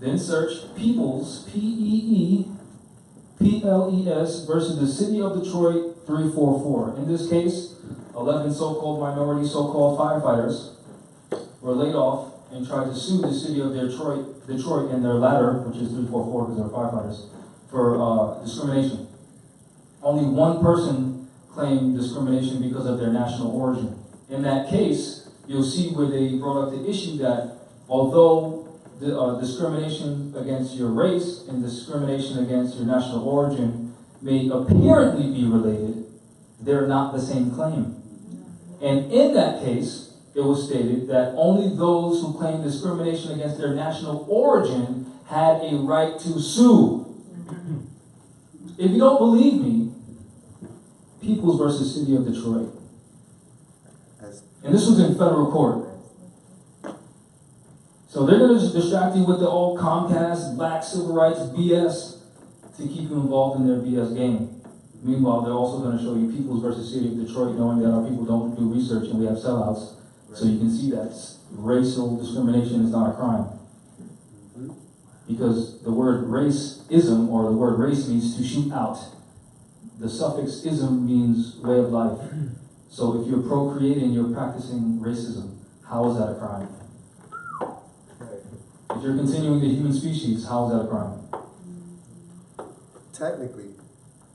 Then search Peoples, P-E-E-P-L-E-S, versus the City of Detroit 344. In this case, 11 so-called minority, so-called firefighters were laid off and tried to sue the City of Detroit in their ladder, which is 344 because they're firefighters, for discrimination. Only one person claim discrimination because of their national origin. In that case, you'll see where they brought up the issue that although the discrimination against your race and discrimination against your national origin may apparently be related, they're not the same claim. And in that case, it was stated that only those who claim discrimination against their national origin had a right to sue. If you don't believe me, Peoples versus City of Detroit. And this was in federal court. So they're going to distract you with the old Comcast, black civil rights BS to keep you involved in their BS game. Meanwhile, they're also going to show you Peoples versus City of Detroit, knowing that our people don't do research and we have sellouts. So you can see that racial discrimination is not a crime. Because the word racism, or the word race, means to shoot out. The suffix ism means way of life. So if you're procreating, you're practicing racism. How is that a crime? If you're continuing the human species, how is that a crime? Technically,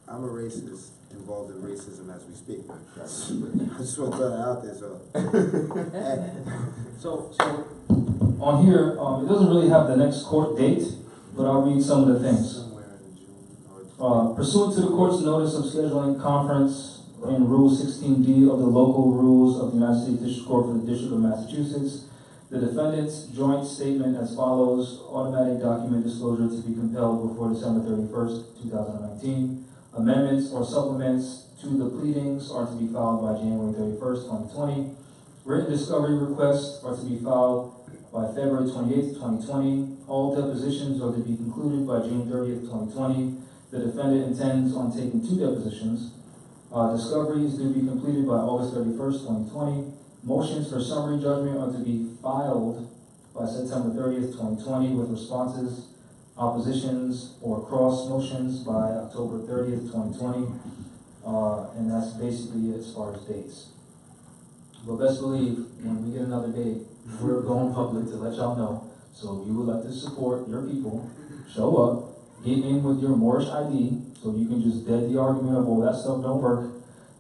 I'm a racist involved in racism as we speak. I just want to throw that out there. So on here, it doesn't really have the next court date, but I'll read some of the things. Somewhere in June or Pursuant to the court's notice of scheduling conference in Rule 16D of the local rules of the United States District Court for the District of Massachusetts, the defendant's joint statement as follows: automatic document disclosure to be compelled before December 31st, 2019. Amendments or supplements to the pleadings are to be filed by January 31st, 2020. Written discovery requests are to be filed by February 28th, 2020. All depositions are to be concluded by June 30th, 2020. The defendant intends on taking 2 depositions. Discovery is to be completed by August 31st, 2020. Motions for summary judgment are to be filed by September 30th, 2020, with responses, oppositions, or cross motions by October 30th, 2020. And that's basically it as far as dates. But best believe, when we get another date, we're going public to let y'all know. So if you would like to support your people, show up, get in with your Moorish ID, so you can just dead the argument of, oh, that stuff don't work.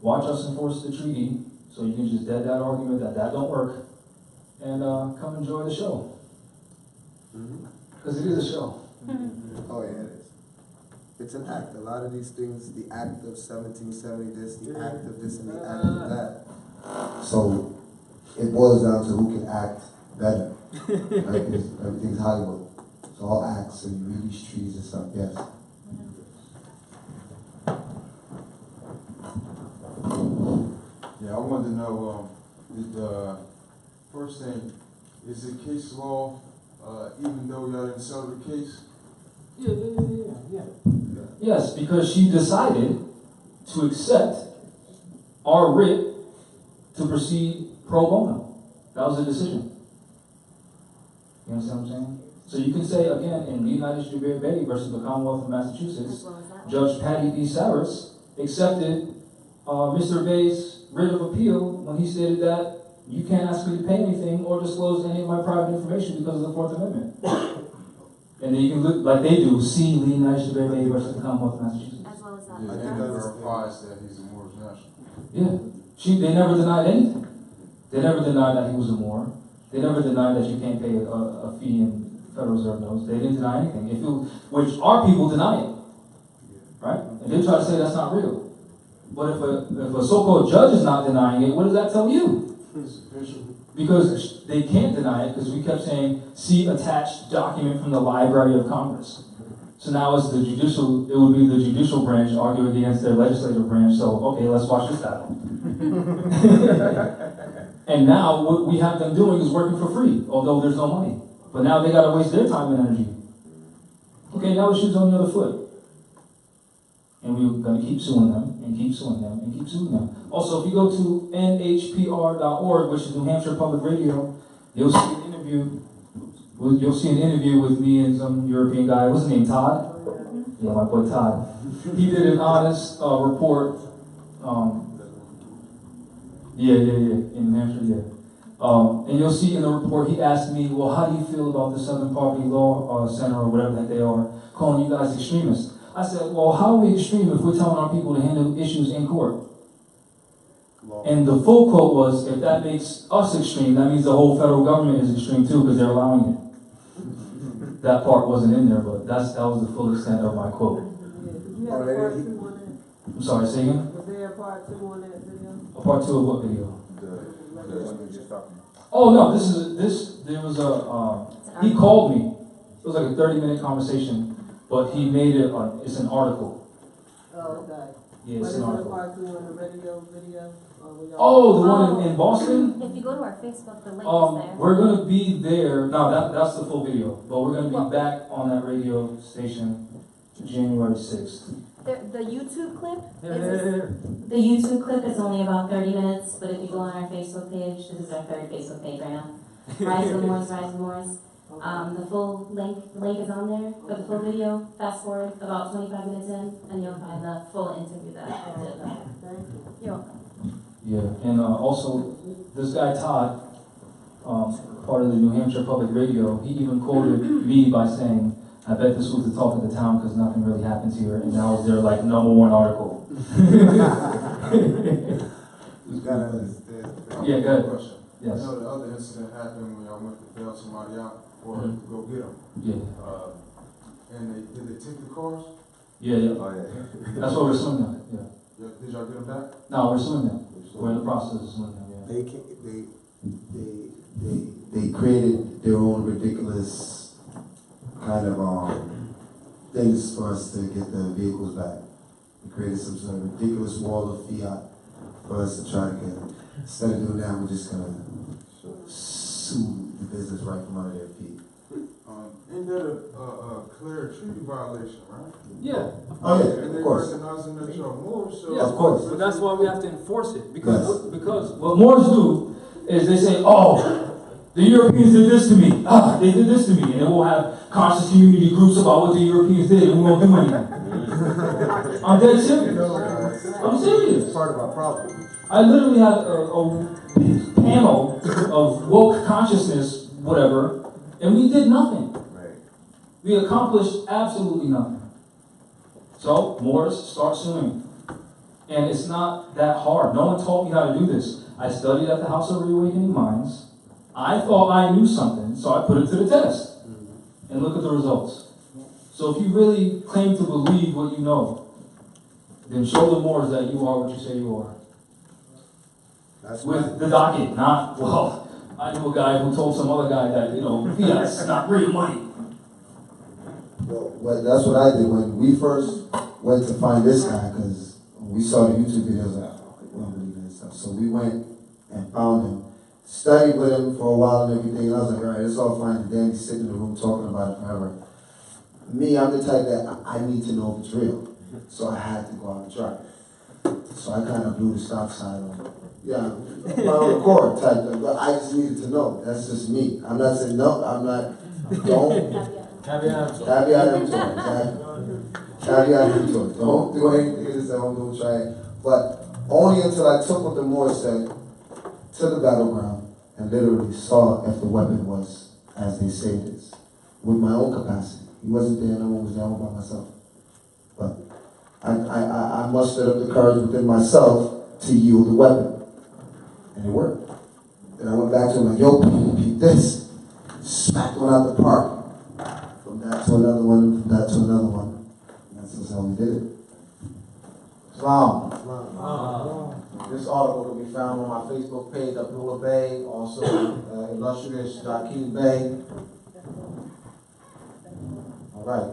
Watch us enforce the treaty, so you can just dead that argument that don't work. And come enjoy the show. Because it is a show. Oh yeah, it is. It's an act. A lot of these things, the act of 1770 this, the act of this, and the act of that. So it boils down to who can act better. Right? Everything's Hollywood. It's all acts, and you read these trees and stuff. Yes. Yeah, I wanted to know, first thing, is it case law, even though y'all didn't settle the case? Yeah. Yes, because she decided to accept our writ to proceed pro bono. That was a decision. You understand what I'm saying? So you can say, again, in the United States of Bay versus the Commonwealth of Massachusetts, Judge Patty B. Saris accepted Mr. Bay's writ of appeal when he stated that you can't ask me to pay anything or disclose any of my private information because of the Fourth Amendment. And then you can look like they do, see the United States of Bay versus the Commonwealth of Massachusetts. As well as that. Yeah, and that verifies that he's a Moorish national. Yeah. They never denied anything. They never denied that he was a Moor. They never denied that you can't pay a fee in Federal Reserve notes. They didn't deny anything. Which our people deny it. Right? And they try to say that's not real. But if a so-called judge is not denying it, what does that tell you? Because they can't deny it, because we kept saying, see attached document from the Library of Congress. So now it's it would be the judicial branch arguing against their legislative branch, so okay, let's watch this battle. And now what we have them doing is working for free, although there's no money. But now they gotta waste their time and energy. Okay, now the shoe's on the other foot. And we're going to keep suing them, and keep suing them, and keep suing them. Also, if you go to nhpr.org, which is New Hampshire Public Radio, you'll see an interview. You'll see an interview with me and some European guy. What's his name? Todd? Yeah, my boy Todd. He did an honest report. In New Hampshire, and you'll see in the report, he asked me, well, how do you feel about the Southern Poverty Law Center, or whatever that they are, calling you guys extremists? I said, well, how are we extreme if we're telling our people to handle issues in court? And the full quote was, if that makes us extreme, that means the whole federal government is extreme too, because they're allowing it. That part wasn't in there, but that was the full extent of my quote. You had a part 2 on that? I'm sorry, say again? Was there a part 2 on that video? A part 2 of what video? The one you just talking about. Oh no, there was he called me. It was like a 30-minute conversation, but he made it, it's an article. Oh, okay. Yeah, it's an But is it a article. part 2 on the radio video? Oh, the one in Boston? If you go to our Facebook, the link is there. We're gonna be there, no, that's the full video, but we're gonna be back on that radio station January 6th. The YouTube clip, the YouTube clip is only about 30 minutes, but if you go on our Facebook page, this is our 3rd Facebook page right now. Rise of the Moors, Rise of the Moors. The full link is on there for the full video. Fast forward about 25 minutes in, and you'll find the full interview that I did. Thank you. You're welcome. Yeah, and also, this guy Todd, part of the New Hampshire Public Radio, he even quoted me by saying, I bet this was the talk of the town because nothing really happens here, and that was their like #1 article. Yeah, go ahead. Question. Yes. I know the other incident happened when I went to bail somebody out or to go get them. Yeah. And did they take the cars? Yeah. Oh, yeah. That's what we're suing them, yeah. Did y'all get them back? No, we're suing them. We're in the process of suing them, yeah. They created their own ridiculous kind of things for us to get the vehicles back. They created some sort of ridiculous wall of fiat for us to try to get it. Instead of doing that, we're just gonna sue the business right from under their feet. Ain't that a clear treaty violation, right? Yeah. Oh yeah, And they of course. recognizing that you're Moorish, so. Yeah, of course. But that's why we have to enforce it. Because what Moors do is they say, oh, the Europeans did this to me. They did this to me. And then we'll have conscious community groups about what the Europeans did and we won't do anything. I'm dead serious. I'm serious. It's part of our problem. I literally had a panel of woke consciousness, whatever, and we did nothing. Right. We accomplished absolutely nothing. So, Moors, start suing. And it's not that hard. No one taught me how to do this. I studied at the House of Reawakening Minds. I thought I knew something, so I put it to the test. And look at the results. So if you really claim to believe what you know, then show the Moors that you are what you say you are. That's With the docket, not, well, I knew a guy who told some other guy that, fiat's not real money. Well, that's what I did when we first went to find this guy, because we saw the YouTube videos, like, oh, we don't believe in this stuff. So we went and found him, studied with him for a while and everything, and I was like, all right, it's all fine and dandy, sitting in the room talking about it forever. Me, I'm the type that I need to know if it's real. So I had to go out and try it. So I kind of blew the stop sign on, my own accord type thing, but I just needed to know. That's just me. I'm not saying no, I'm not, don't. Caveat emptor, exactly. Caveat emptor. Don't do anything to don't try it. But only until I took what the Moors said to the battleground and literally saw if the weapon was as they say it is, with my own capacity. He wasn't there, no one was there, all by myself. But I mustered up the courage within myself to yield the weapon. And it worked. Then I went back to him like, yo, keep this. Smacked one out the park. From that to another one, from that to another one. That's just how we did it. Islam. This article can be found on my Facebook page, Abdullah Bey, also illustrious Jahmal Bey. All right.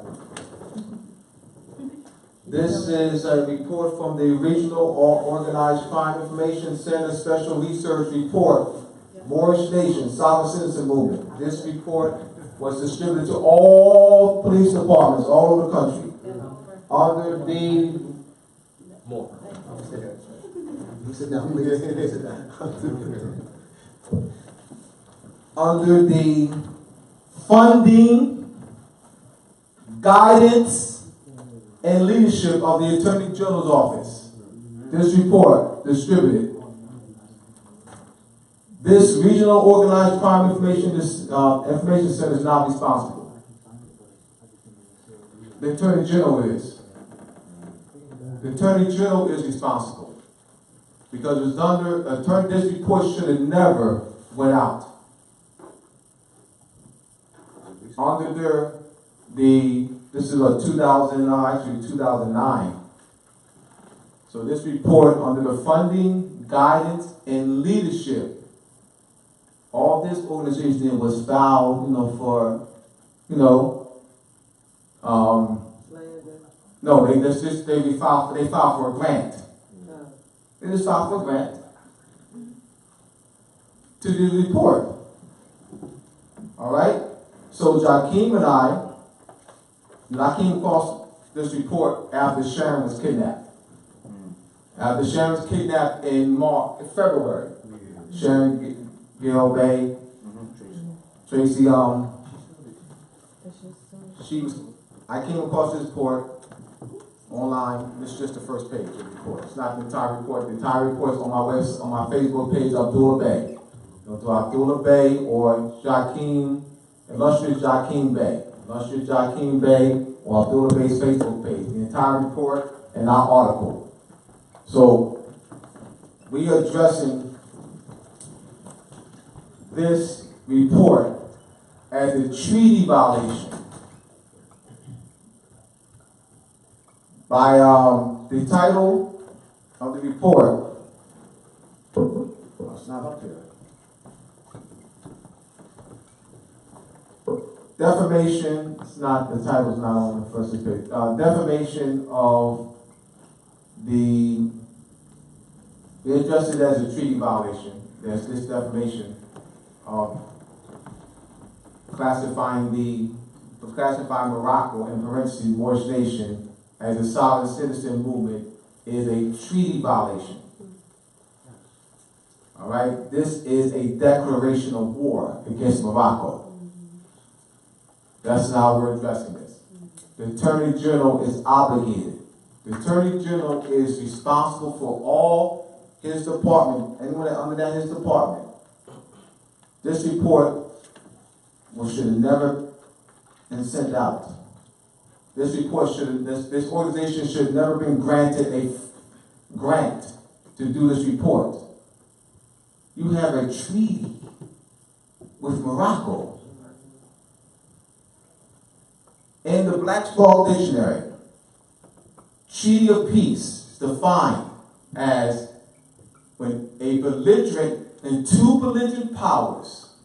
This is a report from the Regional Organized Crime Information Center Special Research Report, Moorish Nation, Sovereign Citizen Movement. This report was distributed to all police departments all over the country under the Sit down, please. Sit down. under the funding, guidance, and leadership of the Attorney General's office. This report distributed. This Regional Organized Crime Information Center is not responsible. The Attorney General is. The Attorney General is responsible. Because it was under, this report should have never went out. Under this is a 2009. So this report under the funding, guidance, and leadership, all this organization was filed, for, no, they filed for a grant. They just filed for a grant to do the report. All right? So Jakeem and I came across this report after Sharon was kidnapped. After Sharon was kidnapped in February. Sharon, Gail Bay, Tracy, I came across this report online. This is just the first page of the report. It's not the entire report. The entire report is on my Facebook page, Abdullah Bey. Go to Abdullah Bey or Jakeem, illustrious Jakeem Bey. Illustrious Jakeem Bey or Abdullah Bey's Facebook page. The entire report and our article. So we are addressing this report as a treaty violation. By the title of the report, it's not up there. Defamation, it's not, the title's not on the first page. Defamation of we addressed it as a treaty violation. There's this defamation of classifying Morocco and parentheses Moorish nation as a sovereign citizen movement is a treaty violation. All right, this is a declaration of war against Morocco. That's how we're addressing this. The Attorney General is obligated. The Attorney General is responsible for all his department, anyone under his department. This report should have never been sent out. This organization should have never been granted a grant to do this report. You have a treaty with Morocco. In the Black's-Law Dictionary, treaty of peace is defined as when a belligerent and two belligerent powers,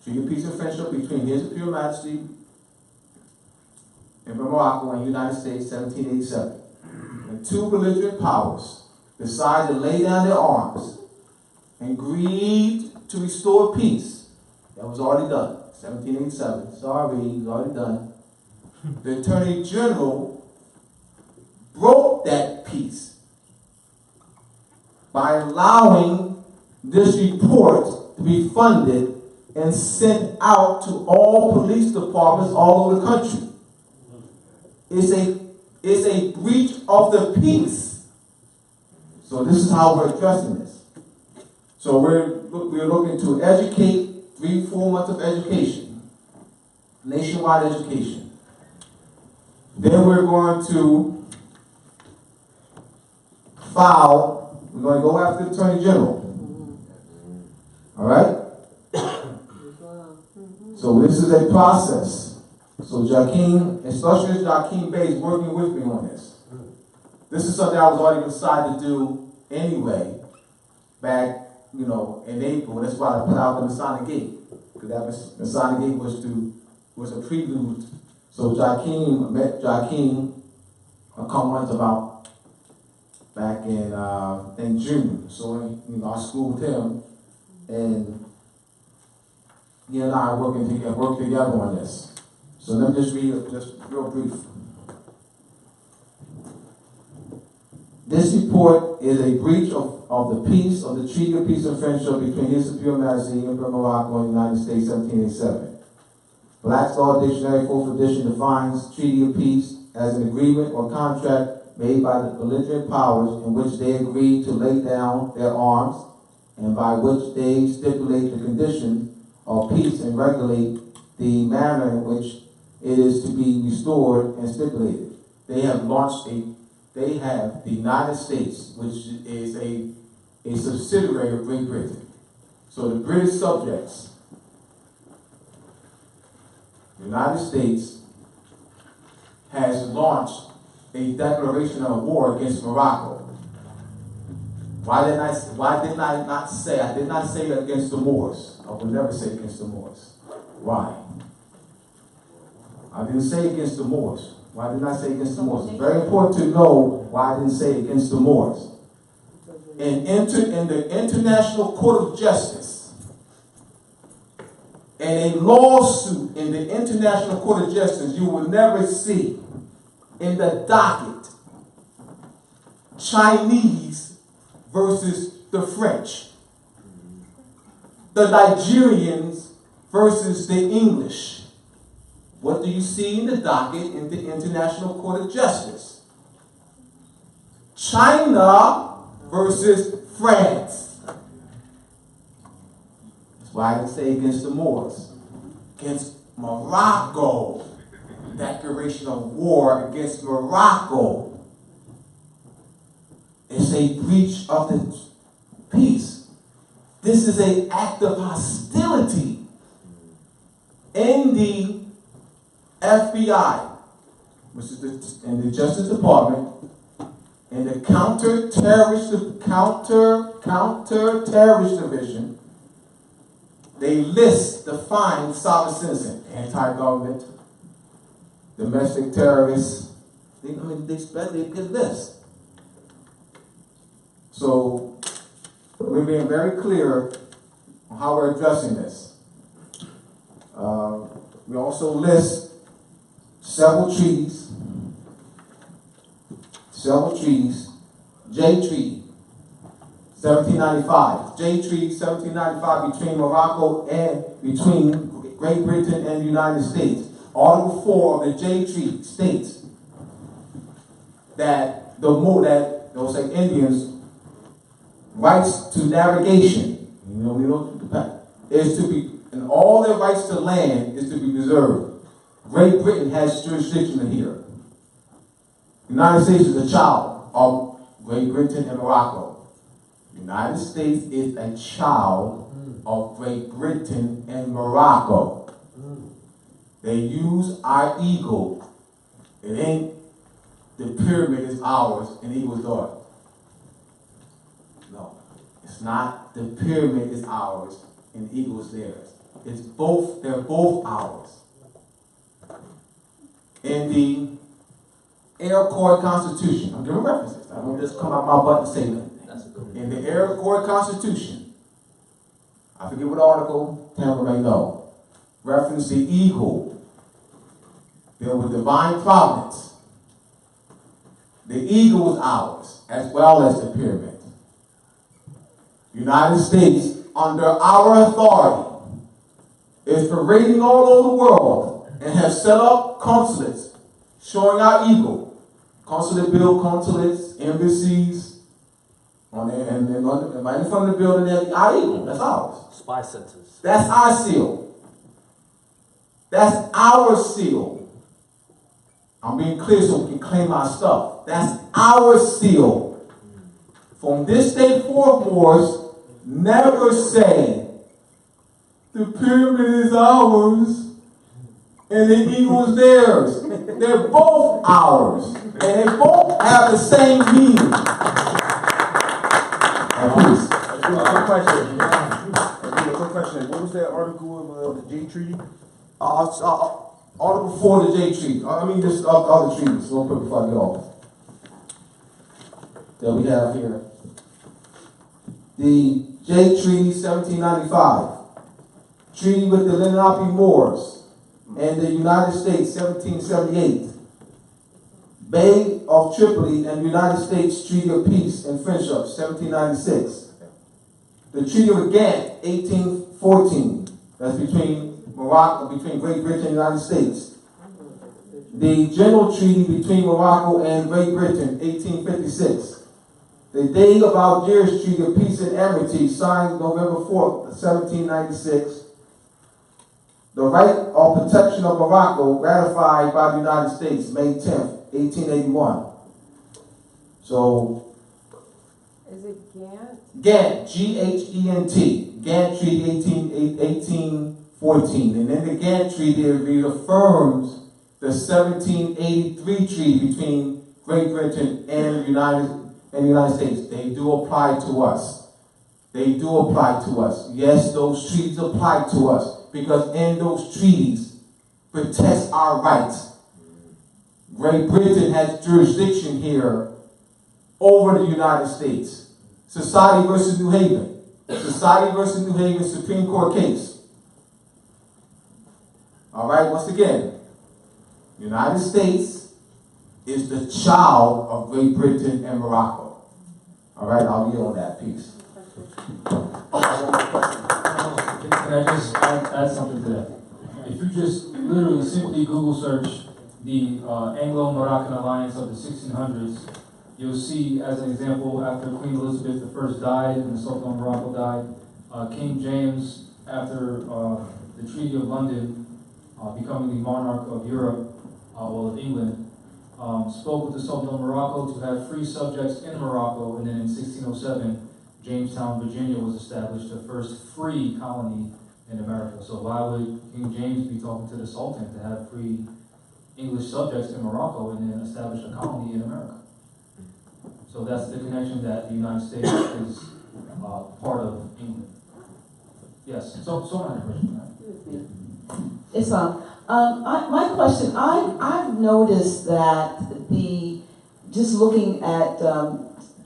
treaty of peace and friendship between His Imperial Majesty and Morocco and the United States, 1787. When two belligerent powers decide to lay down their arms and agreed to restore peace. That was already done, 1787. Sorry, it was already done. The Attorney General broke that peace by allowing this report to be funded and sent out to all police departments all over the country. It's a breach of the peace. So this is how we're addressing this. So we're looking to educate 3-4 months of education, nationwide education. Then we're going to file, we're going to go after the Attorney General. All right? So this is a process. So Jakeem, especially Jakeem Bey is working with me on this. This is something I was already decided to do anyway, back, in April. That's why I put out the Masonic Gate. Because that Masonic Gate was a prelude. So Jakeem met Jakeem a couple months about back in June. So I schooled him, and he and I are working together on this. So let me just read it, just real brief. This report is a breach of the peace, of the Treaty of Peace and Friendship between His Imperial Majesty, Emperor Morocco, and the United States, 1787. Black's Law Dictionary, 4th edition, defines treaty of peace as an agreement or contract made by the belligerent powers in which they agree to lay down their arms and by which they stipulate the conditions of peace and regulate the manner in which it is to be restored and stipulated. They have the United States, which is a subsidiary of Great Britain. So the British subjects, the United States has launched a declaration of war against Morocco. Why did I not say against the Moors? I would never say against the Moors. Why? I didn't say against the Moors. Why didn't I say against the Moors? It's very important to know why I didn't say against the Moors. In the International Court of Justice, and a lawsuit in the International Court of Justice, you will never see in the docket Chinese versus the French, the Nigerians versus the English. What do you see in the docket in the International Court of Justice? China versus France. That's why I didn't say against the Moors. Against Morocco. Declaration of war against Morocco. It's a breach of the peace. This is an act of hostility. In the FBI, which is in the Justice Department, in the counter-terrorist division, they list defined sovereign citizen, anti-government, domestic terrorists. They could list. So we're being very clear on how we're addressing this. We also list several treaties. J Treaty, 1795. J Treaty, 1795, between Morocco and between Great Britain and the United States. Article 4 of the J Treaty states that those like Indians' rights to navigation, is to be, and all their rights to land is to be preserved. Great Britain has jurisdiction here. The United States is a child of Great Britain and Morocco. The United States is a child of Great Britain and Morocco. They use our eagle. It ain't the pyramid is ours and eagle's ours. No, it's not the pyramid is ours and eagle's theirs. It's both, they're both ours. In the Air Corps Constitution, I'm giving references. I won't just come out my butt and say nothing. In the Air Corps Constitution, I forget what article, Tamara may know, reference the eagle, built with divine providence. The eagle is ours, as well as the pyramid. United States, under our authority, is parading all over the world and has set up consulates showing our eagle. Consulate build consulates, embassies, and right in front of the building there's our eagle. That's ours. Spy centers. That's our seal. That's our seal. I'm being clear so we can claim our stuff. That's our seal. From this day forth, never say the pyramid is ours and the eagle is theirs. They're both ours, and they both have the same meaning. Please. Quick question. What was that article of the J Treaty? Article 4 of the J Treaty. Just other treaties. Real quick before I get off. That we have here. The J Treaty, 1795. Treaty with the Lenape Moors and the United States, 1778. Bay of Tripoli and United States Treaty of Peace and Friendship, 1796. The Treaty of Ghent, 1814. That's between Morocco, between Great Britain and the United States. The General Treaty between Morocco and Great Britain, 1856. The Day of Algiers Treaty of Peace and Amity, signed November 4th, 1796. The right of protection of Morocco, ratified by the United States, May 10th, 1881. So, is it Ghent? Ghent, G-H-E-N-T. Ghent Treaty 1814. And in the Ghent Treaty, it reaffirms the 1783 treaty between Great Britain and the United States. They do apply to us. They do apply to us. Yes, those treaties apply to us because in those treaties protect our rights. Great Britain has jurisdiction here over the United States. Society versus New Haven. Society versus New Haven Supreme Court case. All right, once again, United States is the child of Great Britain and Morocco. All right, I'll yield on that piece. Can I just add something to that? If you just literally simply Google search the Anglo-Moroccan alliance of the 1600s, you'll see, as an example, after Queen Elizabeth I died and the Sultan of Morocco died, King James, after the Treaty of London, becoming the monarch of Europe, of England, spoke with the Sultan of Morocco to have free subjects in Morocco, and then in 1607, Jamestown, Virginia was established, the first free colony in America. So why would King James be talking to the Sultan to have free English subjects in Morocco and then established a colony in America. So that's the connection that the United States is part of England. Yes, so many questions, right? Islam. My question, I've noticed that just looking at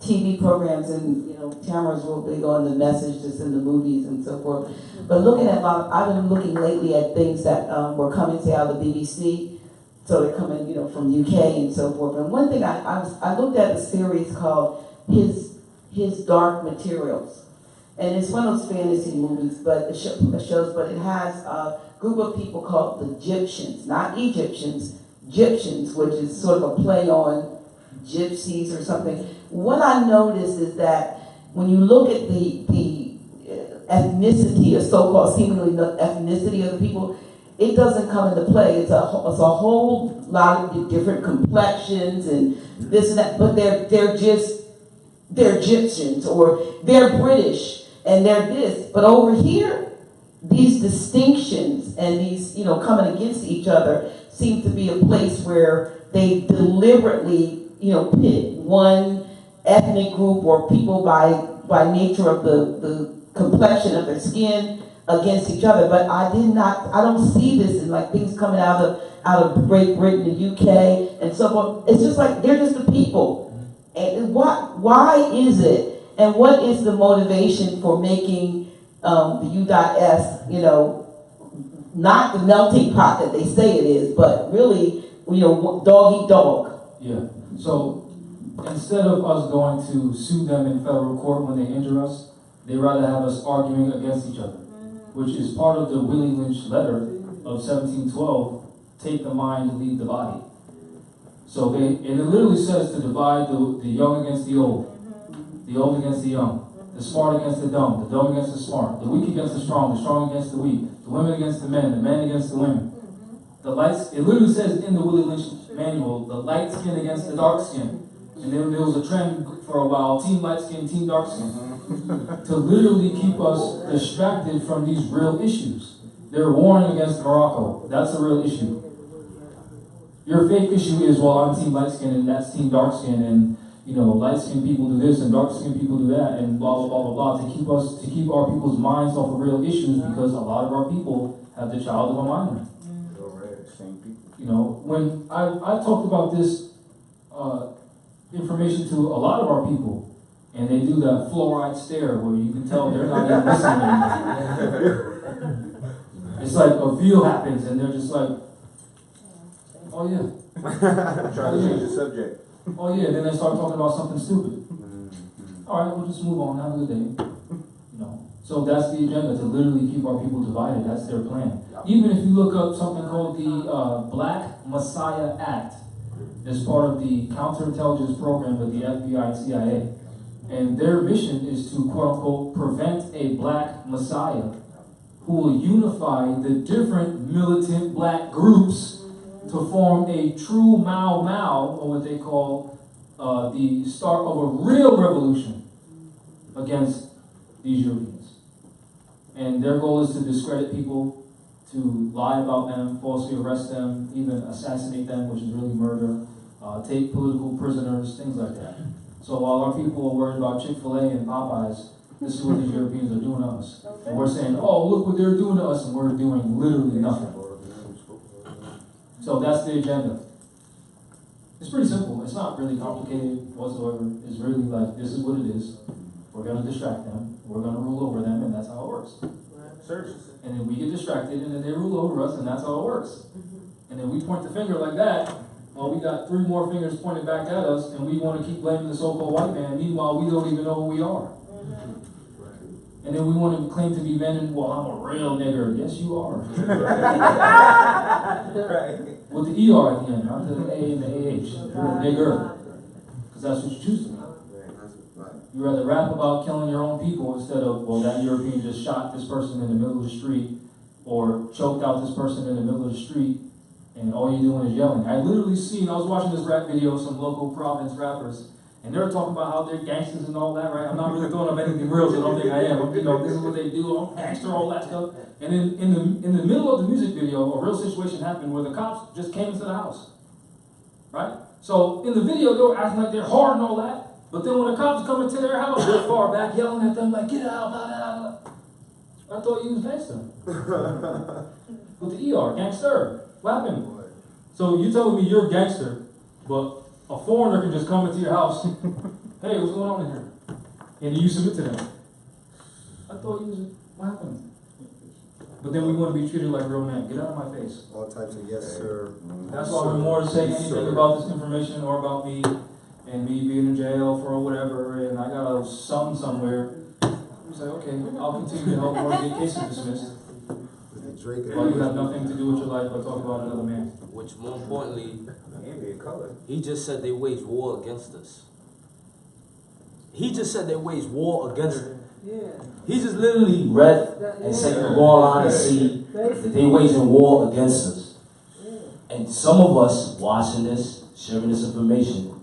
TV programs, and Tamara's real big on the message just in the movies and so forth, but looking at I've been looking lately at things that were coming, say, out of the BBC, so they're coming, from UK and so forth. And one thing I looked at a series called His Dark Materials. And it's one of those fantasy movies, but it shows, but it has a group of people called the Egyptians, not Egyptians, Egyptians, which is sort of a play on gypsies or something. What I noticed is that when you look at the ethnicity, or so-called seemingly ethnicity of the people, it doesn't come into play. It's a whole lot of different complexions and this and that, but they're Egyptians, or they're British, and they're this. But over here, these distinctions and these, coming against each other seem to be a place where they deliberately, pit one ethnic group or people by nature of the complexion of their skin against each other. But I don't see this in like things coming out of Great Britain, the UK, and so forth. It's just like they're just the people. And why is it? And what is the motivation for making the U.S., not the melting pot that they say it is, but really, dog eat dog? Yeah. So instead of us going to sue them in federal court when they injure us, they rather have us arguing against each other, which is part of the Willie Lynch letter of 1712, take the mind, leave the body. So it literally says to divide the young against the old against the young, the smart against the dumb against the smart, the weak against the strong against the weak, the women against the men against the women. It literally says in the Willie Lynch manual, the light skin against the dark skin. And then there was a trend for a while, team light skin, team dark skin, to literally keep us distracted from these real issues. They're warring against Morocco. That's a real issue. Your fake issue is, well, I'm team light skin and that's team dark skin, and light-skinned people do this and dark-skinned people do that, and blah, blah, blah, blah, blah, to keep our people's minds off of real issues, because a lot of our people have the child of a minor. When I talked about this information to a lot of our people, and they do that fluoride stare where you can tell they're not even listening anymore. It's like a veal happens, and they're just like, oh yeah. Try to change the subject. Oh yeah, then they start talking about something stupid. All right, we'll just move on. Have a good day. So that's the agenda, to literally keep our people divided. That's their plan. Even if you look up something called the Black Messiah Act, it's part of the counterintelligence program of the FBI and CIA, and their mission is to quote unquote prevent a black Messiah who will unify the different militant black groups to form a true Mau Mau, or what they call the start of a real revolution against these Europeans. And their goal is to discredit people, to lie about them, falsely arrest them, even assassinate them, which is really murder, take political prisoners, things like that. So while our people are worried about Chick-fil-A and Popeyes, this is what these Europeans are doing to us. And we're saying, oh, look what they're doing to us, and we're doing literally nothing. So that's the agenda. It's pretty simple. It's not really complicated whatsoever. It's really like, this is what it is. We're going to distract them. We're going to rule over them, and that's how it works. And then we get distracted, and then they rule over us, and that's how it works. And then we point the finger like that. Well, we got 3 more fingers pointed back at us, and we want to keep blaming the so-called white man. Meanwhile, we don't even know who we are. And then we want to claim to be men, and, well, I'm a real nigger. Yes, you are. With the ER at the end, not the A and the AH. You're a nigger. Because that's what you choose to be. You rather rap about killing your own people instead of, well, that European just shot this person in the middle of the street, or choked out this person in the middle of the street, and all you're doing is yelling. I was watching this rap video of some local Providence rappers, And they're talking about how they're gangsters and all that, right? I'm not really throwing up anything real, so I don't think I am. You know, this is what they do, I'm gangster, all that stuff. And in the middle of the music video, a real situation happened where the cops just came into the house, right? So in the video, they were acting like they're hard and all that. But then when the cops come into their house, they're far back yelling at them like, get out, blah, blah, blah. I thought you was gangster. With the ER, gangster. What happened? So you telling me you're a gangster, but a foreigner can just come into your house. Hey, what's going on in here? And you submit to them. I thought you was, what happened? But then we want to be treated like real men. Get out of my face. All types of yes, sir. That's why when Moorish say anything about this information or about me and me being in jail for whatever, and I got a son somewhere, I'm like, okay, I'll continue to help or get cases dismissed. While you have nothing to do with your life but talk about another man. Which, more importantly, he just said they wage war against us. He just said they wage war against us. Yeah. He just literally read and said you can go online and see that they waging war against us. And some of us watching this, sharing this information.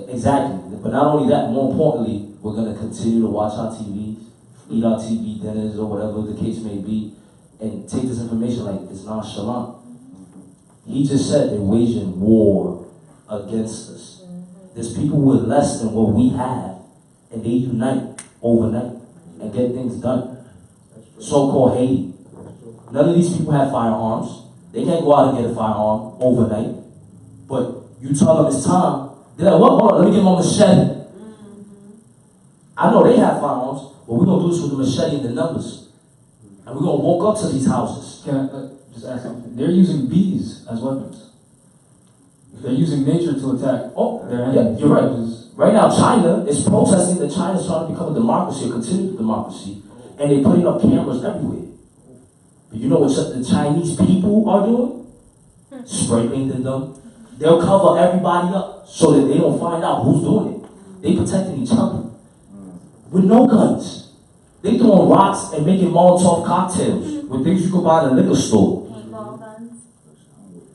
Exactly. But not only that, more importantly, we're going to continue to watch our TVs, eat our TV dinners or whatever the case may be, and take this information like it's nonchalant. He just said they're waging war against us. There's people with less than what we have, and they unite overnight and get things done. So-called Haiti. None of these people have firearms. They can't go out and get a firearm overnight. But you tell them it's time, they're like, what? Hold on, let me get my machete. I know they have firearms, but we're going to do this with the machete and the numbers. And we're going to walk up to these houses. Can I just ask something? They're using bees as weapons. They're using nature to attack. Oh, yeah, you're right. Right now, China is protesting that China's trying to become a democracy or continue the democracy. And they're putting up cameras everywhere. But you know what the Chinese people are doing? Spray painting them. They'll cover everybody up so that they don't find out who's doing it. They protecting each other. With no guns. They throwing rocks and making Molotov cocktails with things you could buy in a liquor store. Paintball guns?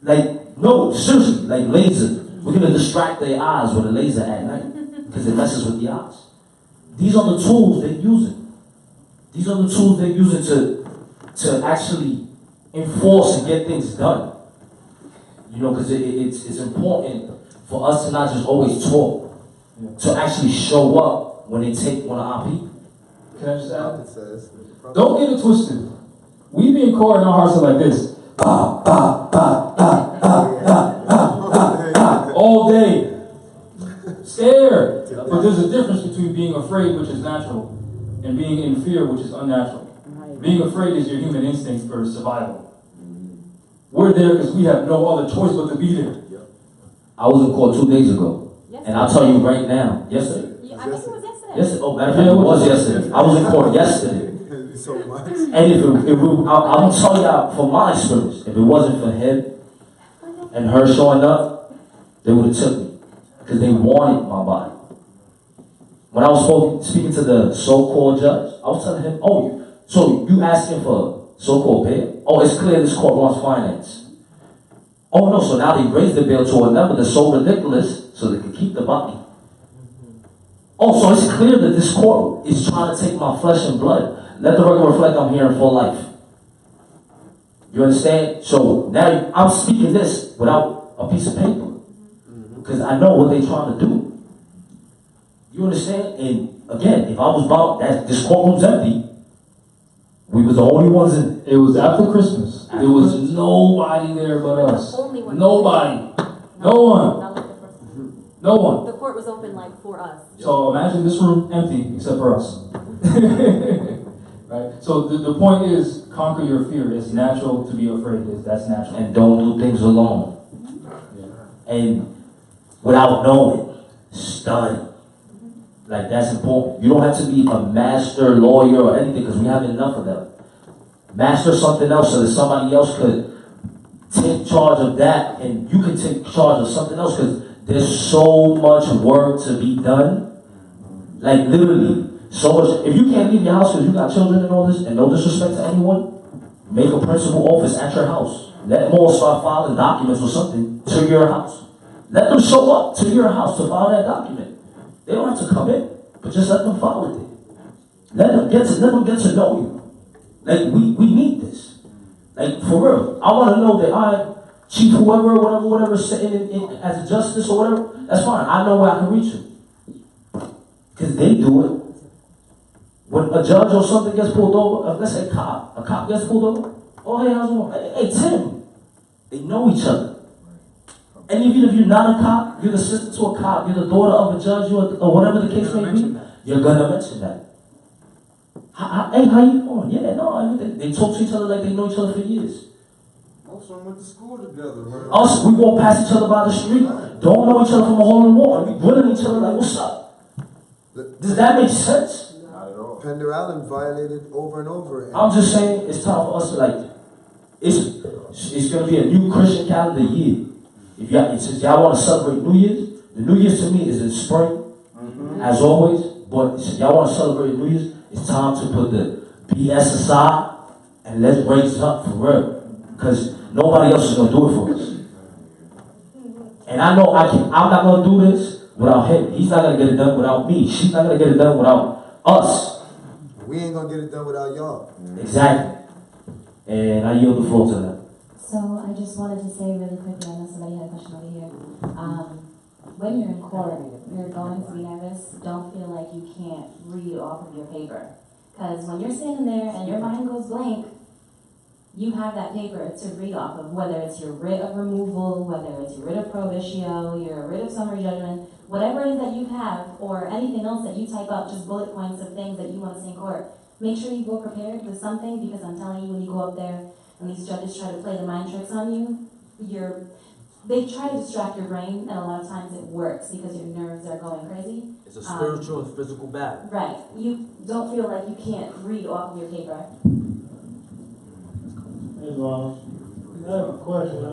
Like, no, seriously, like laser. We're going to distract their eyes with a laser at night because it messes with the eyes. These are the tools they're using. These are the tools they're using to actually enforce and get things done. You know, because it's important for us to not just always talk, to actually show up when they take one of our people. Can I just add? Don't get it twisted. We be in court and our hearts are like this. All day. Scared. But there's a difference between being afraid, which is natural, and being in fear, which is unnatural. Being afraid is your human instinct for survival. We're there because we have no other choice but to be there. I was in court 2 days ago. And I'll tell you right now, yesterday. I think it was yesterday. Yesterday. Oh, matter of fact, it was yesterday. I was in court yesterday. So much. And if I'll tell y'all from my experience, if it wasn't for him and her showing up, they would have took me. Because they wanted my body. When I was speaking to the so-called judge, I was telling him, oh, so you asking for so-called bail? Oh, it's clear this court wants finance. Oh no, so now they raised the bail to a number that's so ridiculous so they can keep the body. Oh, so it's clear that this court is trying to take my flesh and blood. Let the record reflect I'm here for life. You understand? So now I'm speaking this without a piece of paper. Because I know what they're trying to do. You understand? And again, if I was bound, that this courtroom's empty, we was the only ones in. It was after Christmas. There was nobody there but us. Nobody. No one. No one. The court was open like for us. So imagine this room empty except for us. Right? So the point is, conquer your fear. It's natural to be afraid. That's natural. And don't do things alone. And without knowing, study. Like, that's important. You don't have to be a master lawyer or anything because we have enough of them. Master something else so that somebody else could take charge of that and you can take charge of something else because there's so much work to be done. Like, literally, so much. If you can't leave your house because you got children and all this, and no disrespect to anyone, make a principal office at your house. Let more start filing documents or something to your house. Let them show up to your house to file that document. They don't have to come in, but just let them file it. Let them get to know you. Like, we need this. Like, for real. I want to know that chief whoever, whatever, sitting in as a justice or whatever, that's fine. I know where I can reach you. Because they do it. When a judge or something gets pulled over, let's say a cop gets pulled over, oh, hey, how's it going? Hey, Tim. They know each other. And even if you're not a cop, you're the sister to a cop, you're the daughter of a judge, or whatever the case may be, you're going to mention that. Hey, how you doing? Yeah, no, I mean, they talk to each other like they know each other for years. Most of them went to school together, man. Us, we walk past each other by the street, don't know each other from a hole in the wall, and we grilling each other like, what's up? Does that make sense? Not at all. Pender Allen violated over and over. I'm just saying, it's time for us to like, it's going to be a new Christian calendar year. Since y'all want to celebrate New Year's, the New Year's to me is in spring, as always, but since y'all want to celebrate New Year's, it's time to put the BS aside and let's raise up for real. Because nobody else is going to do it for us. And I know I'm not going to do this without him. He's not going to get it done without me. She's not going to get it done without us. We ain't going to get it done without y'all. Exactly. And I yield the floor to them. So I just wanted to say really quickly, I know somebody had a question over here. When you're in court, you're going to be nervous. Don't feel like you can't read off of your paper. Because when you're standing there and your mind goes blank, you have that paper to read off of, whether it's your writ of removal, whether it's your writ of prohibition, your writ of summary judgment, whatever it is that you have, or anything else that you type up, just bullet points of things that you want to say in court. Make sure you go prepared with something, because I'm telling you, when you go up there and these judges try to play the mind tricks on you, they try to distract your brain, and a lot of times it works because your nerves are going crazy. It's a spiritual and physical battle. Right. You don't feel like you can't read off of your paper. Hey, Ron. I have a question.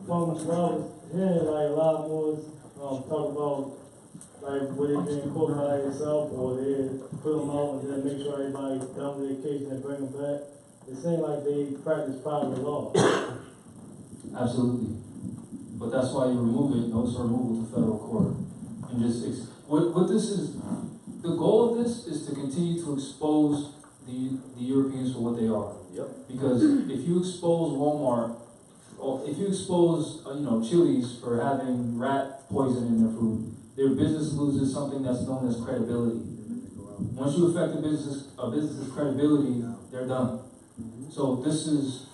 From what I was hearing, like, a lot more talk about, like, where they get in court by themselves, or they put them out and then make sure everybody's done with their case and bring them back. It seems like they practice private law. Absolutely. But that's why you remove it, notice removal to federal court. And just, what this is, the goal of this is to continue to expose the Europeans for what they are. Yep. Because if you expose Walmart, or if you expose, Chili's for having rat poison in their food, their business loses something that's known as credibility. Once you affect a business's credibility, they're done. So this is,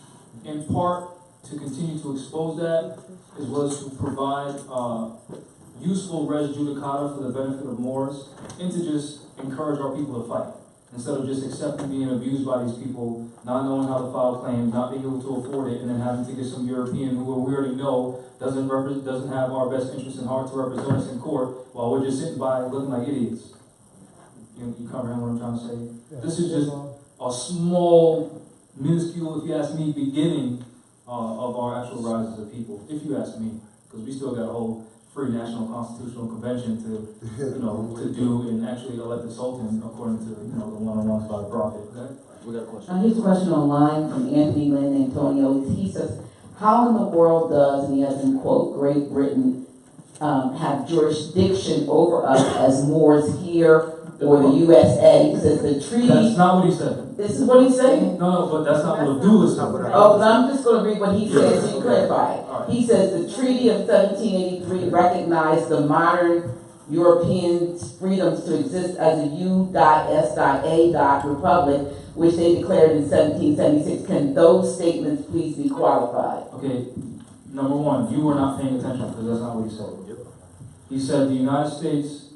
in part, to continue to expose that, as well as to provide useful res judicata for the benefit of Moors, and to just encourage our people to fight. Instead of just accepting being abused by these people, not knowing how to file claims, not being able to afford it, and then having to get some European who we already know doesn't have our best interest in heart to represent us in court, while we're just sitting by looking like idiots. You comprehend what I'm trying to say? Yeah. This is just a small, minuscule, if you ask me, beginning of our actual rise as a people, if you ask me, because we still got a whole free national constitutional convention to, to do and actually elect a sultan according to, the one-on-ones by the prophet. Okay? We got a question. Here's a question online from Anthony Lynn Antonio. He says, how in the world does, and he has in quote, Great Britain have jurisdiction over us as Moors here or the USA? He says the treaty. That's not what he said. This is what he's saying? No, but that's not what Abdullah said. Oh, but I'm just going to read what he says so you clarify it. Right. He says the Treaty of 1783 recognized the modern Europeans' freedoms to exist as a U.S.A. republic, which they declared in 1776. Can those statements please be qualified? Okay, number one, you were not paying attention because that's not what he said. He said the United States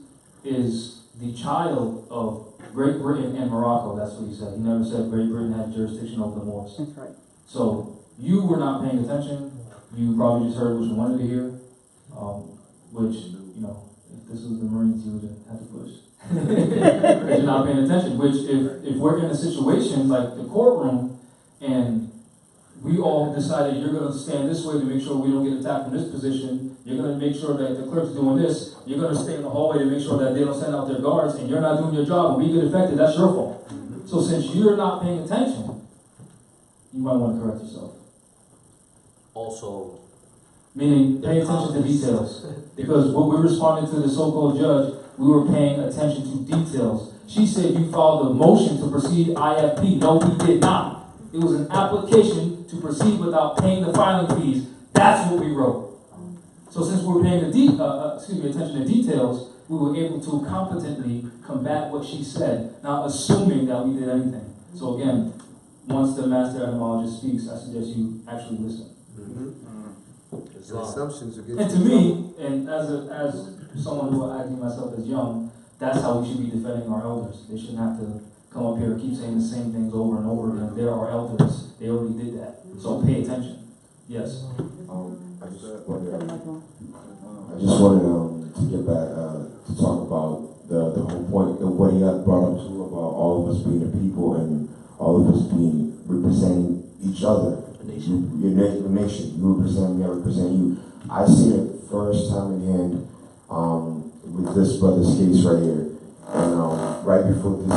is the child of Great Britain and Morocco. That's what he said. He never said Great Britain had jurisdiction over the Moors. That's right. So you were not paying attention. You probably just heard what you wanted to hear, which, if this was the Marines, you would have to push. Because you're not paying attention, which if we're in a situation like the courtroom and we all decided you're going to stand this way to make sure we don't get attacked from this position, you're going to make sure that the clerk's doing this, you're going to stay in the hallway to make sure that they don't send out their guards, and you're not doing your job, and we get affected, that's your fault. So since you're not paying attention, you might want to correct yourself. Also, Meaning, pay attention to details. Because when we responded to the so-called judge, we were paying attention to details. She said you filed a motion to proceed IFP. No, we did not. It was an application to proceed without paying the filing fees. That's what we wrote. So since we were paying attention to details, we were able to competently combat what she said, not assuming that we did anything. So again, once the master etymologist speaks, I suggest you actually listen. The assumptions are And to me, and as someone who I think myself as young, that's how we should be defending our elders. They shouldn't have to come up here and keep saying the same things over and over again. They're our elders. They already did that. So pay attention. Yes. I just wanted to get back to talk about the whole point of what he had brought up too about all of us being the people and all of us being representing each other. Your nation. You represent me, I represent you. I seen it first time in hand with this brother's case right here. And right before this. You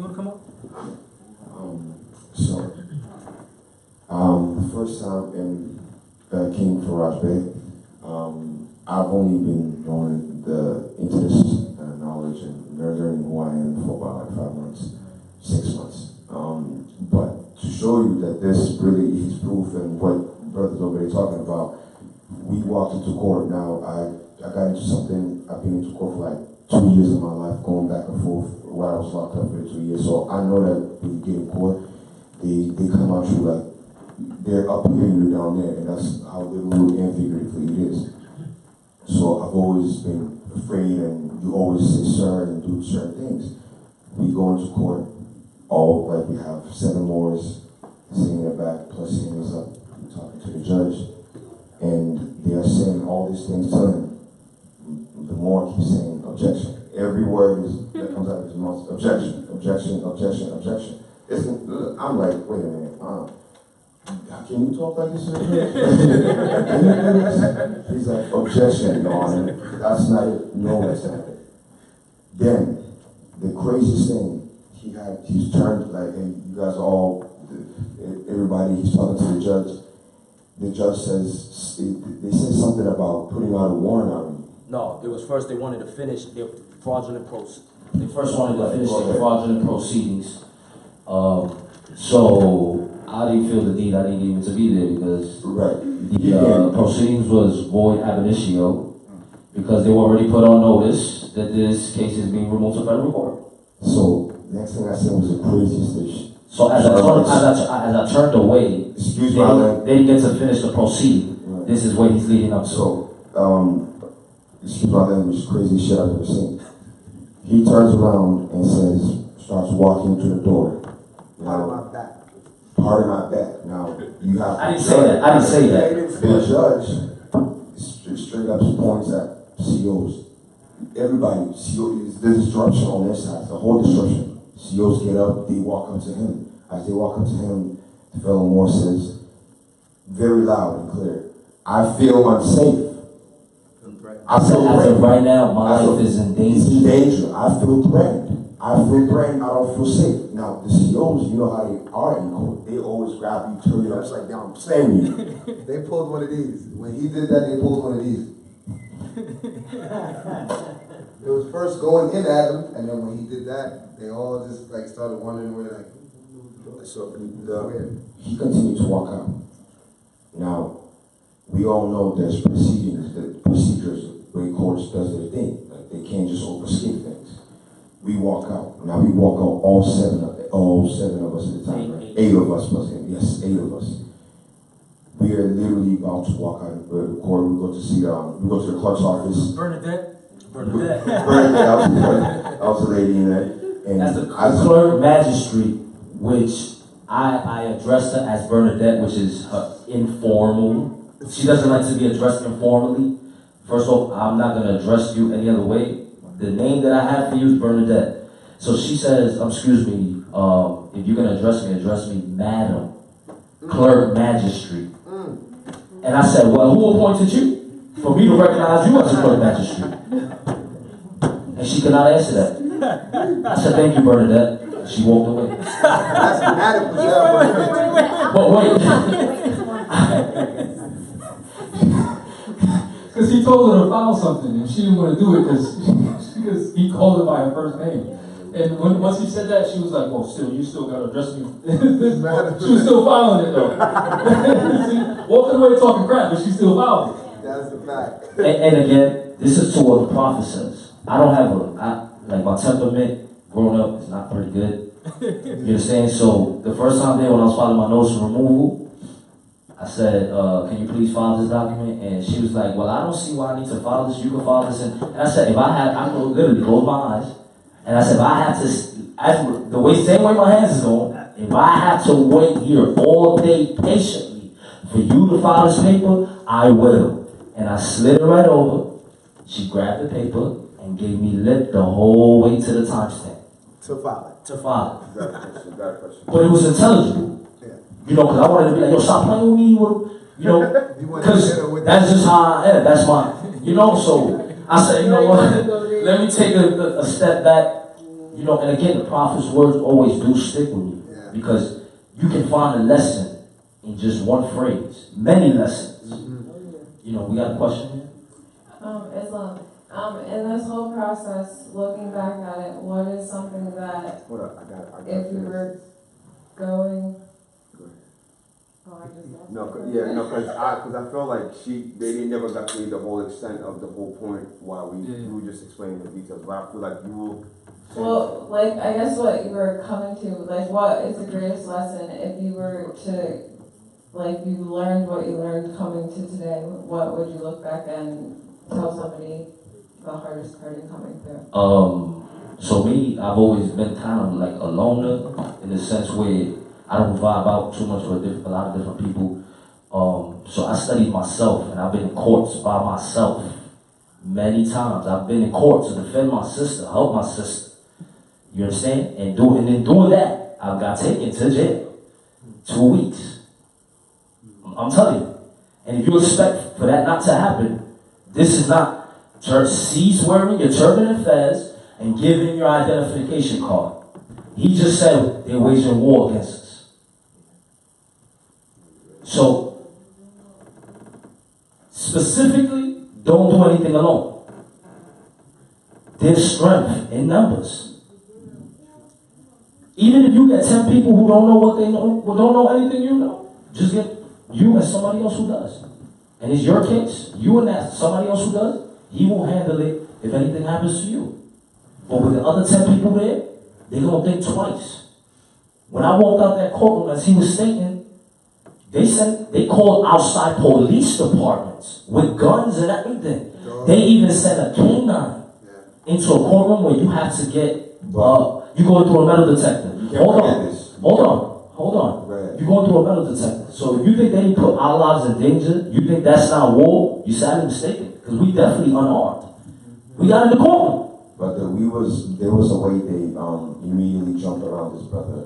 want to come up? The first time in King Faraj Bey, I've only been going into this knowledge and learning who I am for about like 5 months, 6 months. But to show you that this really is proof and what brothers over there talking about, we walked into court. Now I got into something. I've been into court for like 2 years of my life, going back and forth while I was locked up for 2 years. So I know that when you get in court, they come out you like they're up here, you're down there, and that's how literally and figuratively it is. So I've always been afraid, and you always say sir and do certain things. We go into court, all like we have 7 Moors sitting in the back, plus hands up, talking to the judge, and they are saying all these things to him. The Moor keeps saying objection. Every word that comes out of his mouth, objection, objection, objection, objection. I'm like, wait a minute, can you talk like this? Can you do this? He's like, objection, Your Honor. That's not it. No, that's not it. Then, the craziest thing, he's turned, like, and you guys everybody, he's talking to the judge. The judge says, they said something about putting out a warrant on him. No, it was first they wanted to finish their fraudulent proceedings. They first wanted to finish their fraudulent proceedings. So I didn't feel the need. I didn't even to be there because the proceedings was void ab initio because they were already put on notice that this case is being removed to federal court. So next thing I said was the craziest thing. So as I turned away, they didn't get to finish the proceeding. Right. This is what he's leading up to. So, excuse my language, crazy shit I've ever seen. He turns around and starts walking to the door. Now, part of my back. Now, you have. I didn't say that. I didn't say that. The judge straight up points at COs. Everybody, COs, the disruption on their side, the whole disruption. COs get up, they walk up to him. As they walk up to him, the fellow Moore says, very loud and clear, I feel unsafe. I feel as of right now, my life is in danger. It's in danger. I feel threatened. I don't feel safe. Now, the COs, you know how they are in court. They always grab you, turn you upside down, slam you. They pulled one of these. When he did that, they pulled one of these. It was first going in at him, and then when he did that, they all just like started wondering where like. So he continued to walk out. Now, we all know there's procedures where courts does their thing. Like they can't just overskip things. We walk out. Now we walk out all seven of us at the time. Right? 8 of us plus him. Yes, 8 of us. We are literally about to walk out of the court. We go to the clerk's office. Bernadette, that was a lady in there. And that's the clerk magistrate, which I addressed her as Bernadette, which is her informal. She doesn't like to be addressed informally. First off, I'm not going to address you any other way. The name that I have for you is Bernadette. So she says, excuse me, if you're going to address me, madam, clerk magistrate. And I said, well, who appointed you for me to recognize you as a clerk magistrate? And she could not answer that. I said, thank you, Bernadette. She walked away. That's But wait. he told her to file something, and she didn't want to do it because he called her by her first name. And once he said that, she was like, "Well, still, you still got to address me." She was still filing it though. Walking away talking crap, but she still filed it. That's the fact. And again, this is to what the prophet says. I don't have like my temperament growing up is not pretty good. You understand? So the first time there when I was filing my notice of removal, I said, can you please file this document? And she was like, well, I don't see why I need to file this. You can file this. And I said, I could literally close my eyes. And I said, if I have to, same way my hands is going, if I have to wait here all day patiently for you to file this paper, I will. And I slid it right over. She grabbed the paper and gave me lip the whole way to the timestamp. To file it. To file it. But it was intelligible. You know, because I wanted to be like, yo, stop playing with me. You know, because that's just how I am. That's my, you know, so I said, you know what, let me take a step back. You know, and again, the prophet's words always do stick with me. Because you can find a lesson in just one phrase. Many lessons. You know, we got a question here? Islam. In this whole process, looking back at it, what is something that, if you were going... because I feel like they never got to the whole extent of the whole point while we were just explaining the details. But I feel like you will. Well, like, I guess what you were coming to, like, what is the greatest lesson if you were to, like, you learned what you learned coming to today, what would you look back and tell somebody the hardest part in coming through? So me, I've always been kind of like a loner in the sense where I don't vibe out too much with a lot of different people. So I studied myself, and I've been in courts by myself many times. I've been in court to defend my sister, help my sister. You understand? And in doing that, I got taken to jail. 2 weeks. I'm telling you. And if you expect for that not to happen, this is not church. Cease wearing your turban and fez and giving your identification card. He just said they're waging war against us. So, specifically, don't do anything alone. There's strength in numbers. Even if you get 10 people who don't know what they know, who don't know anything you know, just get you and somebody else who does. And it's your case, you and that somebody else who does, he will handle it if anything happens to you. But with the other 10 people there, they're going to think twice. When I walked out that courtroom, as he was stating, they called outside police departments with guns and everything. They even sent a canine into a courtroom where you have to get, you go through a metal detector. Hold on. You're going through a metal detector. So if you think they put our lives in danger, you think that's not war, you're sadly mistaken. Because we definitely unarmed. We got in the courtroom. But there was a way they immediately jumped around this brother.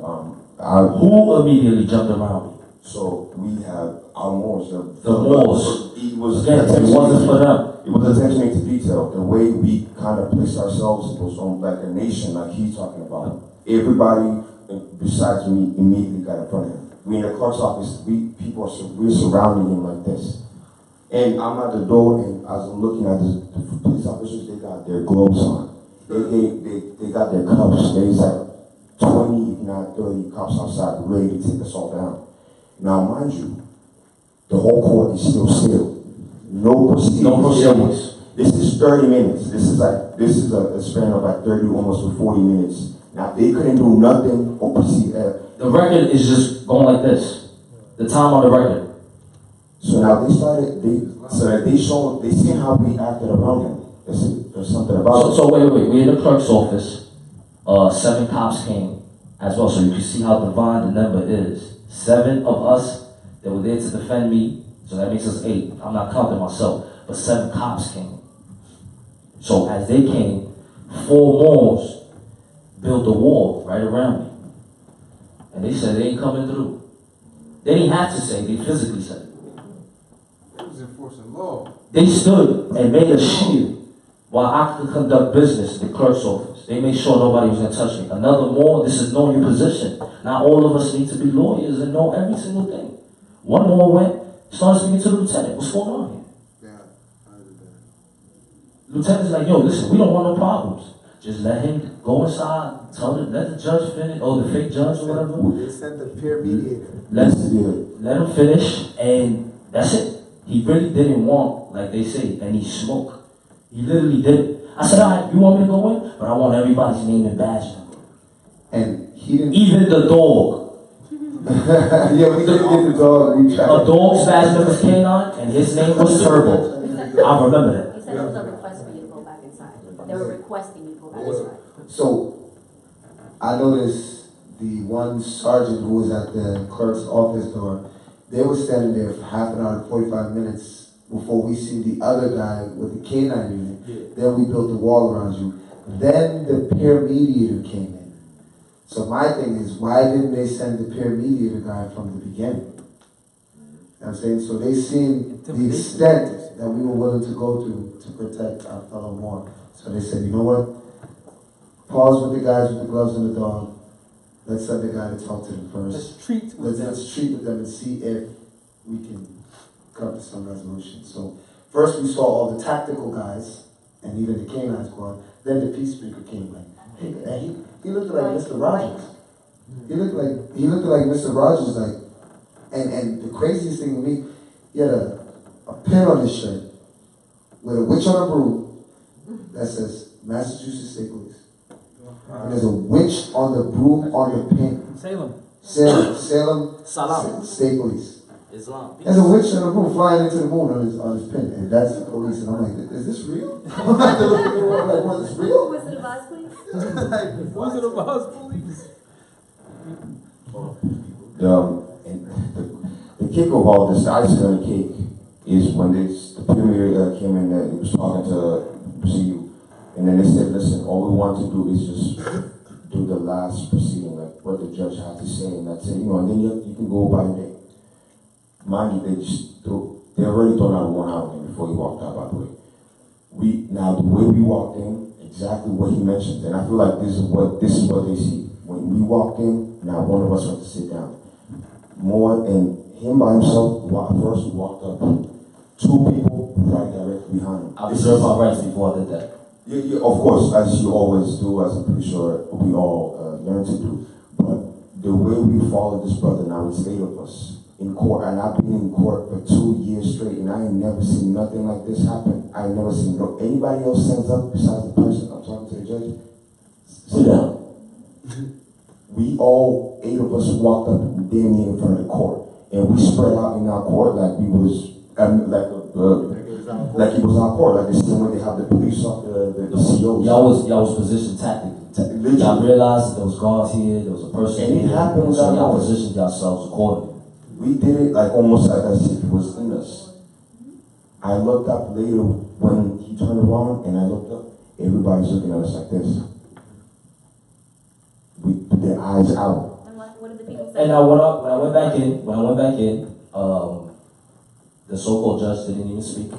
Who immediately jumped around me? So we have our Moors. The Moors. It was again, it wasn't for them. It was attention to detail. The way we kind of placed ourselves was on like a nation, like he's talking about. Everybody besides me immediately got in front of him. We in the clerk's office. We're surrounding him like this. And I'm at the door, and as I'm looking at the police officers, they got their gloves on. They got their cuffs. There's like 20, if not 30 cops outside ready to take us all down. Now, mind you, the whole court is still. No proceedings. This is 30 minutes. This is a span of like 30, almost to 40 minutes. Now, they couldn't do nothing or proceed. The record is just going like this. The time on the record. So now they seen how we acted around him. There's something about it. So wait. We're in the clerk's office. 7 cops came as well, so you can see how divine the number is. 7 of us that were there to defend me, so that makes us 8. I'm not counting myself, but 7 cops came. So as they came, 4 Moors built a wall right around me. And they said they ain't coming through. They didn't have to say, they physically said it. They was enforcing law. They stood and made a shield while I could conduct business in the clerk's office. They made sure nobody was going to touch me. Another more, this is knowing your position. Not all of us need to be lawyers and know every single thing. One more went, started speaking to the lieutenant. What's going on here? Lieutenant's like, yo, listen, we don't want no problems. Just let him go inside, let the judge finish, or the fake judge or whatever. They sent the peer mediator. Let him finish, and that's it. He really didn't want, like they say, any smoke. He literally did. I said, all right, you want me to go in? But I want everybody's name and badge number. And he didn't. Even the dog. Yeah, we didn't get the dog. We tried. A dog's badge number was K9, and his name was Turbo. I remember that. He said it was a request for you to go back inside. They were requesting you to go back inside. So, I noticed the one sergeant who was at the clerk's office door, they were standing there for half an hour, 45 minutes before we see the other guy with the K9 unit. Yeah. Then we built the wall around you. Then the peer mediator came in. So my thing is, why didn't they send the peer mediator guy from the beginning? You know what I'm saying? So they seen the extent that we were willing to go to protect our fellow Moor. So they said, you know what? Pause with the guys with the gloves and the dog. Let's send the guy to talk to them first. Let's treat with them. Let's treat with them and see if we can come to some resolution. So first we saw all the tactical guys and even the canine squad. Then the peacemaker came like, hey, and he looked like Mr. Rogers. He looked like Mr. Rogers, like, and the craziest thing to me, he had a pin on his shirt with a witch on a broom that says Massachusetts State Police. And there's a witch on the broom on the pin. Salem. Salam. State Police. Islam. There's a witch on the broom flying into the moon on his pin, and that's the police. And I'm like, is this real? I'm like, was this real? Was it a Boss Police? Was it a Boss Police? The kick of all this, the icing on the cake, is when the premier came in there, he was talking to you, and then they said, listen, all we want to do is just do the last proceeding, like what the judge had to say, and that's it, and then you can go by your day. Mind you, they already thrown out one out of him before he walked out, by the way. Now the way we walked in, exactly what he mentioned, and I feel like this is what they see. When we walked in, now one of us went to sit down. More, and him by himself, first walked up, two people right directly behind him. I reserved my rights before I did that. Yeah, of course, as you always do, as I'm pretty sure we all learn to do. But the way we followed this brother, now it's 8 of us in court, and I've been in court for 2 years straight, and I ain't never seen nothing like this happen. I ain't never seen anybody else stands up besides the person I'm talking to the judge. Sit down. We all 8 of us walked up damn near in front of the court, and we spread out in our court like we was like it was our court, like the same way they have the police off the COs. Y'all was positioned tactically. Y'all realized there was guards here, there was a person and here, it happened so y'all without positioned yourselves accordingly. We did it like almost like as if it was in us. I looked up later when he turned around, and I looked up. Everybody's looking at us like this. We put their eyes out. And what did the people say? And when I went back in, the so-called judge didn't even speak.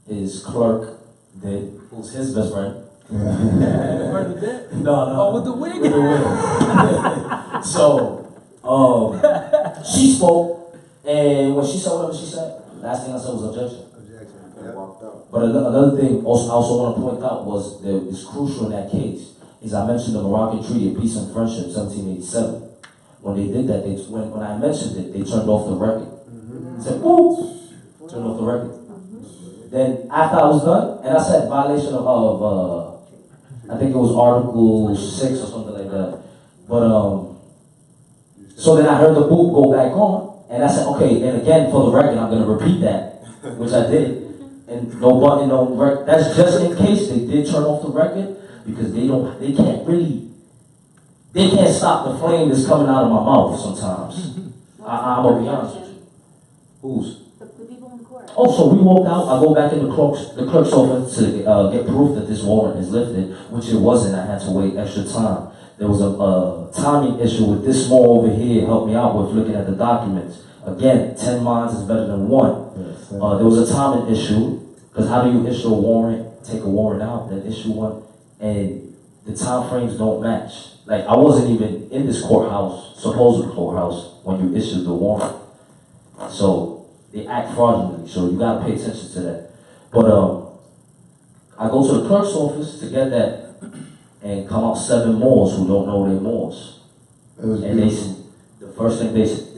His clerk did, who's his best friend. No. Oh, with the wig? With the wig. So, she spoke, and when she said whatever she said, last thing I said was objection. But another thing I also want to point out was that is crucial in that case is I mentioned the Moroccan Treaty of Peace and Friendship, 1787. When they did that, when I mentioned it, they turned off the record. Said, "Ooh," turned off the record. Then after I was done, and I said violation of I think it was Article 6 or something like that. But so then I heard the boot go back on, and I said, okay, and again for the record, I'm gonna repeat that, which I did. And no button, no record. That's just in case they did turn off the record, because they can't stop the flame that's coming out of my mouth sometimes. I'm gonna be honest with you. Who's? The people in the court. Oh, so we walked out. I go back in the clerk's office to get proof that this warrant is lifted, which it wasn't. I had to wait extra time. There was a timing issue with this small over here. Helped me out with looking at the documents. Again, 10 minds is better than 1. Yes, There was a timing issue, because how do you issue a warrant, take a warrant out, then issue one, and the time frames don't match. Like, I wasn't even in this courthouse, supposed courthouse, when you issued the warrant. So, they act fraudulently, so you gotta pay attention to that. But, I go to the clerk's office to get that, and come out 7 Moors who don't know their Moors. It was And the first thing they said,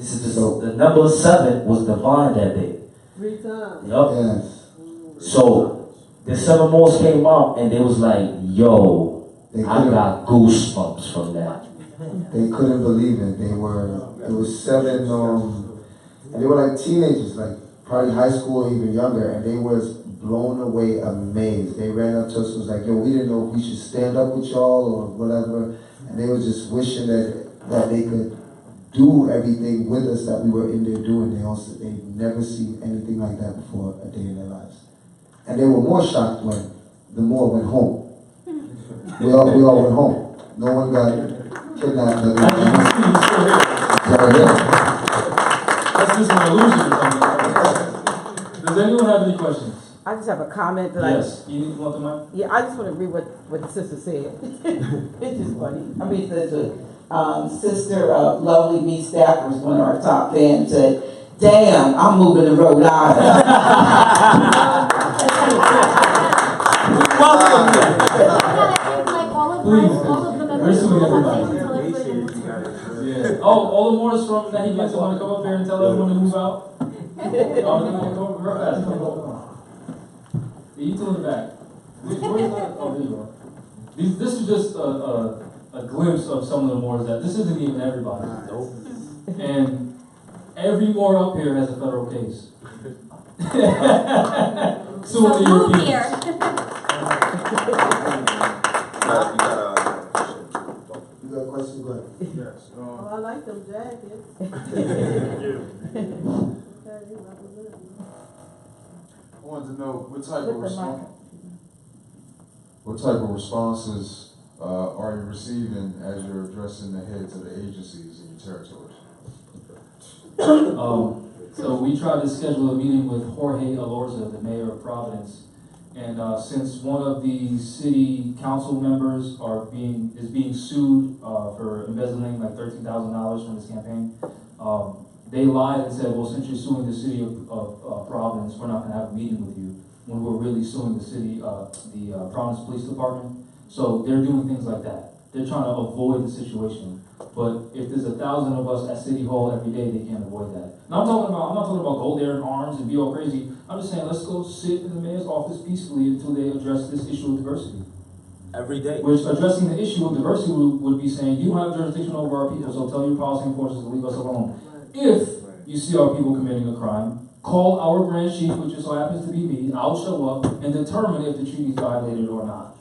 the number 7 was divine that day. 3 times. Yup. Yes. So the 7 Moors came out and they was like, yo, I got goosebumps from that. They couldn't believe it. It was 7, and they were like teenagers, like probably high school or even younger, and they was blown away, amazed. They ran up to us and was like, yo, we didn't know if we should stand up with y'all or whatever, and they was just wishing that they could do everything with us that we were in there doing. They'd never seen anything like that before a day in their lives. And they were more shocked when the Moor went home. We all went home. No one got kidnapped. That's just an illusion or something. Does anyone have any questions? I just have a comment that Yes. You want the mic? Yeah, I just want to read what the sister said. It's just funny. I mean, Sister Lovely B. Stafford, one of our top fans, said, "Damn, I'm moving to Rhode Island." We're suing everybody. Yeah. Oh, all the Moors from that he gets want to come up here and tell everyone to move out. Go real fast. Come on. Yeah, you two in the back. Oh, there you are. This is just a glimpse of some of the Moors that this isn't even everybody. And every Moor up here has a federal case. So the Europeans. You got a question? Go ahead. Yes. Oh, I like them jackets. I wanted to know what type of responses are you receiving as you're addressing the heads of the agencies in your territories? So we tried to schedule a meeting with Jorge Alorza, the mayor of Providence, and since one of the city council members is being sued for embezzling like $13,000 from his campaign, they lied and said, well, since you're suing the city of Providence, we're not going to have a meeting with you, when we're really suing the city, the Providence Police Department. So they're doing things like that. They're trying to avoid the situation. But if there's 1,000 of us at City Hall every day, they can't avoid that. Now I'm not talking about go there in arms and be all crazy. I'm just saying let's go sit in the mayor's office peacefully until they address this issue of diversity. Every day. Which addressing the issue of diversity would be saying you don't have jurisdiction over our people, so tell your policy enforcers to leave us alone. If you see our people committing a crime, call our grand chief, which just so happens to be me. I'll show up and determine if the treaty is violated or not.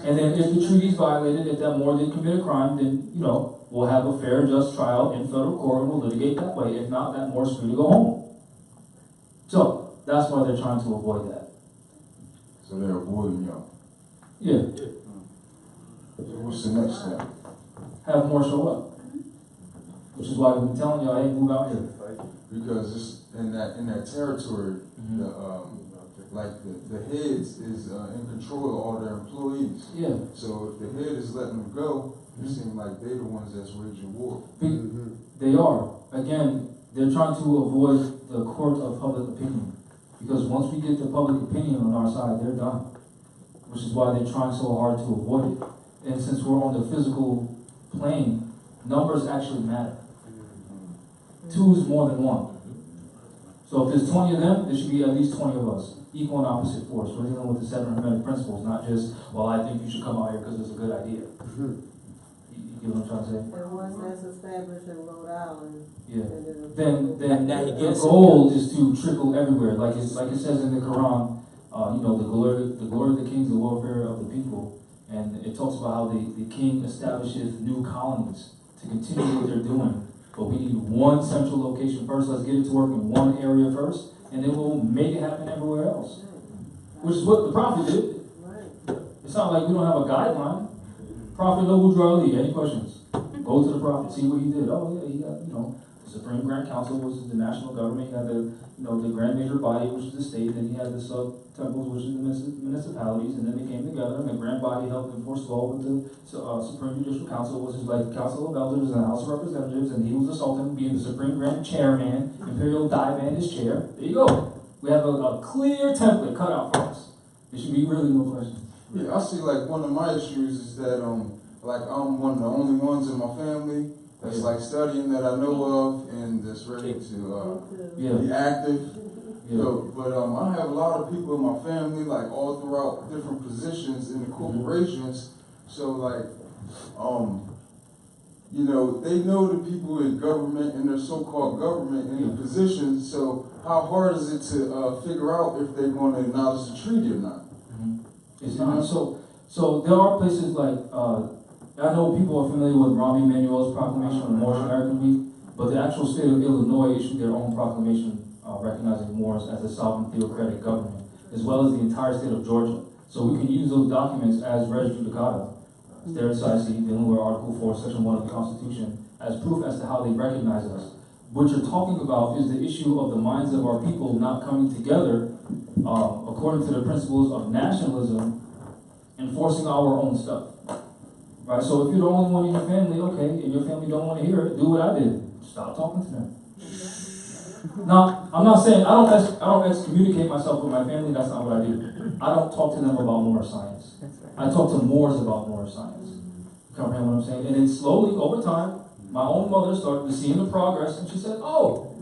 And then if the treaty is violated, if that Moor did commit a crime, then, we'll have a fair, just trial in federal court and we'll litigate that way. If not, that Moor's free to go home. So, that's why they're trying to avoid that. So they're avoiding y'all. Yeah. So what's the next step? Have more show up. Which is why we've been telling y'all, hey, move out here. Because it's in that territory, the heads is in control of all their employees. Yeah. So if the head is letting them go, it seems like they're the ones that's waging war. They are. Again, they're trying to avoid the court of public opinion. Because once we get the public opinion on our side, they're done. Which is why they're trying so hard to avoid it. And since we're on the physical plane, numbers actually matter. 2 is more than 1. So if there's 20 of them, there should be at least 20 of us. Equal and opposite force. We're dealing with the 7 Hermetic principles, not just, well, I think you should come out here because it's a good idea. You get what I'm trying to say? And once that's established in Rhode Island, then the goal is to trickle everywhere. Like it says in the Quran, the glory of the king is the welfare of the people. And it talks about how the king establishes new colonies to continue what they're doing. But we need one central location first. Let's get it to work in one area first, and then we'll make it happen everywhere else. Which is what the prophet did. It's not like we don't have a guideline. Prophet Noble Ali, any questions? Go to the prophet, see what he did. Oh yeah, he got, the Supreme Grand Council, which is the national government. He had the Grand Major Body, which is the state. Then he had the sub-temples, which is the municipalities. And then they came together, and the Grand Body helped enforce law with the Supreme Judicial Council, which is like the Council of Elders and the House of Representatives. And he was the Sultan, being the Supreme Grand Chairman. Imperial Divan, his chair. There you go. We have a clear template cut out for us. There should be really no question. Yeah, I see like one of my issues is that like I'm one of the only ones in my family that's like studying that I know of and that's ready to be active. Yeah. So, but I have a lot of people in my family like all throughout different positions in the corporations. So like you know, they know the people in government and their so-called government in the positions, so how hard is it to figure out if they're going to acknowledge the treaty or not? It's not. So there are places like, I know people are familiar with Rahm Emanuel's proclamation on the Moorish American Week, but the actual state of Illinois issued their own proclamation recognizing Moors as a sovereign theocratic government, as well as the entire state of Georgia. So we can use those documents as res judicata, stare decisis, Delaware Article 4, Section 1 of the Constitution, as proof as to how they recognize us. What you're talking about is the issue of the minds of our people not coming together according to the principles of nationalism, enforcing our own stuff. Right? So if you're the only one in your family, okay, and your family don't want to hear it, do what I did. Stop talking to them. Now, I'm not saying, I don't excommunicate myself with my family, that's not what I do. I don't talk to them about Moorish science. I talk to Moors about Moorish science. You comprehend what I'm saying? And then slowly, over time, my own mother started to see the progress, and she said, oh,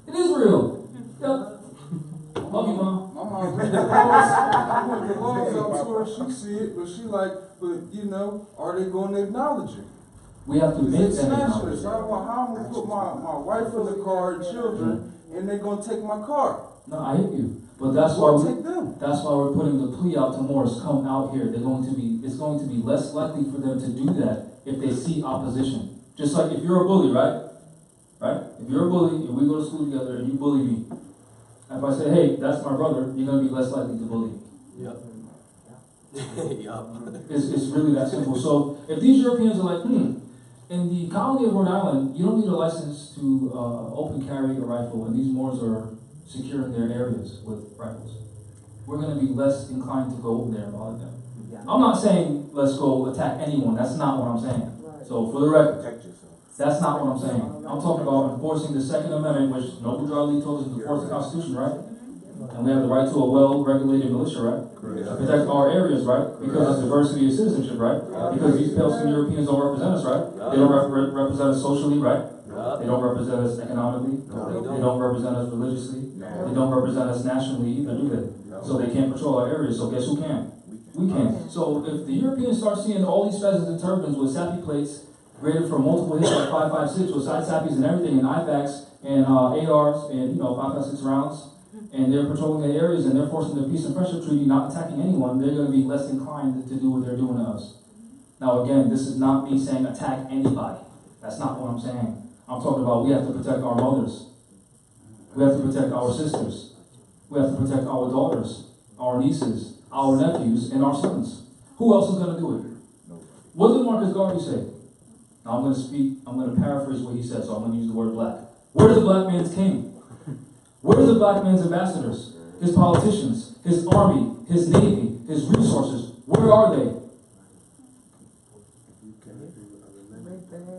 it is real. Yep. Love you, Mom. My mom put the laws up to her, she see it, but she like, but you know, are they going to acknowledge it? We have to make It's that nationalist. acknowledgement. How I'm going to put my wife in the car and children, and they're going to take my car? No, I hear you. But that's why we're putting the plea out to Moors, come out here. It's going to be less likely for them to do that if they see opposition. Just like if you're a bully, right? Right? If you're a bully and we go to school together and you bully me, if I say, hey, that's my brother, you're going to be less likely to bully me. Yep. It's really that simple. So if these Europeans are like, in the colony of Rhode Island, you don't need a license to open carry a rifle, and these Moors are securing their areas with rifles. We're going to be less inclined to go over there and bother them. I'm not saying let's go attack anyone. That's not what I'm saying. So for the record, that's not what I'm saying. I'm talking about enforcing the Second Amendment, which Noble Drawley told us to enforce the Constitution, right? And we have the right to a well-regulated militia, right? To protect our areas, right? Because of diversity of citizenship, right? Because these pale-skinned Europeans don't represent us, right? They don't represent us socially, right? They don't represent us economically. They don't represent us religiously. They don't represent us nationally either, do they? So they can't patrol our areas. So guess who can? We can. So if the Europeans start seeing all these fezzes and turbans with sappy plates graded for multiple hits like 5.56 with side sappies and everything, and IFACs and ARs and 5.56 rounds, and they're patrolling their areas and they're forcing the peace and friendship treaty, not attacking anyone, they're going to be less inclined to do what they're doing to us. Now again, this is not me saying attack anybody. That's not what I'm saying. I'm talking about we have to protect our mothers. We have to protect our sisters. We have to protect our daughters, our nieces, our nephews, and our sons. Who else is going to do it? What did Marcus Garvey say? Now I'm going to paraphrase what he said, so I'm going to use the word black. Where's the black man's king? Where's the black man's ambassadors? His politicians, his army, his navy, his resources? Where are they?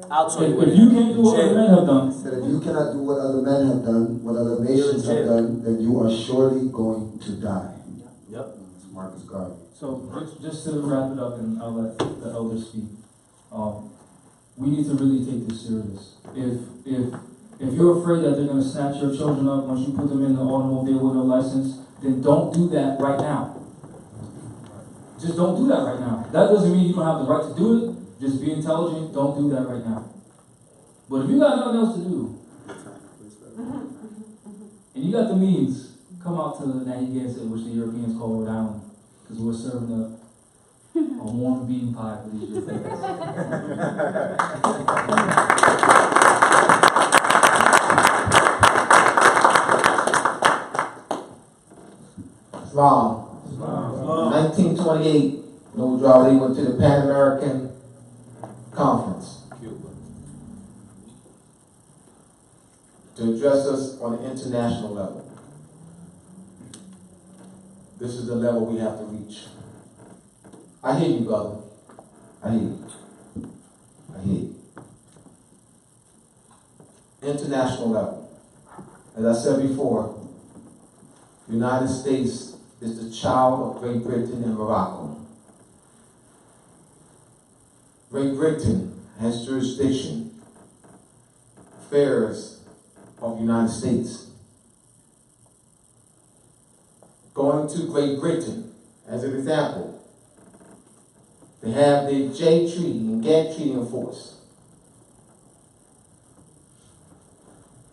I'll tell you what. If you can't do what other men have done, Said if you cannot do what other men have done, what other nations have done, then you are surely going to die. Yep. It's Marcus Garvey. so just to wrap it up, and I'll let the elders speak. We need to really take this serious. If you're afraid that they're going to snatch your children up once you put them in the automobile with no license, then don't do that right now. Just don't do that right now. That doesn't mean you don't have the right to do it. Just be intelligent. Don't do that right now. But if you got nothing else to do, and you got the means, come out to Narragansett, which the Europeans call Rhode Island, because we're serving a warm bean pie for these Europeans. Islam. 1928, Noble Drawley went to the Pan American Conference to address us on an international level. This is the level we have to reach. I hear you, brother. I hear you. I hear you. International level. As I said before, the United States is the child of Great Britain and Morocco. Great Britain has jurisdiction, affairs of the United States. Going to Great Britain, as an example, they have the J Treaty and Ghent Treaty in force.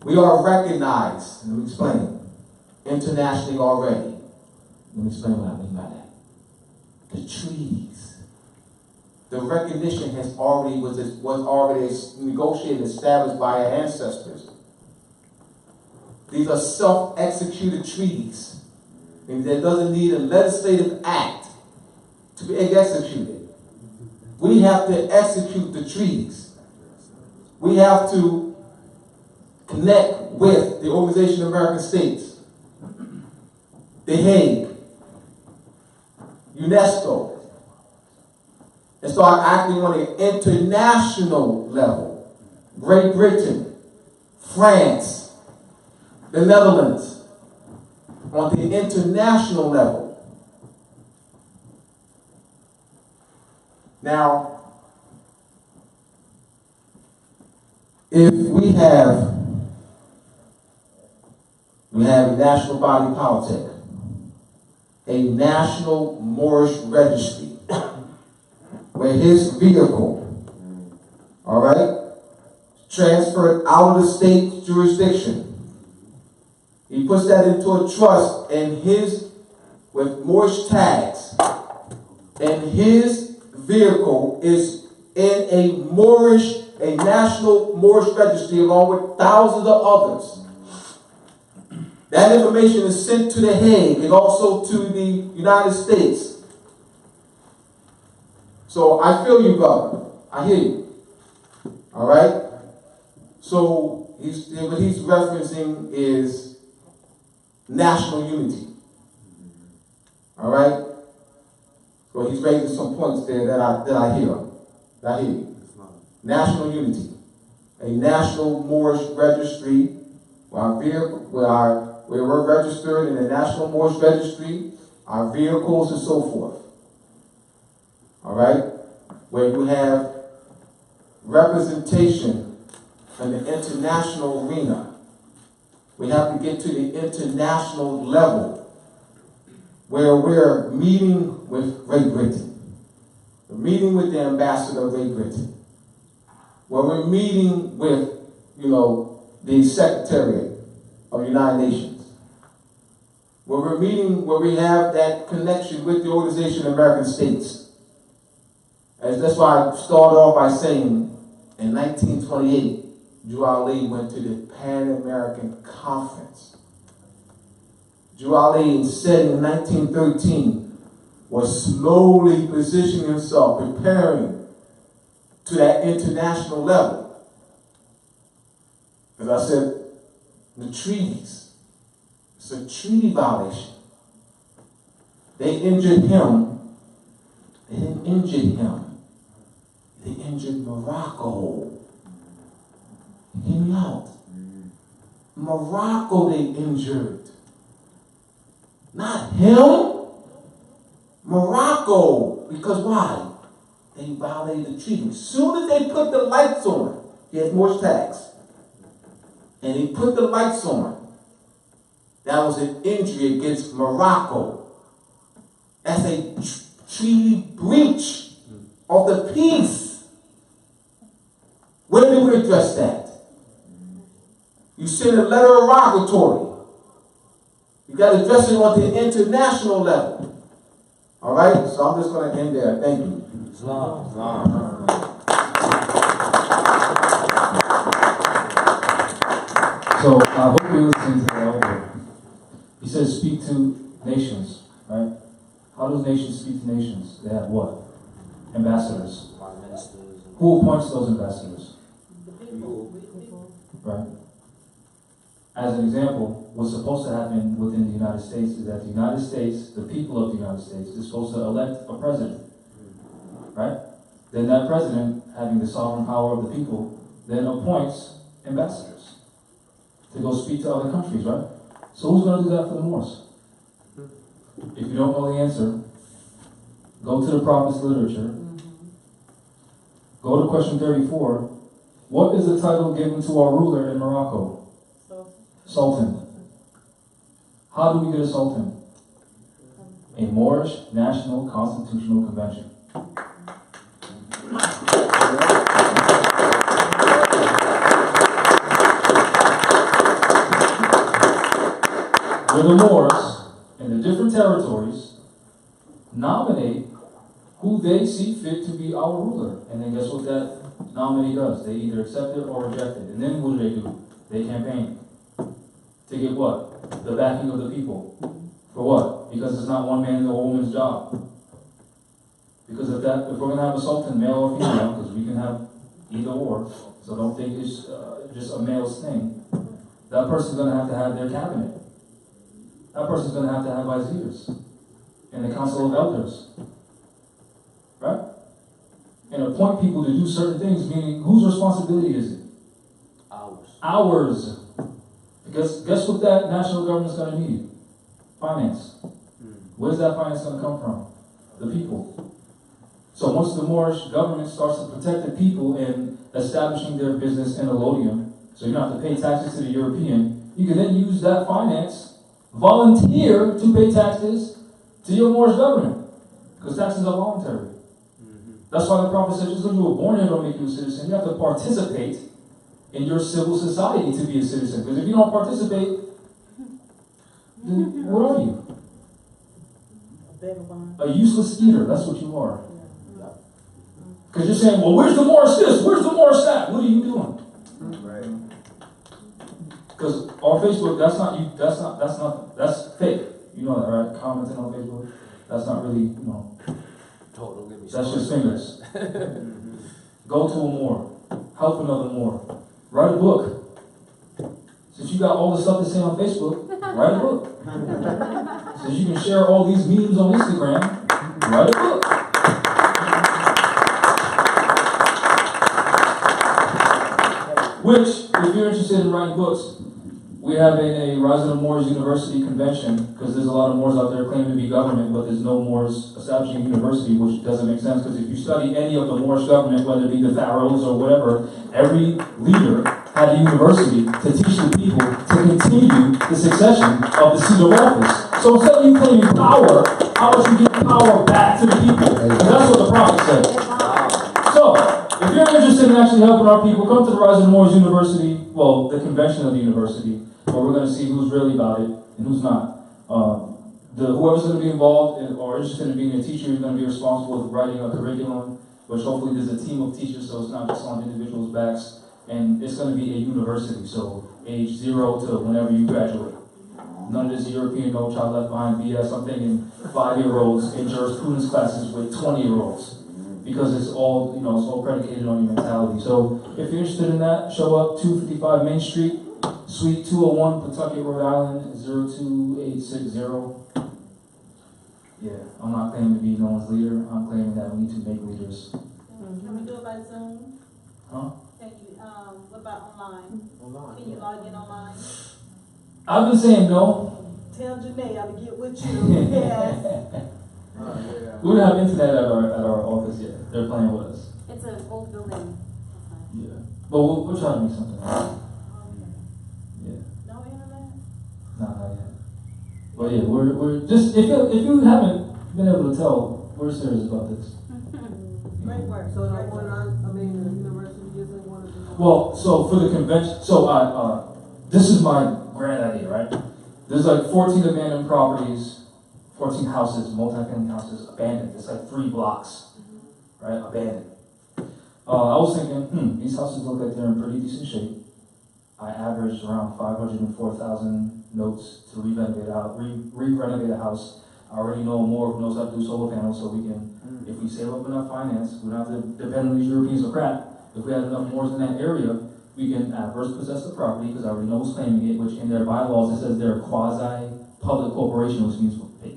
We are recognized, let me explain, internationally already. Let me explain what I mean by that. The treaties. The recognition was already negotiated, established by our ancestors. These are self-executed treaties. And that doesn't need a legislative act to be executed. We have to execute the treaties. We have to connect with the Organization of American States, The Hague, UNESCO, and start acting on an international level. Great Britain, France, the Netherlands, on the international level. Now, if we have a national body politic, a national Moorish registry, where his vehicle, all right, transferred out of the state jurisdiction. He puts that into a trust and with Moorish tags, and his vehicle is in a national Moorish registry along with thousands of others. That information is sent to The Hague and also to the United States. So I feel you, brother. I hear you. All right? So what he's referencing is national unity. All right? So he's raising some points there that I hear. I hear you. National unity. A national Moorish registry where we're registered in the National Moorish Registry, our vehicles and so forth. All right? Where you have representation in the international arena. We have to get to the international level where we're meeting with Great Britain. We're meeting with the ambassador of Great Britain. Where we're meeting with, the Secretariat of the United Nations. Where we're meeting, where we have that connection with the Organization of American States. And that's why I started off by saying, in 1928, Jahmal went to the Pan-American Conference. Jahmal said in 1913, was slowly positioning himself, preparing to that international level. As I said, the treaties, it's a treaty violation. They injured him. They didn't injure him. They injured Morocco. Hear me out. Morocco they injured. Not him. Morocco. Because why? They violated the treaty. As soon as they put the lights on, he has more tax. And he put the lights on. That was an injury against Morocco. That's a treaty breach of the peace. When do we address that? You send a letter of rogatory. You got to address it on the international level. All right? So I'm just going to end there. Thank you. Islam. So I hope you're listening to the elder. He says speak to nations, right? How do nations speak to nations? They have what? Ambassadors. Who appoints those ambassadors? Right? As an example, what's supposed to happen within the United States is that the United States, the people of the United States, is supposed to elect a president. Right? Then that president, having the sovereign power of the people, then appoints ambassadors to go speak to other countries, right? So who's going to do that for the Moors? If you don't know the answer, go to the prophets literature. Go to question 34. What is the title given to our ruler in Morocco? Sultan. How do we get a sultan? A Moorish National Constitutional Convention. Where the Moors in the different territories nominate who they see fit to be our ruler. And then guess what that nominee does? They either accept it or reject it. And then what do? They campaign. To get what? The backing of the people. For what? Because it's not one man or woman's job. Because if we're going to have a sultan, male or female, because we can have either or, so don't think it's just a male's thing, that person's going to have their cabinet. That person's going to have viziers and the council of elders. Right? And appoint people to do certain things, meaning whose responsibility is it? Ours. Because guess what that national government's going to need? Finance. Where's that finance going to come from? The people. So once the Moorish government starts to protect the people in establishing their business in Elodium, so you don't have to pay taxes to the European, you can then use that finance, volunteer to pay taxes to your Moorish government. Because taxes are voluntary. That's why the prophet said, just because you were born here don't make you a citizen. You have to participate in your civil society to be a citizen. Because if you don't participate, then what are you? A useless eater, that's what you are. Because you're saying, well, where's the Moorish this? Where's the Moorish that? What are you doing? Right. Because on Facebook, that's fake. You know that, right? Commenting on Facebook, that's not really, that's just fingers. Go to a Moor. Help another Moor. Write a book. Since you got all the stuff to say on Facebook, write a book. Since you can share all these memes on Instagram, write a book. Which, if you're interested in writing books, we have a Rise of the Moors University convention, because there's a lot of Moors out there claiming to be government, but there's no Moors establishing a university, which doesn't make sense, because if you study any of the Moorish government, whether it be the pharaohs or whatever, every leader had a university to teach the people to continue the succession of the seat of office. So instead of you claiming power, how about you give power back to the people? And that's what the prophet said. So, if you're interested in actually helping our people, come to the Rise of the Moors University, well, the convention of the university, where we're going to see who's really about it and who's not. Whoever's going to be involved or interested in being a teacher is going to be responsible for writing a curriculum, which hopefully there's a team of teachers, so it's not just on individuals' backs. And it's going to be a university, so age 0 to whenever you graduate. None of this European No Child Left Behind BS. I'm thinking 5-year-olds in jurisprudence classes with 20-year-olds. Because it's all, it's all predicated on your mentality. So if you're interested in that, show up 255 Main Street, Suite 201, Pawtucket, Rhode Island, 02860. Yeah, I'm not claiming to be no one's leader. I'm claiming that we need to make leaders. Can we do it by Zoom? Huh? Can you, what about online? Can you log in online? I've been saying no. Tell Janae to get with you. Yes. We don't have internet at our office yet. They're playing with us. It's an old building. Yeah. But we'll try to make something out. Yeah. No internet? No, not yet. But yeah, we're just, if you haven't been able to tell, we're serious about this. Great work. So the university isn't one of the... Well, so for the convention, this is my grand idea, right? There's like 14 abandoned properties, 14 houses, multi-family houses, abandoned. It's like 3 blocks, right? Abandoned. I was thinking, these houses look like they're in pretty decent shape. I averaged around 504,000 notes to re-renovate a house. I already know more who knows how to do solar panels, so we can, if we save up enough finance, we don't have to depend on these Europeans for crap. If we had enough Moors in that area, we can adverse possess the property, because I already know who's claiming it, which in their bylaws it says they're a quasi-public corporation, which means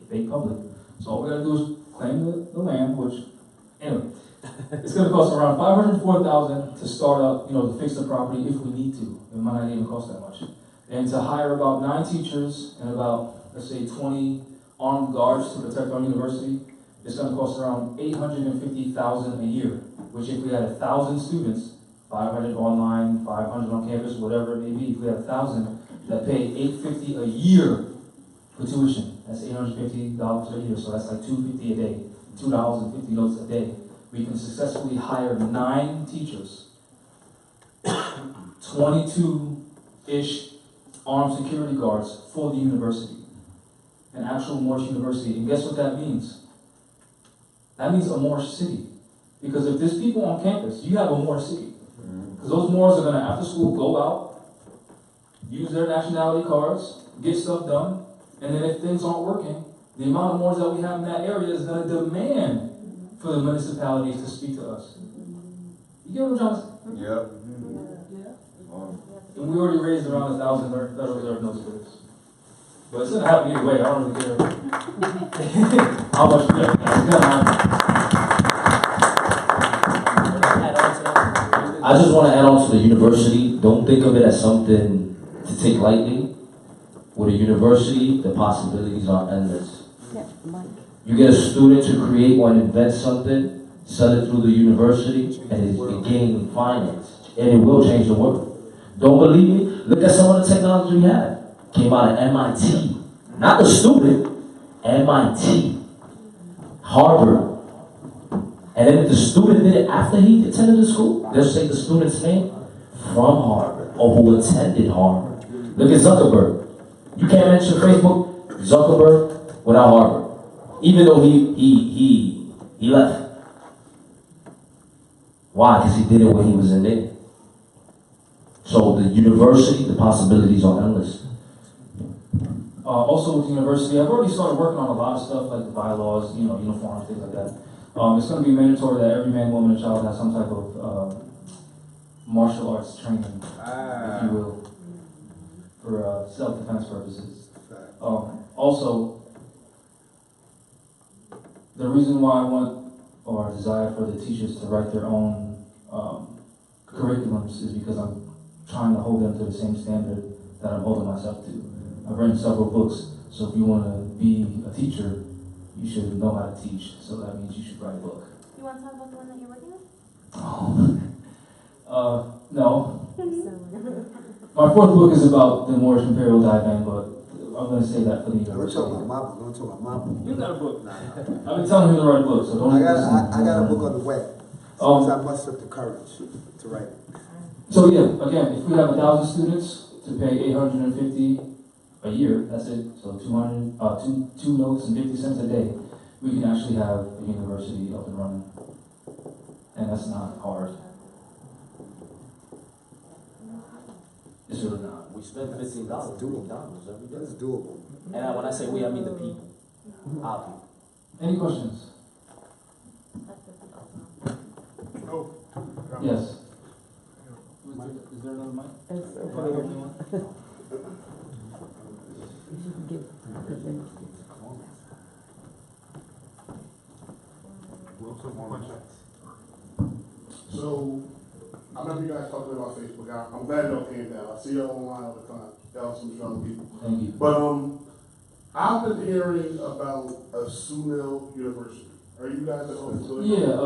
fake public. So all we gotta do is claim the land, which, anyway, it's gonna cost around $504,000 to start up, to fix the property if we need to. It might not even cost that much. And to hire about 9 teachers and about, let's say, 20 armed guards to protect our university, it's going to cost around $850,000 a year, which if we had 1,000 students, 500 online, 500 on campus, whatever it may be, if we had 1,000 that pay $850 a year for tuition, that's $850 a year, so that's like $250 a day, $2.50 a day. We can successfully hire 9 teachers, 22-ish armed security guards for the university, an actual Moorish university. And guess what that means? That means a Moorish city. Because if there's people on campus, you have a Moorish city. Because those Moors are going to, after school, go out, use their nationality cards, get stuff done, and then if things aren't working, the amount of Moors that we have in that area is going to demand for the municipalities to speak to us. You get what I'm trying to say? Yep. And we already raised around 1,000 Federal Reserve notes for this. But it's going to happen either way. I don't really care how much we have. It's going to happen. I just want to add on to the university. Don't think of it as something to take lightly. With a university, the possibilities are endless. You get a student to create or invent something, sell it through the university, and it gain finance. And it will change the world. Don't believe me? Look at some of the technology we have. Came out of MIT. Not the student, MIT. Harvard. And then if the student did it after he attended the school, they'll say the student's name from Harvard or who attended Harvard. Look at Zuckerberg. You can't mention Facebook, Zuckerberg, without Harvard. Even though he left. Why? Because he did it when he was in there. So the university, the possibilities are endless. Also with the university, I've already started working on a lot of stuff like the bylaws, uniforms, things like that. It's going to be mandatory that every man, woman, and child has some type of martial arts training, if you will, for self-defense purposes. Also, the reason why I want or desire for the teachers to write their own curriculums is because I'm trying to hold them to the same standard that I'm holding myself to. I've written several books, so if you want to be a teacher, you should know how to teach, so that means you should write a book. You want to talk about the one that you're working on? No. My 4th book is about the Moorish imperial divan, but I'm going to say that for the university. Don't talk about my book. You got a book. I've been telling him to write a book, so don't. I got a book on the web. I muster up the courage to write it. So yeah, again, if we have 1,000 students to pay $850 a year, that's it. So 2 notes and 50 cents a day, we can actually have a university up and running, and that's not hard. It's really not. We spend $15 McDonald's every day. It's doable. And when I say we, I mean the people. Our people. Any questions? Yes. Is there another mic? So, I remember you guys talking about Facebook. I'm glad y'all came down. I see y'all online all the time. Y'all some strong people. Thank you. But I've been hearing about a Sunil University. Are you guys at all? Yeah,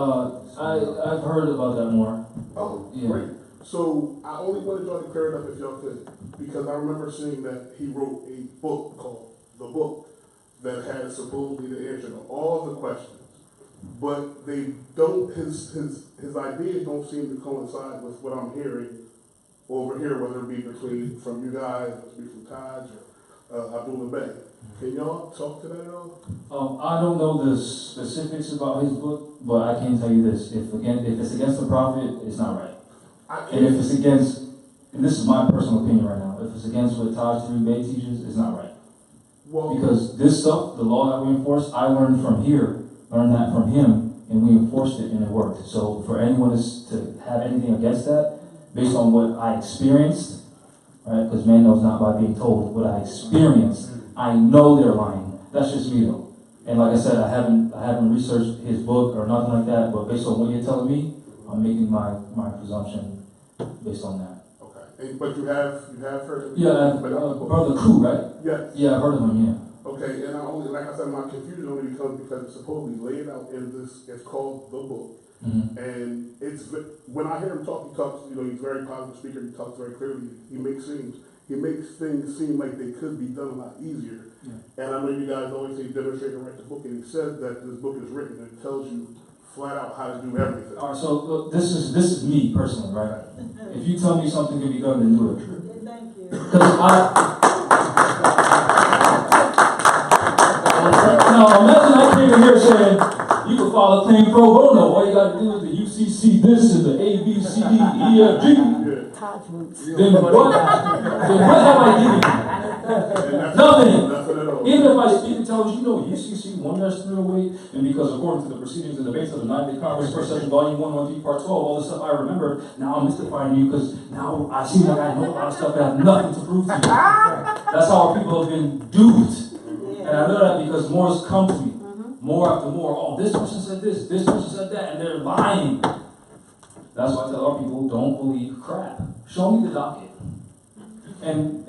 I've heard about that more. Oh, yeah. Great. So I only wanted y'all to clear it up if y'all could, because I remember seeing that he wrote a book called The Book that had supposedly the answer to all the questions. But they don't, his ideas don't seem to coincide with what I'm hearing over here, whether it be from you guys, whether it be from Taj or Abdullah Bey. Can y'all talk to that at all? I don't know the specifics about his book, but I can tell you this: if it's against the Prophet, it's not right. And if it's against, and this is my personal opinion right now, if it's against what Taj Bey teaches, it's not right. Well, because this stuff, the law that we enforce, I learned from here, learned that from him, and we enforced it and it worked. So for anyone to have anything against that, based on what I experienced, right? Because man knows not by being told. What I experienced, I know they're lying. That's just me though. And like I said, I haven't researched his book or nothing like that. But based on what you're telling me, I'm making my presumption based on that. Okay. But you have heard of him? Yeah, Brother Koo, right? Yes. Yeah, I've heard of him. Yeah. Okay, and I only, like I said, my confusion only becomes because it's supposedly laid out in this, it's called the book. Mhm. And when I hear him talk, he talks, he's a very positive speaker, he talks very clearly, he makes things seem like they could be done a lot easier. Yeah. And I know you guys always say demonstrate and write the book, and he says that this book is written and it tells you flat out how to do everything. All right, so look, this is me personally, right? If you tell me something can be done, then do it. Thank you. Now imagine I came in here saying you can file a claim pro bono. All you got to do is the UCC this and the A B C D E F G. Then what have I given you? Nothing. Even if I speak and tell you, UCC 1 308, and because according to the proceedings and debates of the 9th Congress, First Session, Volume 1, 1, 3, Part 12, all this stuff I remember, now I'm mystifying you because now I seem like I know a lot of stuff that have nothing to prove to you. That's how our people have been duped. And I know that because more has come to me. More after more. Oh, this person said this person said that, and they're lying. That's why I tell our people, don't believe crap. Show me the docket. And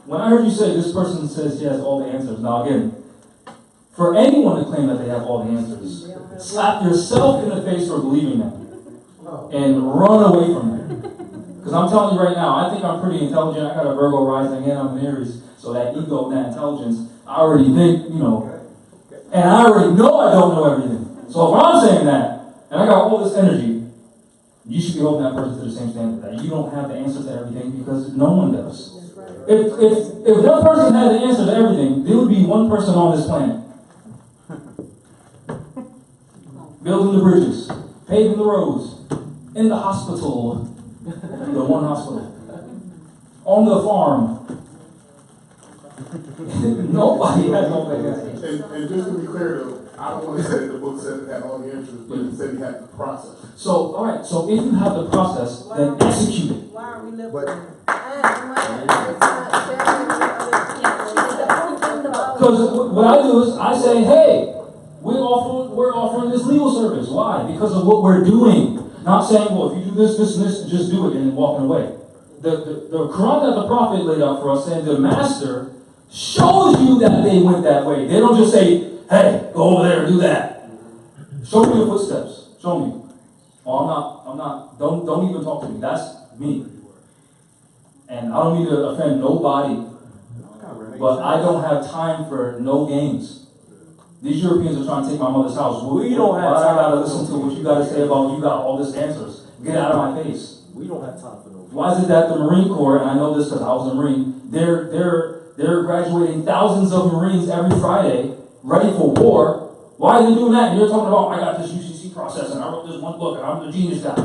when I heard you say this person says he has all the answers, now again, for anyone to claim that they have all the answers, slap yourself in the face for believing them and run away from them. Because I'm telling you right now, I think I'm pretty intelligent. I got a Virgo rising and I'm an Aries, so that ego and that intelligence, I already think, and I already know I don't know everything. So if I'm saying that, and I got all this energy, you should be holding that person to the same standard, that you don't have the answers to everything because no one does. If one person had the answer to everything, there would be one person on this planet. Building the bridges, paving the roads, in the hospital, the one hospital, on the farm. Nobody has all the answers. And just to be clear though, I don't want to say that the book said it had all the answers, but it said he had the process. So, alright, so if you have the process, then execute it. Why are we living? Because what I do is I say, hey, we're offering this legal service. Why? Because of what we're doing. Not saying, well, if you do this, this, and this, just do it and then walking away. The Quran that the Prophet laid out for us, saying the master shows you that they went that way. They don't just say, hey, go over there and do that. Show me your footsteps. Show me. Oh, I'm not, don't even talk to me. That's me. And I don't mean to offend nobody, but I don't have time for no games. These Europeans are trying to take my mother's house. We don't have time. I gotta listen to what you gotta say about you got all this answers. Get out of my face. We don't have time for no. Why is it that the Marine Corps, and I know this because I was a Marine, they're graduating thousands of Marines every Friday, ready for war. Why are they doing that? And you're talking about, I got this UCC process, and I wrote this one book, and I'm the genius guy.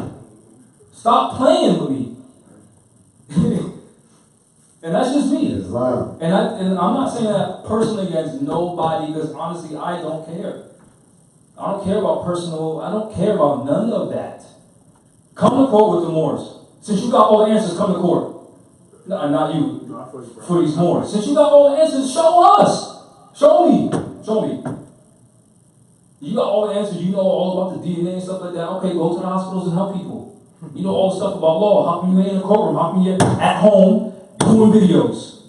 Stop playing with me. And that's just me. And I'm not saying that personally against nobody, because honestly, I don't care. I don't care about personal, I don't care about none of that. Come to court with the Moors. Since you got all the answers, come to court. No, not you. For these Moors. Since you got all the answers, show us. Show me. Show me. You got all the answers. You know all about the DNA and stuff like that. Okay, go to the hospitals and help people. You know all the stuff about law. How come you ain't in the courtroom? How come you're at home doing videos?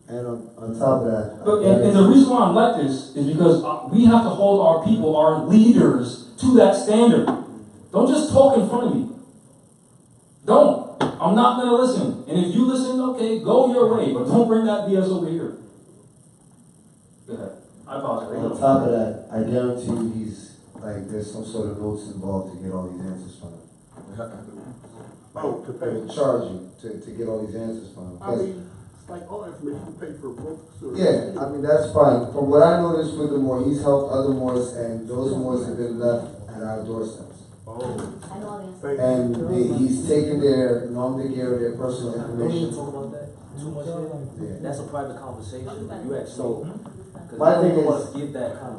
And on top of that... But, and the reason why I'm like this is because we have to hold our people, our leaders, to that standard. Don't just talk in front of me. Don't. I'm not going to listen. And if you listen, okay, go your way. But don't bring that BS over here. Go ahead. I apologize. On top of that, I guarantee you he's, there's some sort of notes involved to get all these answers from him. To charge you to get all these answers from him. I mean, it's like all information you pay for books. Yeah, I mean, that's fine. From what I noticed with the Moor, he's helped other Moors, and those Moors have been left at our doorsteps. And he's taken their their personal Don't information. even talk about that too much here. Yeah. That's a private conversation. You actually. My thing want is to give that kind of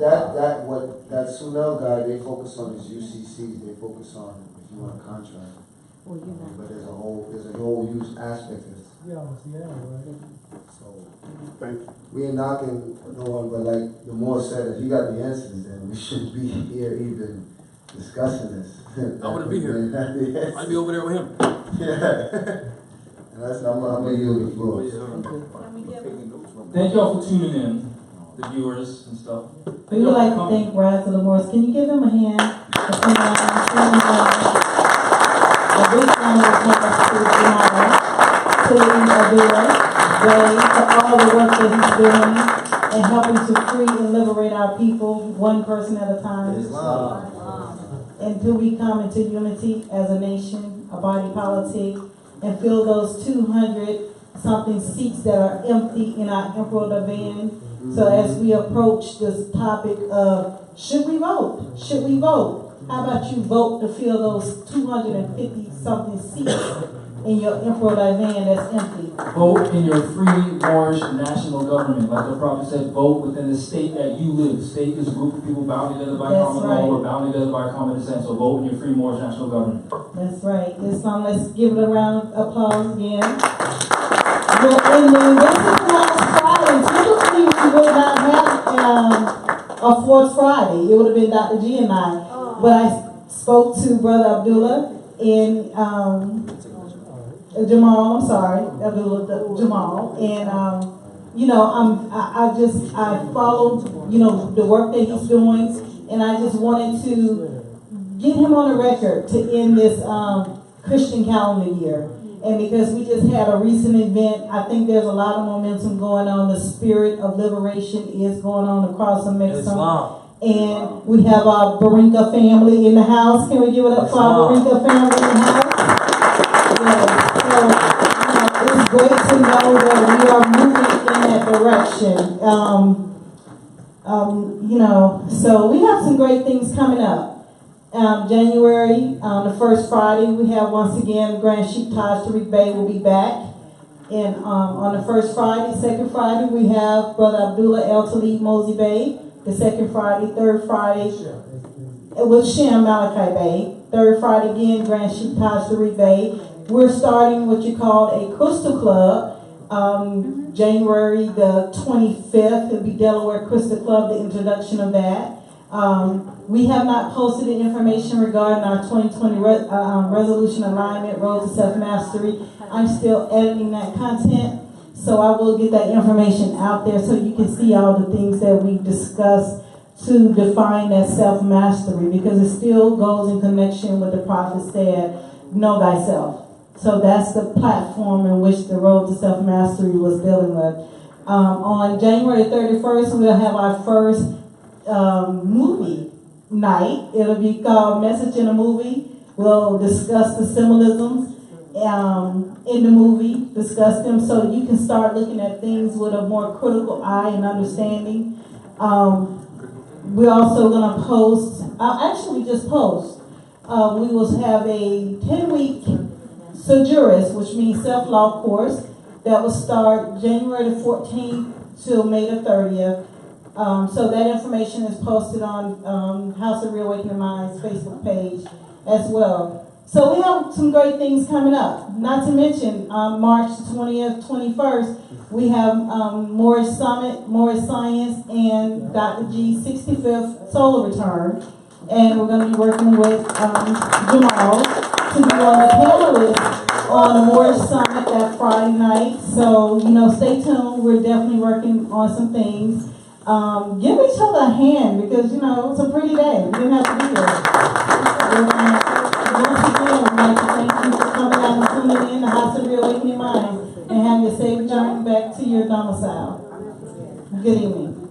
that Sunel guy, they focus on his UCCs. They focus on if you want a contract. But there's a whole huge aspect to this. So we ain't knocking no one, but like the Moor said, if you got the answers, then we should be here even discussing this. I wouldn't be here. Yes. I'd be over there with him. Yeah. And I'm gonna yield the floor. Thank y'all for tuning in. the viewers and stuff. We would like to thank Rise of the Moors. Can you give him a hand? A big round of applause to Jahmal, to Abdullah, Ray, for all the work that he's doing and helping to free and liberate our people, one person at a time. Until we come into unity as a nation, a body politic, and fill those 200-something seats that are empty in our Emperor Divan. So as we approach this topic of, should we vote? Should we vote? How about you vote to fill those 250-something seats in your Emperor Divan that's empty? Vote in your free Moorish national government. Like the prophet said, vote within the state that you live. State is a group of people bound together by common law or bound together by common descent. So vote in your free Moorish national government. That's right. Islam, let's give it a round of applause again. Well, and then this is last Friday. Typically, we would not have a fourth Friday. It would have been Dr. G and I. But I spoke to Brother Abdullah and Jahmal, I'm sorry, Jahmal, and you know, I followed, you know, the work that he's doing, and I just wanted to get him on the record to end this Christian calendar year. And because we just had a recent event, I think there's a lot of momentum going on. The spirit of liberation is going on across America. And we have our Barinka family in the house. Can we give it up for our Barinka family in the house? Yeah. So, it's great to know that we are moving in that direction. You know, so we have some great things coming up. January, the first Friday, we have once again Grand Sheik Taj Tariq Bey will be back. And on the first Friday, second Friday, we have Brother Abdullah El Talib Mosey Bey. The second Friday, third Friday, with Shem Malachi Bey. Third Friday again, Grand Sheik Taj Tariq Bey. We're starting what you call a Crystal Club. January the 25th, it'll be Delaware Crystal Club, the introduction of that. We have not posted the information regarding our 2020 resolution alignment, Road to Self-Mastery. I'm still editing that content, so I will get that information out there so you can see all the things that we discussed to define that self-mastery, because it still goes in connection with the prophet said, know thyself. So that's the platform in which the Road to Self-Mastery was dealing with. On January 31st, we'll have our first movie night. It'll be called Message in a Movie. We'll discuss the symbolisms in the movie, discuss them so you can start looking at things with a more critical eye and understanding. We're also going to post, actually we just post, we will have a 10-week Sojuris, which means self-law course, that will start January the 14th till May the 30th. So that information is posted on House of Reawakening Minds Facebook page as well. So we have some great things coming up. Not to mention, March 20th, 21st, we have Moorish Summit, Moorish Science, and Dr. G's 65th Solar Return. And we're going to be working with Jahmal to be on the panelist on the Moorish Summit that Friday night. So, you know, stay tuned. We're definitely working on some things. Give each other a hand because, you know, it's a pretty day. We didn't have to be here. Once again, we'd like to thank you for coming out and tuning in the House of Reawakening Minds and having a safe journey back to your domicile. Good evening.